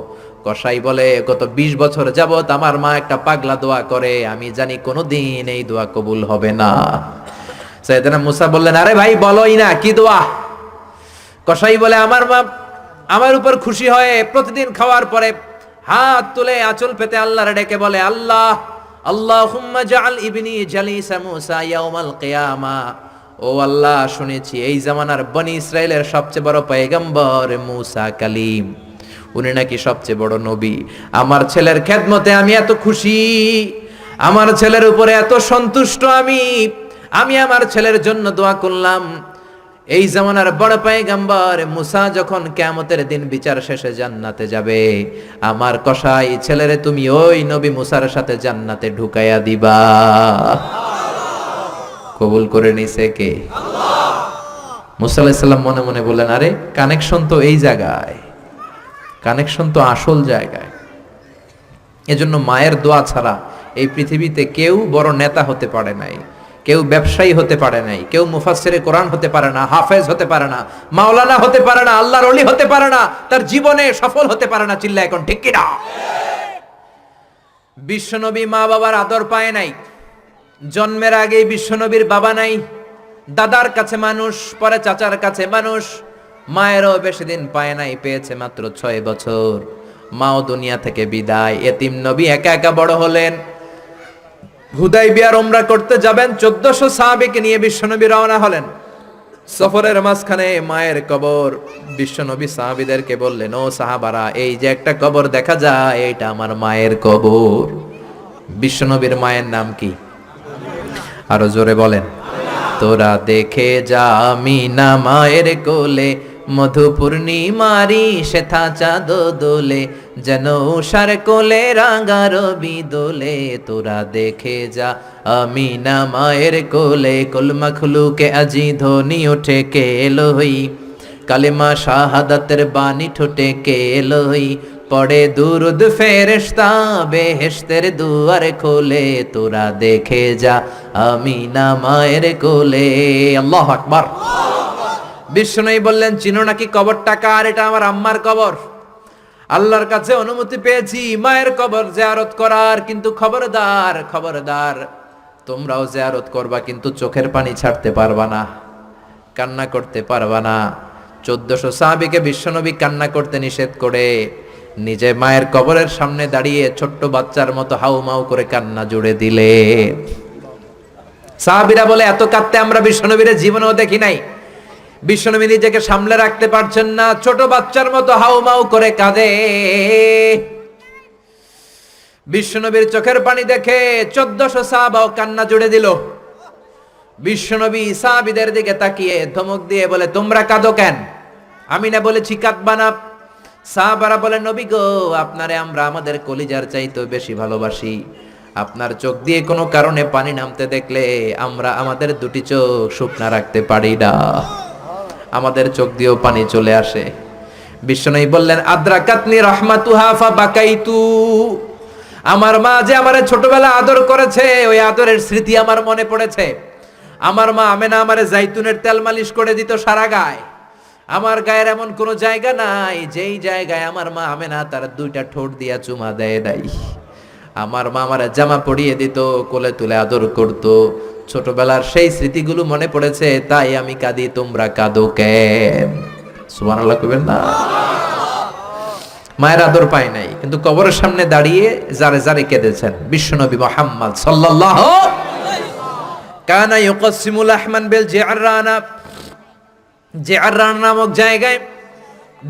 কসাই বলে, গত 20 বছর যাবত আমার মা একটা পাগলা দোয়া করে, আমি জানি কোনোদিন এই দোয়া কবুল হবে না। সাইয়েদনা মুসা বললেন, আরে ভাই বলোই না, কি দোয়া? কসাই বলে, আমার মা আমার উপর খুশি হয়ে প্রতিদিন খাওয়ার পরে হাত তুলে আঁচল পেতে আল্লাহর ডেকে বলে, আল্লাহ আল্লাহুম্মা জাআল ইবনি জালিসা মুসা ইয়াউমাল কিয়ামা। ও আল্লাহ, শুনেছি এই জামানার বনি ইসরাইলের সবচেয়ে বড় পয়গম্বর মুসা কালিম, উনি নাকি সবচেয়ে বড় নবী। আমার ছেলের খেদমতে আমি এত খুশি, আমার ছেলের উপরে এত সন্তুষ্ট আমি আমার ছেলের জন্য দোয়া করলাম। এই জামানার বড় পয়গম্বর মুসা যখন কিয়ামতের দিন বিচার শেষে জান্নাতে যাবে, আমার কসাই ছেলেরে তুমি ওই নবী মুসার সাথে জান্নাতে ঢুকাইয়া দিবা। কবুল করে নিছে কে? আল্লাহ। মুসা আলাইহিস সালাম মনে মনে বললেন, আরে কানেকশন তো এই জায়গায়, কানেকশন তো আসল জায়গায়। এজন্য মায়ের দোয়া ছাড়া এই পৃথিবীতে কেউ বড় নেতা হতে পারে নাই, কেউ ব্যবসায়ী হতে পারে নাই, কেউ মুফাসসিরে কোরআন হতে পারে না, হাফেজ হতে পারে না, মাওলানা হতে পারে না, আল্লাহর ওলি হতে পারে না, তার জীবনে সফল হতে পারে না। চিল্লা এখন ঠিক কিনা? বিশ্বনবী মা বাবার আদর পায় নাই, জন্মের আগেই বিশ্বনবীর বাবা নাই, দাদার কাছে মানুষ, পরে চাচার কাছে মানুষ, মায়েরও বেশি দিন পায় নাই, পেয়েছে মাত্র 6 বছর। মাও দুনিয়া থেকে বিদায়, এতিম নবী একা একা বড় হলেন। হুদাইবিয়ার উমরা করতে যাবেন, 1400 সাহাবীকে নিয়ে বিশ্বনবী রওনা হলেন। সফরের মাঝখানে মায়ের কবর। বিশ্বনবী সাহাবীদেরকে বললেন, ও সাহাবারা, এই যে একটা কবর দেখা যায়, এটা আমার মায়ের কবর। বিশ্বনবীর মায়ের নাম কি? আরো জোরে বলেন। তোরা দেখে যা আমিনা মায়ের কোলে, মধু পূর্ণিমারি শেথা চাঁদ দোলে, যেন উষার কোলে রাঙা রবি দোলে। তোরা দেখে যা আমিনা মায়ের কোলে, কলমা খুলুকে আজি ধ্বনি ওঠে কে এলোই, কালেমা শাহাদাতের বাণী ঠোঁটে কে এলোই, পড়ে দুরুদ ফেরেশতা বেহেশতের দুয়ার খোলে। তোরা দেখে যা আমিনা মায়ের কোলে। আল্লাহু আকবার। বিষ্ণুই বললেন, চিনো নাকি কবরটা কার? এটা আমার আম্মার কবর। আল্লাহর কাছে অনুমতি পেয়েছি মায়ের কবর জিয়ারত করার, কিন্তু খবরদার খবরদার, তোমরাও জিয়ারত করবা, কিন্তু চোখের পানি ছাড়তে পারবা না, কান্না করতে পারবা না। 1400 সাহাবীকে বিশ্বনবী কান্না করতে নিষেধ করে নিজে মায়ের কবরের সামনে দাঁড়িয়ে ছোট্ট বাচ্চার মতো হাউমাউ করে কান্না জুড়ে দিলে। সাহাবীরা বলে এত কাঁদতে আমরা বিশ্বনবীর জীবনেও দেখি নাই। বিশ্বনবী নিজেকে সামলে রাখতে পারছেন না, ছোট বাচ্চার মতো হাউমাউ করে কাঁদে। বিশ্বনবীর চোখের পানি দেখে 1400 সাহাবাও কান্না জুড়ে দিল। বিশ্বনবী সাহাবীদের দিকে তাকিয়ে ধমক দিয়ে বলে, তোমরা কাঁদো কেন? আমি না বলেছি কাঁদবা না? সাহাবারা বলে, নবী গো, আপনারে আমরা আমাদের কলিজার চাইতে বেশি ভালোবাসি। আপনার চোখ দিয়ে কোনো কারণে পানি নামতে দেখলে আমরা আমাদের দুটি চোখ শুকনা রাখতে পারি না, আমাদের চোখ দিয়েও পানি চলে আসে। বিশ্বনবী বললেন, আদ্রাকাতনি রাহমাতুহা ফাবাকাইতু। আমার মা যে আমারে ছোটবেলা আদর করেছে, ওই আদরের স্মৃতি আমার মনে পড়েছে। আমার মা আমেনা আমারে জাইতুনের তেল মালিশ করে দিত সারা গায়ে। আমার গায়ের এমন কোন জায়গা নাই যেই জায়গায় আমার মা আমেনা তার দুইটা ঠোঁট দিয়া চুমা দেয় নাই। আমার মা আমার জামা পরিয়ে দিত, কোলে তুলে আদর করত। ছোটবেলার সেই স্মৃতিগুলো মনে পড়েছে, তাই আমি কাঁদি। তোমরা কাঁদো কেন? সুবহানাল্লাহ কইবেন না? মায়ের আদর পায় নাই, কিন্তু কবরের সামনে দাঁড়িয়ে জারে জারে কেঁদেছেন বিশ্বনবী মুহাম্মদ সাল্লাল্লাহু কানা ইউকাসিমুল আহমান বিল জিআরানা। জিআরান নামক জায়গায়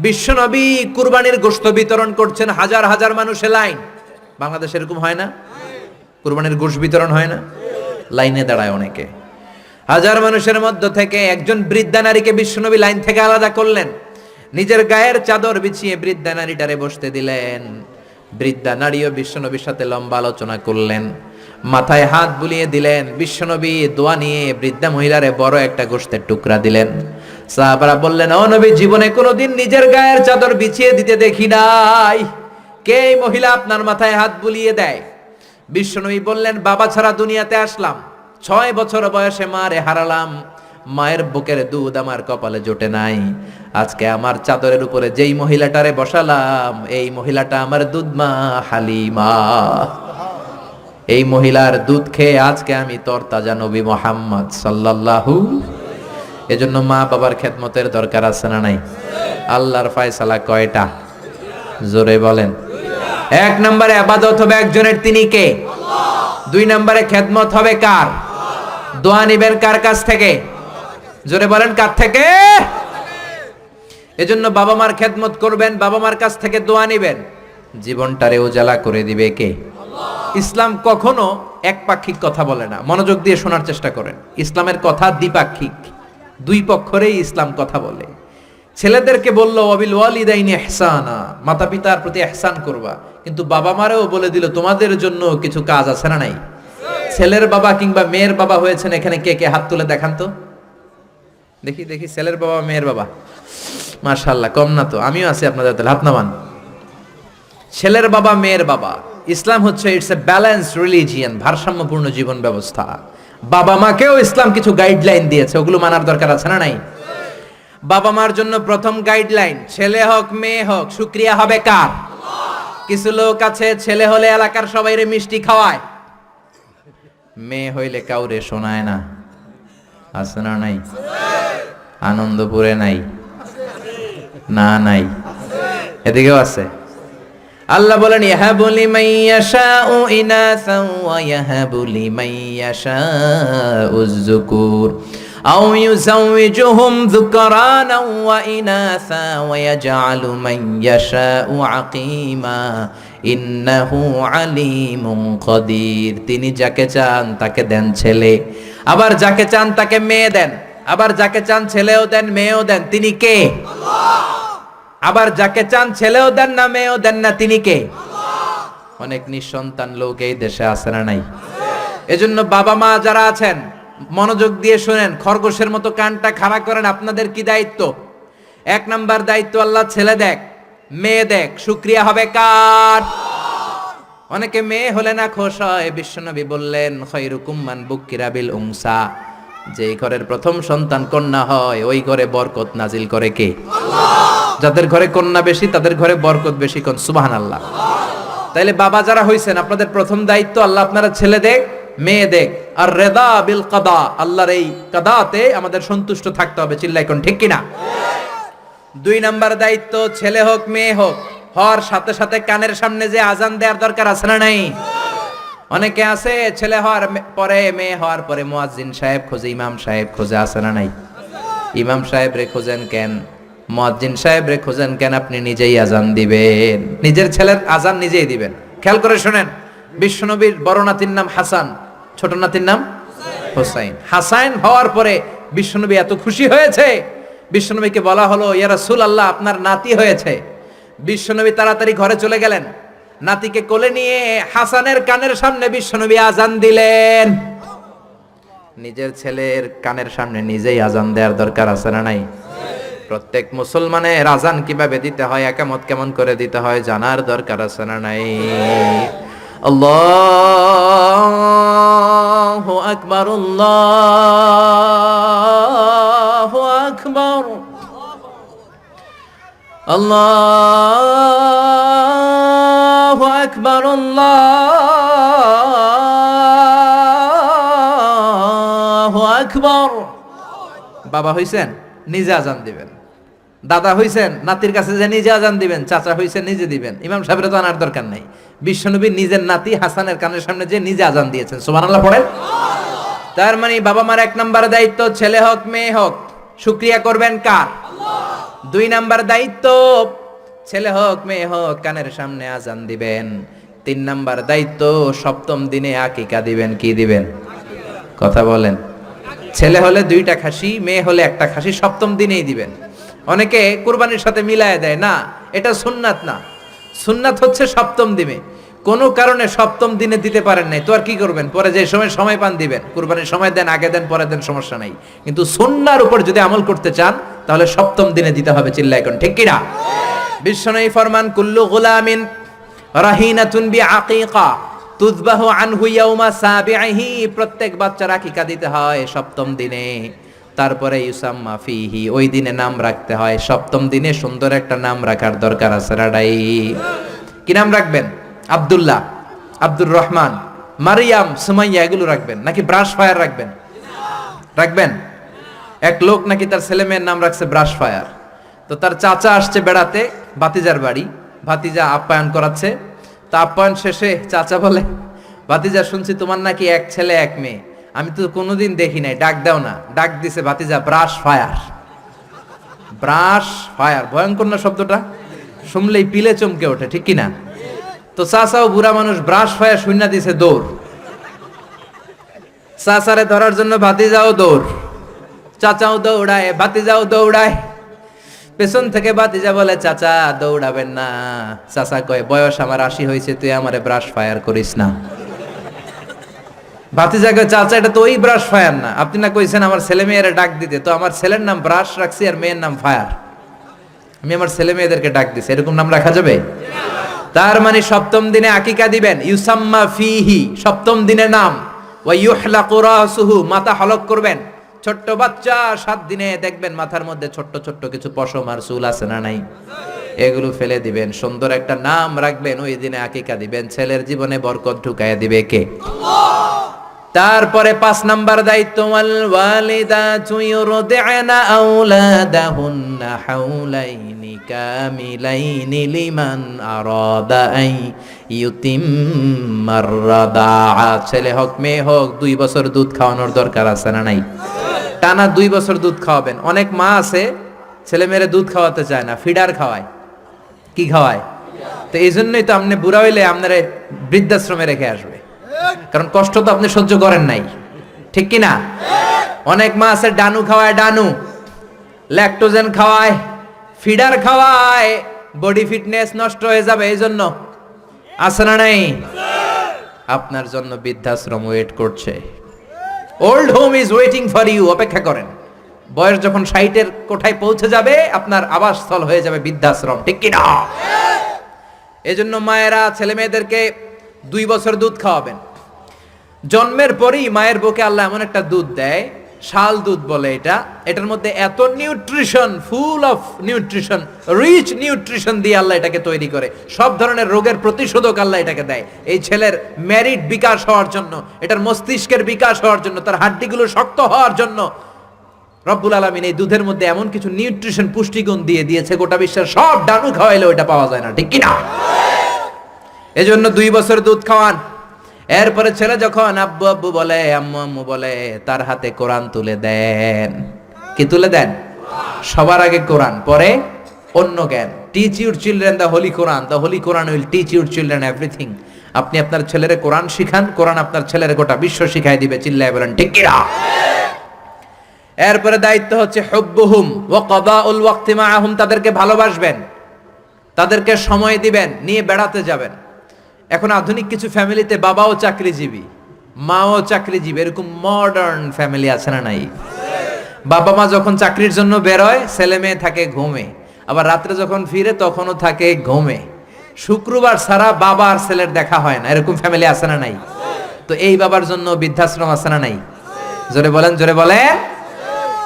বিশ্বনবী কুরবানির গোশত বিতরণ করছেন। হাজার হাজার মানুষের লাইন। বাংলাদেশে এরকম হয় না? কুরবানির গোশত বিতরণ হয় না? লাইনে দাঁড়ায় অনেকে। হাজার মানুষের মধ্য থেকে একজন বৃদ্ধা নারীকে বিশ্বনবী লাইন থেকে আলাদা করলেন। নিজের গায়ের চাদর বিছিয়ে বৃদ্ধা নারীটারে বসতে দিলেন। বৃদ্ধা নারীও বিশ্বনবীর সাথে লম্বা আলোচনা করলেন, মাথায় হাত বুলিয়ে দিলেন। বিশ্বনবী দোয়া নিয়ে বৃদ্ধা মহিলারে বড় একটা গোশতের টুকরা দিলেন। সাহাবারা বললেন, ও নবী, জীবনে কোনোদিন নিজের গায়ের চাদর বিছিয়ে দিতে দেখি নাই, কে এই মহিলা আপনার মাথায় হাত বুলিয়ে দেয়? বিশ্বনবী বললেন, বাবা ছাড়া দুনিয়াতে আসলাম, 6 বছর বয়সে মারে হারালাম, মায়ের বুকের দুধ আমার কপালে জোটে নাই। আজকে আমার চাদরের উপরে যেই মহিলাটারে বসালাম, এই মহিলাটা আমার দুধ মা হালিমা। এই মহিলার দুধ খেয়ে আজকে আমি তরতাজা নবী মুহাম্মদ সাল্লাল্লাহু। এজন্য মা বাবার খেদমতের দরকার আছে না নাই? আল্লাহর ফয়সালা কয়টা? জোরে বলেন। 1 নম্বরে ইবাদত হবে একজনের, তিনি কে? আল্লাহ। 2 নম্বরে খেদমত হবে কার? দোয়া নিবেন কার কাছ থেকে? জোরে বলেন, কার থেকে? এজন্য বাবা মার খেদমত করবেন, বাবা মার কাছ থেকে দোয়া নিবেন। জীবনটারে উজালা করে দিবে কে? আল্লাহ। ইসলাম কখনো একপাক্ষিক কথা বলে না। মনোযোগ দিয়ে শোনার চেষ্টা করেন। ইসলামের কথা দ্বিপাক্ষিক, দুই পক্ষেরই ইসলাম কথা বলে। ছেলেদেরকে বললো ওয়াবিল ওয়ালিদাইনি ইহসানা, মাতা পিতার প্রতি ইহসান করবা, কিন্তু বাবা মারেও বলে দিল তোমাদের জন্য কিছু কাজ আছে না নাই? ছেলের বাবা কিংবা মেয়ের বাবা হয়েছেন এখানে কে কে? হাত তুলে দেখান তো দেখি দেখি। ছেলের বাবা মেয়ের বাবা, মাশাআল্লাহ, কম না তো? আমিও আছি আপনাদের, তাহলে হাত নামান। ছেলের বাবা মেয়ের বাবা। ইসলাম হচ্ছে ইটস এ ব্যালেন্সড রিলিজিয়ন, ভারসাম্যপূর্ণ জীবন ব্যবস্থা। বাবা মাকেও ইসলাম কিছু গাইডলাইন দিয়েছে, ওগুলো মানার দরকার আছে না নাই? বাবা মার জন্য প্রথম গাইডলাইন, ছেলে হোক মেয়ে হোক, শুকরিয়া হবে কার? কিছু লোক আছে ছেলে হলে এলাকার সবাইরে মিষ্টি খাওয়ায়, মেয়ে হইলে কাউরে শোনায় না। আছে না নাই? আনন্দপুরে নাই? না নাই, এদিকেও আছে। আল্লাহ বলেন, ইয়াহাবু লিমান ইয়াশাউ ইনাসান ওয়া ইয়াহাবু লিমান ইয়াশাউ যুকুর আও ইউযাওয়িজুহুম যুকরানা ওয়া ইনাসা ওয়া ইয়াজআলু মান ইয়াশাউ আকিমা ইন্নাহু আলিমুন কাদির। তিনি যাকে চান তাকে দেন ছেলে, আবার যাকে চান তাকে মেয়ে দেন, আবার যাকে চান ছেলেও দেন মেয়েও দেন। তিনি কে? আল্লাহ। আবার যাকে চান ছেলেও দেন না মেয়েও দেন না, তিনি কে? আল্লাহ। অনেক নিঃসন্তান লোক এই দেশে আছে না নাই? এজন্য বাবা মা যারা আছেন মনোযোগ দিয়ে শুনেন, খরগোশের মতো কানটা খাড়া করেন। আপনাদের কি দায়িত্ব? 1 নাম্বার দায়িত্ব, আল্লাহ ছেলে দেখ মেয়ে দেখ, শুকরিয়া হবে কার? অনেকে মেয়ে হলে না খুশ হয়। বিশ্বনবী বললেন, খায়রুকুম মান বুকিরা বিল উনসা, যেই ঘরের প্রথম সন্তান কন্যা হয় ওই ঘরে বরকত নাজিল করে কে? আল্লাহ। যাদের ঘরে কন্যা বেশি তাদের ঘরে বরকত বেশি। কোন সুবহানাল্লাহ। তাইলে বাবা যারা হইছেন, আপনাদের প্রথম দায়িত্ব আল্লাহ আপনারা ছেলে দেখ মেয়ে দেখ, আর রেদা বিল কাদা, আল্লাহর এই কাদাতে আমাদের সন্তুষ্ট থাকতে হবে। চিল্লাই কোন ঠিক কিনা? 2 নাম্বার দায়িত্ব, ছেলে হোক মেয়ে হোক হওয়ার সাথে সাথে কানের সামনে যে আজান দেওয়ার দরকার আছে না নাই? অনেকে আছে ছেলে হওয়ার পরে, মেয়ে হওয়ার পরে মুয়াজ্জিন সাহেব খোঁজে, ইমাম সাহেব খোঁজে, আছে না নাই? ইমাম সাহেব রে খোঁজেন কেন, মুয়াজ্জিন সাহেব রে খোঁজেন কেন? আপনি নিজেই আজান দিবেন, নিজের ছেলের আজান নিজেই দিবেন। খেয়াল করে শোনেন, বিশ্বনবীর বড় নাতির নাম হাসান, ছোট নাতির নাম হোসাইন। হাসান হওয়ার পরে বিশ্বনবী এত খুশি হয়েছে, বিশ্বনবীকে বলা হলো, ইয়া রাসূলুল্লাহ, আপনার নাতি হয়েছে। বিশ্বনবী তাড়াতাড়ি ঘরে চলে গেলেন, নাতিকে কোলে নিয়ে হাসানের কানের সামনে বিশ্বনবী আজান দিলেন। নিজের ছেলের কানের সামনে নিজেই আজান দেওয়ার দরকার আছে না নাই? প্রত্যেক মুসলমানের আজান কিভাবে দিতে হয়, একামত কেমন করে দিতে হয় জানার দরকার আছে না নাই? আল্লাহু আকবার, আল্লাহু আকবার, আল্লাহু আকবার, আল্লাহু আকবার। বাবা হইছেন, নিজে আজান দিবেন। দাদা হইছেন, নাতির কাছে যে নিজে আজান দিবেন। চাচা হইছেন, নিজে দিবেন। ইমাম সাহেবের তো আনার দরকার নাই। বিশ্বনবী নিজের নাতি হাসানের কানের সামনে যে নিজে আজান দিয়েছেন। সুবহানাল্লাহ পড়েন। তার মানে বাবা মার 1 নাম্বার দায়িত্ব, ছেলে হোক মেয়ে হোক, শুকরিয়া করবেন কার? আল্লাহ। 2 নাম্বার দায়িত্ব, ছেলে হোক মেয়ে হোক, কানের সামনে আজান দিবেন। 3 নাম্বার দায়িত্ব, সপ্তম দিনে আকিকা দিবেন। কি দিবেন? কথা বলেন। ছেলে হলে 2টা খাসি, মেয়ে হলে 1টা খাসি, সপ্তম দিনেই দিবেন। অনেকে কুরবানির সাথে মিলায় দেয়, না, এটা সুন্নাত না। সুন্নাত হচ্ছে সপ্তম দিনে। কোনো কারণে সপ্তম দিনে দিতে পারেন নাই, তো আর কি করবেন? পরে যে সময় পান দিবেন। কুরবানির সময় দেন, আগে দেন, পরে দেন, সমস্যা নাই। কিন্তু সুন্নাহর উপর যদি আমল করতে চান তাহলে সপ্তম দিনে দিতে হবে। চিল্লায় কোন ঠিক কিনা? বিশ্বনবী ফরমান, কুল্লু গুলামিন রাহিনাতুন বিআকিকা তুযবাহু আনহু ইয়াউমা সাবিহি। প্রত্যেক বাচ্চার আকিকা দিতে হয় সপ্তম দিনে। তারপরে ইউসাম্মা ফিহি, ওই দিনে নাম রাখতে হয়। সপ্তম দিনে সুন্দর একটা নাম রাখার দরকার আছে রাডাই। কি নাম রাখবেন? আব্দুল্লাহ, আব্দুর রহমান, মারিয়াম, সুমাইয়া, এগুলো রাখবেন নাকি ব্রাশ ফায়ার রাখবেন? রাখবেন। এক লোক নাকি তার ছেলে মেয়ের নাম রাখছে ব্রাশ ফায়ার। তো তার চাচা আসছে বেড়াতে ভাতিজার বাড়ি, ভাতিজা আপ্যায়ন করাচ্ছে। তা আপ্যায়ন শেষে চাচা বলে, ভাতিজা, শুনছি তোমার নাকি 1 ছেলে 1 মেয়ে, আমি তো কোনোদিন দেখি নাই, ডাক দাও না। ডাক দিছে ভাতিজা, ব্রাশ ফায়ার। ব্রাশ ফায়ার, ভয়ঙ্কর না শব্দটা? শুনলেই পিলে চমকে ওঠে, ঠিক কিনা? তো চাচাও বুড়া মানুষ, ব্রাশ ফায়ার শুননা দিছে দৌড়। চাচারে ধরার জন্য ভাতিজাও দৌড়, চাচাও দৌড়ায়, ভাতিজাও দৌড়ায়। পেছন থেকে ভাতিজা বলে, চাচা দৌড়াবেন না। চাচা কয়, বয়স আমার 80 হয়েছে, তুই আমারে ব্রাশ ফায়ার করিস না। ভাতিজা কয়, চাচা এটা তো ওই ব্রাশ ফায়ার না, আপনি না কইছেন আমার ছেলে মেয়েরা ডাক দিতে, তো আমার ছেলের নাম ব্রাশ রাখছি আর মেয়ের নাম ফায়ার, আমি আমার ছেলে মেয়েদেরকে ডাক দিছি, এরকম নাম রাখা যাবে? তার মানে সপ্তম দিনে আকিকা দিবেন। ইউসাম্মা ফিহি, সপ্তম দিনে নাম। ওয়া ইউহলাকু রাসুহু, মাথা হলক করবেন। ছোট্ট বাচ্চা 7 দিনে দেখবেন মাথার মধ্যে ছোট্ট ছোট্ট কিছু পশম আর চুল আছে না নাই, এগুলো ফেলে দিবেন, সুন্দর একটা নাম রাখবেন। ওই দিনে আকিকা দিবেন, ছেলের জীবনে বরকত ঢুকাইয়া দিবে কে? আল্লাহ। তারপরে 5 নাম্বার দায়িত্ব, ওয়াল ওয়ালিদাতু ইউরদি'না আওলাদাহুন্না হাওলাইনি কামিলাইনি লিমান আরাদা আই ইউতিম্মার রাদাআ। ছেলে হোক মেয়ে হোক 2 বছর দুধ খাওয়ানোর দরকার আছে না নাই? টানা 2 বছর দুধ খাওয়াবেন। অনেক মা আছে ছেলে মেয়েরে দুধ খাওয়াতে চায় না, ফিডার খাওয়ায়। কি খাওয়ায়? তো এই জন্যই তো আপনি বুড়া হইলে আপনারে বৃদ্ধাশ্রমে রেখে আসবে, কারণ কষ্ট তো আপনি সহ্য করেন নাই, ঠিক কি না? অনেক মা আছে ডানু খাওয়ায়, ডানু ল্যাকটোজেন খাওয়ায়, ফিডার খাওয়ায়, বডি ফিটনেস নষ্ট হয়ে যাবে, এই জন্য আছে না নাই? আপনার জন্য বৃদ্ধাশ্রম ওয়েট করছে। Old home is waiting for you. অপেক্ষা করেন, বয়স যখন 60-এর কোঠায় পৌঁছে যাবে আপনার আবাসস্থল হয়ে যাবে বৃদ্ধাশ্রম, ঠিক কি না? এজন্য মায়েরা ছেলে মেয়েদেরকে 2 বছর দুধ খাওয়াবেন। জন্মের পরেই মায়ের বুকে আল্লাহ এমন একটা দুধ দেয়, শাল দুধ বলে এটা। এটার মধ্যে এত nutrition, full of nutrition, rich nutrition দিয়ে আল্লাহ এটাকে তৈরি করে। সব ধরনের রোগের প্রতিষেধক আল্লাহ এটাকে দেয় এই ছেলের মেরিট বিকাশ হওয়ার জন্য, এটার মস্তিষ্কের বিকাশ হওয়ার জন্য, তার হাড্ডিগুলো শক্ত হওয়ার জন্য। রব্বুল আলামিন এই দুধের মধ্যে এমন কিছু নিউট্রিশন পুষ্টিগুণ দিয়ে দিয়েছে, গোটা বিশ্বের সব ডানু খাওয়াইলে ওইটা পাওয়া যায় না, ঠিক কি না? এজন্য 2 বছর দুধ খাওয়ান। এরপরে ছেলে যখন আব্বু আব্বু বলে, আম্মু আম্মু বলে, তার হাতে কোরআন তুলে দেন। কি তুলে দেন? সবার আগে কোরআন, পরে অন্য জ্ঞান। Teach your children the holy Quran, the holy Quran will teach your children everything. আপনি আপনার ছেলেরে কোরআন শিখান, কোরআন আপনার ছেলেরে গোটা বিশ্ব শিখাই দিবে। চিল্লায় বলেন ঠিক কি না? এরপরে দায়িত্ব হচ্ছে হুব্বুহুম ওয়া কাদাউল ওয়াক্তি মাআহুম, তাদেরকে ভালোবাসবেন, তাদেরকে সময় দিবেন, নিয়ে বেড়াতে যাবেন। এখন আধুনিক কিছু ফ্যামিলিতে বাবাও চাকরিজীবী, মাও চাকরিজীবী, এরকম মডার্ন ফ্যামিলি আছে না নাই? বাবা মা যখন চাকরির জন্য বেরোয়, ছেলে মেয়ে থাকে ঘুমে, আবার রাত্রে যখন ফিরে তখনও থাকে ঘুমে। শুক্রবার ছাড়া বাবা আর ছেলের দেখা হয় না, এরকম ফ্যামিলি আছে না নাই? তো এই বাবার জন্য বৃদ্ধাশ্রম আছে না নাই? জোরে বলেন, জোরে বলেন।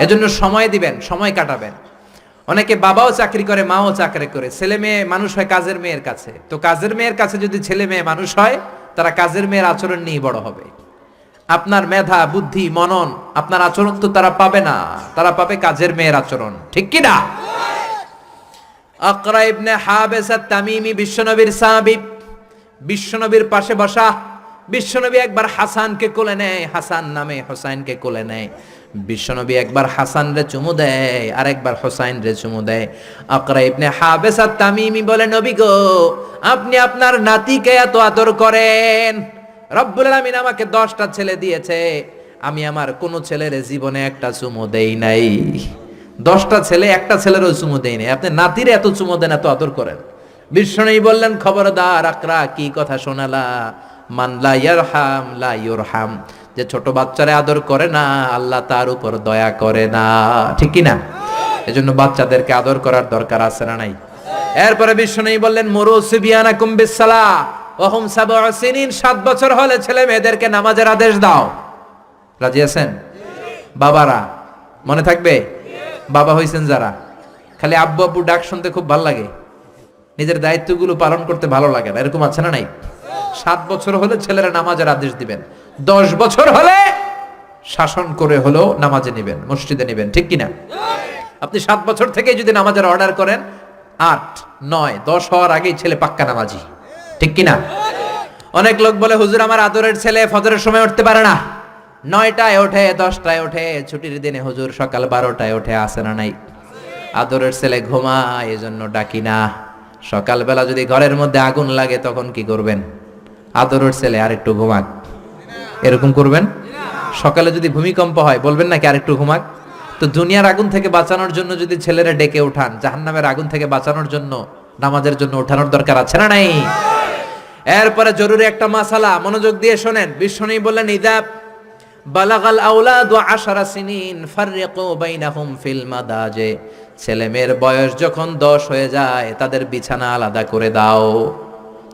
এজন্য সময় দিবেন, সময় কাটাবেন। অনেকে বাবাও চাকরি করে, মাও চাকরি করে, ছেলে মেয়ে মানুষ হয় কাজের মেয়ের কাছে। তো কাজের মেয়ের কাছে যদি ছেলে মেয়ে মানুষ হয়, তারা কাজের মেয়ের আচরণ নিয়ে বড় হবে। আপনার মেধা, বুদ্ধি, মনন, আপনার আচরণ তো তারা পাবে না, তারা পাবে কাজের মেয়ের আচরণ, ঠিক কি না? আকরা ইবনে হাবিস আত-তামিমি বিশ্বনবীর সাহাবী, বিশ্বনবীর পাশে বসা। বিশ্বনবী একবার হাসানকে কোলে নেয়, হাসান নামে হোসাইনকে কোলে নেয়। বিশ্বনবী একবার হাসান রে চুমু দেয়, আর একবার হোসাইন রে চুমু দেয়। আকরা ইবনে হাবিস আত-তামিমি বলে, নবী গো, আপনি আপনার নাতিকে এত আদর করেন। রব্বুল আলামিন আমাকে 10টা ছেলে দিয়েছে, আমি আমার কোন ছেলের জীবনে একটা চুমু দেই নাই। 10টা ছেলে, একটা ছেলেরও চুমু দেই নাই, আপনি নাতিরে এত চুমু দেন, এত আদর করেন। বিশ্বনবী বললেন, খবরদার আকরা, কি কথা শোনালা? মান লা ইয়ারহাম লা ইউরহাম, যে ছোট বাচ্চারে আদর করে না, আল্লাহ তার উপর দয়া করে না, ঠিক কি না? এজন্য বাচ্চাদেরকে আদর করার দরকার আছে না নাই? এরপরে বিশ্বনবী বললেন, মুরু সিবিয়ানাকুম বিসসালাহ ওয়া হুম 7 সিনিন, 7 বছর হলে ছেলে মেয়েদেরকে নামাজের আদেশ দাও। রাজি আছেন? বাবারা মনে থাকবে? বাবা হইছেন যারা, খালি আব্বু আব্বু ডাক শুনতে খুব ভালো লাগে, নিজের দায়িত্বগুলো পালন করতে ভালো লাগে না, এরকম আছে না নাই? 7 বছর হলে ছেলেরা নামাজের আদেশ দিবেন, 10 বছর হলে শাসন করে হলেও নামাজে নিবেন, মসজিদে নিবেন, ঠিক কিনা? আপনি 7 বছর থেকে যদি নামাজের অর্ডার করেন, 8, 9, 10 হওয়ার আগেই ছেলে পাক্কা নামাজি, ঠিক কিনা? অনেক লোক বলে, হুজুর আমার আদরের ছেলে ফজরের সময় উঠতে পারে না, 9টায় ওঠে, 10টায় ওঠে, ছুটির দিনে হুজুর সকাল 12টায় ওঠে, আসে না নাই? আদরের ছেলে ঘুমায়, এজন্য ডাকি না। সকালবেলা যদি ঘরের মধ্যে আগুন লাগে তখন কি করবেন? আদরের ছেলে আরেকটু ঘুমাক, এরকম করবেন? সকালে যদি ভূমিকম্প হয় বলবেন নাকি আরেকটু ঘুমাক? তো দুনিয়ার আগুন থেকে বাঁচানোর জন্য যদি ছেলেরা ডেকে উঠান, জাহান্নামের আগুন থেকে বাঁচানোর জন্য নামাজের জন্য উঠানোর দরকার আছে না নাই? এরপরে জরুরি একটা মাসালা, মনোযোগ দিয়ে শোনেন। বিশ্বনবী বললেন, ইদা বালাগাল আওলাদু 10 সিনিন ফাররিকু বাইনাহুম ফিল মাদাজে, ছেলে মেয়ের বয়স যখন 10 হয়ে যায়, তাদের বিছানা আলাদা করে দাও।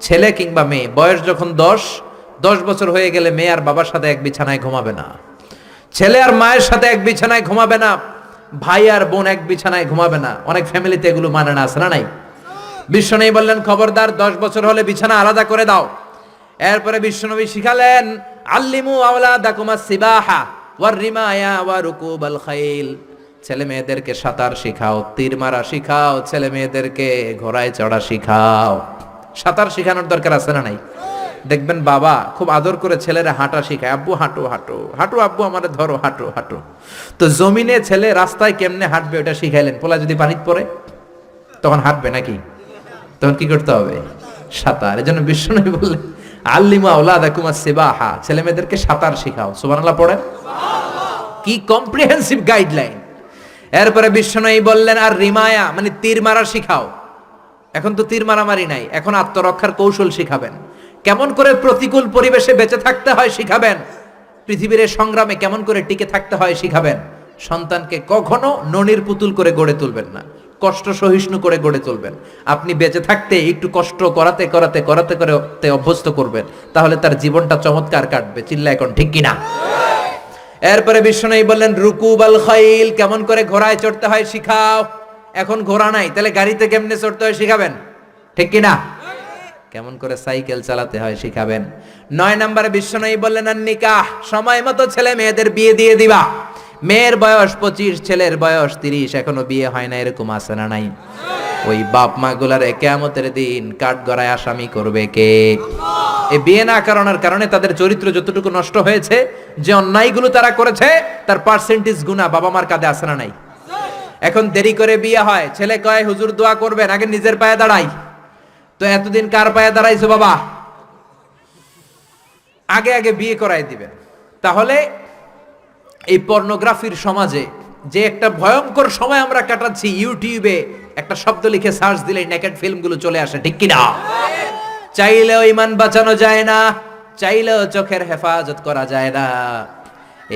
ছেলে কিংবা মেয়ে বয়স যখন 10 বছর হয়ে গেলে মেয়ে আর বাবার সাথে এক বিছানায় ঘুমাবে না, ছেলে আর মায়ের সাথে এক বিছানায় ঘুমাবে না, ভাই আর বোন এক বিছানায় ঘুমাবে না। অনেক ফ্যামিলিতে এগুলো মানে না, আছে না নাই? বিশ্বনবী বললেন, খবরদার 10 বছর হলে বিছানা আলাদা করে দাও। এরপরে বিশ্বনবী শিখালেন, আল্লিমু আওলাদাকুমাস সিবাহা ওয়ার রিমায়া ওয়া রুকুবাল খাইল, ছেলে মেয়েদেরকে সাঁতার শিখাও, তীর মারা শিখাও, ছেলে মেয়েদেরকে ঘোড়ায় চড়া শিখাও। সাঁতার শিখানোর দরকার আছে না নাই? দেখবেন বাবা খুব আদর করে ছেলেরা হাঁটা শিখায়, আব্বু হাঁটো হাঁটো হাঁটো, আব্বু আমারে ধরো, হাঁটো হাঁটো। তো জমিনে ছেলে রাস্তায় কেমনে হাঁটবে ওটা শিখাইলেন, পোলা যদি পানিতে পড়ে তখন হাঁটবে নাকি? তখন কি করতে হবে? সাঁতার। এজন্য বিশ্বনবী বললেন, আল্লিমু আওলাদাকুমাস সিবাহা, ছেলে মেয়েদেরকে সাঁতার শিখাও। সুবহানাল্লাহ পড়েন। কি কম্প্রিহেন্সিভ গাইডলাইন। এরপরে বিশ্বনবী বললেন, আর রিমায়া মানে তীর মারা শিখাও। এখন তো তীর মারামারি নাই, এখন আত্মরক্ষার কৌশল শিখাবেন। কেমন করে প্রতিকূল পরিবেশে বেঁচে থাকতে হয় শিখাবেন, পৃথিবীর সংগ্রামে কেমন করে টিকে থাকতে হয় শিখাবেন। সন্তানকে কখনো ননির পুতুল করে গড়ে তুলবেন না, কষ্ট সহিষ্ণু করে গড়ে তুলবেন। আপনি বেঁচে থাকতে একটু কষ্ট করাতে করাতে করাতে করতে অভ্যস্ত করবেন, তাহলে তার জীবনটা চমৎকার কাটবে। চিল্লা এখন ঠিক কিনা? এরপরে বিশ্বনবী বললেন, রুকুবাল খাইল, কেমন করে ঘোড়ায় চড়তে হয় শিখাও। এখন ঘোড়া নাই, তাহলে গাড়িতে কেমনে চড়তে হয় শিখাবেন, ঠিক কিনা? কেমন করে সাইকেল চালাতে হয় শিখাবেন। 9 নম্বরে বিশ্বনবী বললেন, আর নিকাহ, সময় মতো ছেলে মেয়েদের বিয়ে দিয়ে দিবা। মেয়ের বয়স 25, ছেলের বয়স 30, এখনো বিয়ে হয় না, এরকম আছে না নাই? ওই বাপ মা গুলার কিয়ামতের দিন কাঠগড়ায় আসামি করবে কে? এই বিয়ে না করানোর কারণে তাদের চরিত্র যতটুকু নষ্ট হয়েছে, যে অন্যায়গুলো তারা করেছে তার পার্সেন্টেজ গুণা বাবা মার কাঁধে আছে না নাই? এখন দেরি করে বিয়ে হয়, ছেলে কয় হুজুর দোয়া করবেন, আগে নিজের পায়ে দাঁড়াই। তো এতদিন কার পায়ে দাঁড়াইছো বাবা? আগে আগে বিয়ে করাই দিবেন। তাহলে এই পর্নোগ্রাফির সমাজে যে একটা ভয়ঙ্কর সময় আমরা কাটাচ্ছি, ইউটিউবে একটা শব্দ লিখে সার্চ দিলেই নেকেড ফিল্মগুলো চলে আসে, ঠিক কিনা? চাইলেও ইমান বাঁচানো যায় না, চাইলেও চোখের হেফাজত করা যায় না।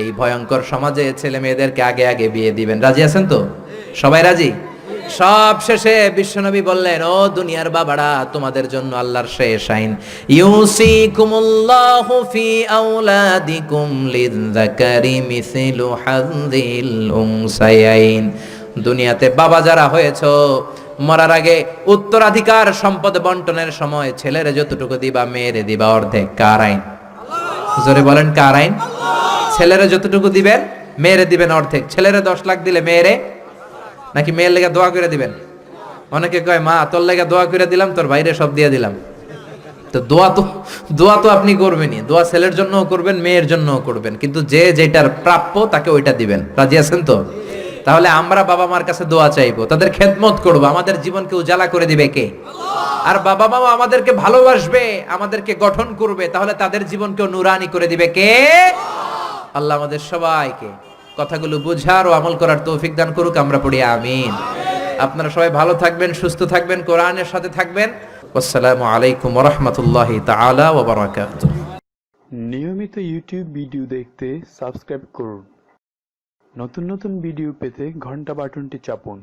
এই ভয়ঙ্কর সমাজে ছেলে মেয়েদেরকে আগে আগে বিয়ে দিবেন। রাজি আছেন তো? সবাই রাজি? সব শেষে বিশ্বনবী বললেন, ও দুনিয়ার বাবারা, তোমাদের জন্য আল্লাহর শেষ আইন, ইউসিকুমুল্লাহু ফি আওলাদিকুম লিযযাকারি মিসলু হাযযিল উনসায়াইন। দুনিয়াতে বাবা যারা হয়েছো, মরার আগে উত্তরাধিকার সম্পদ বন্টনের সময় ছেলেরে যতটুকু দিবা, মেয়েরে দিবা অর্ধেক। কার আইন? জোরে বলেন, কার আইন? ছেলেরে যতটুকু দিবেন, মেয়েরে দিবেন অর্ধেক। ছেলেরে 10 লাখ দিলে মেয়েরে, নাকি মেয়ের লেগে দোয়া করে দিবেন? অনেকে কয়, মা তোর লেগে দোয়া করে দিলাম, তোর বাইরে সব দিয়ে দিলাম। তো দোয়া তো আপনি করবেনই, দোয়া ছেলের জন্যও করবেন, মেয়ের জন্যও করবেন, কিন্তু যে যেটার প্রাপ্য তাকে ওইটা দিবেন। রাজি আছেন তো? তাহলে আমরা বাবা মার কাছে দোয়া চাইবো, তাদের খেদমত করবো। আমাদের জীবনকে উজালা করে দিবে কে? আর বাবা মা আমাদেরকে ভালোবাসবে, আমাদেরকে গঠন করবে, তাহলে তাদের জীবনকেও নুরানি করে দিবে কে? আল্লাহ আমাদের সবাইকে কথাগুলো বুঝার ও আমল করার তৌফিক দান করুক। আমরা পড়ি আমিন। আপনারা সবাই ভালো থাকবেন, সুস্থ থাকবেন, কোরআনের সাথে থাকবেন। আসসালামু আলাইকুম ওয়া রাহমাতুল্লাহি তাআলা ওয়া বারাকাতুহু। নিয়মিত ইউটিউব ভিডিও দেখতে সাবস্ক্রাইব করুন। নতুন নতুন ভিডিও পেতে ঘন্টা বাটনটি চাপুন।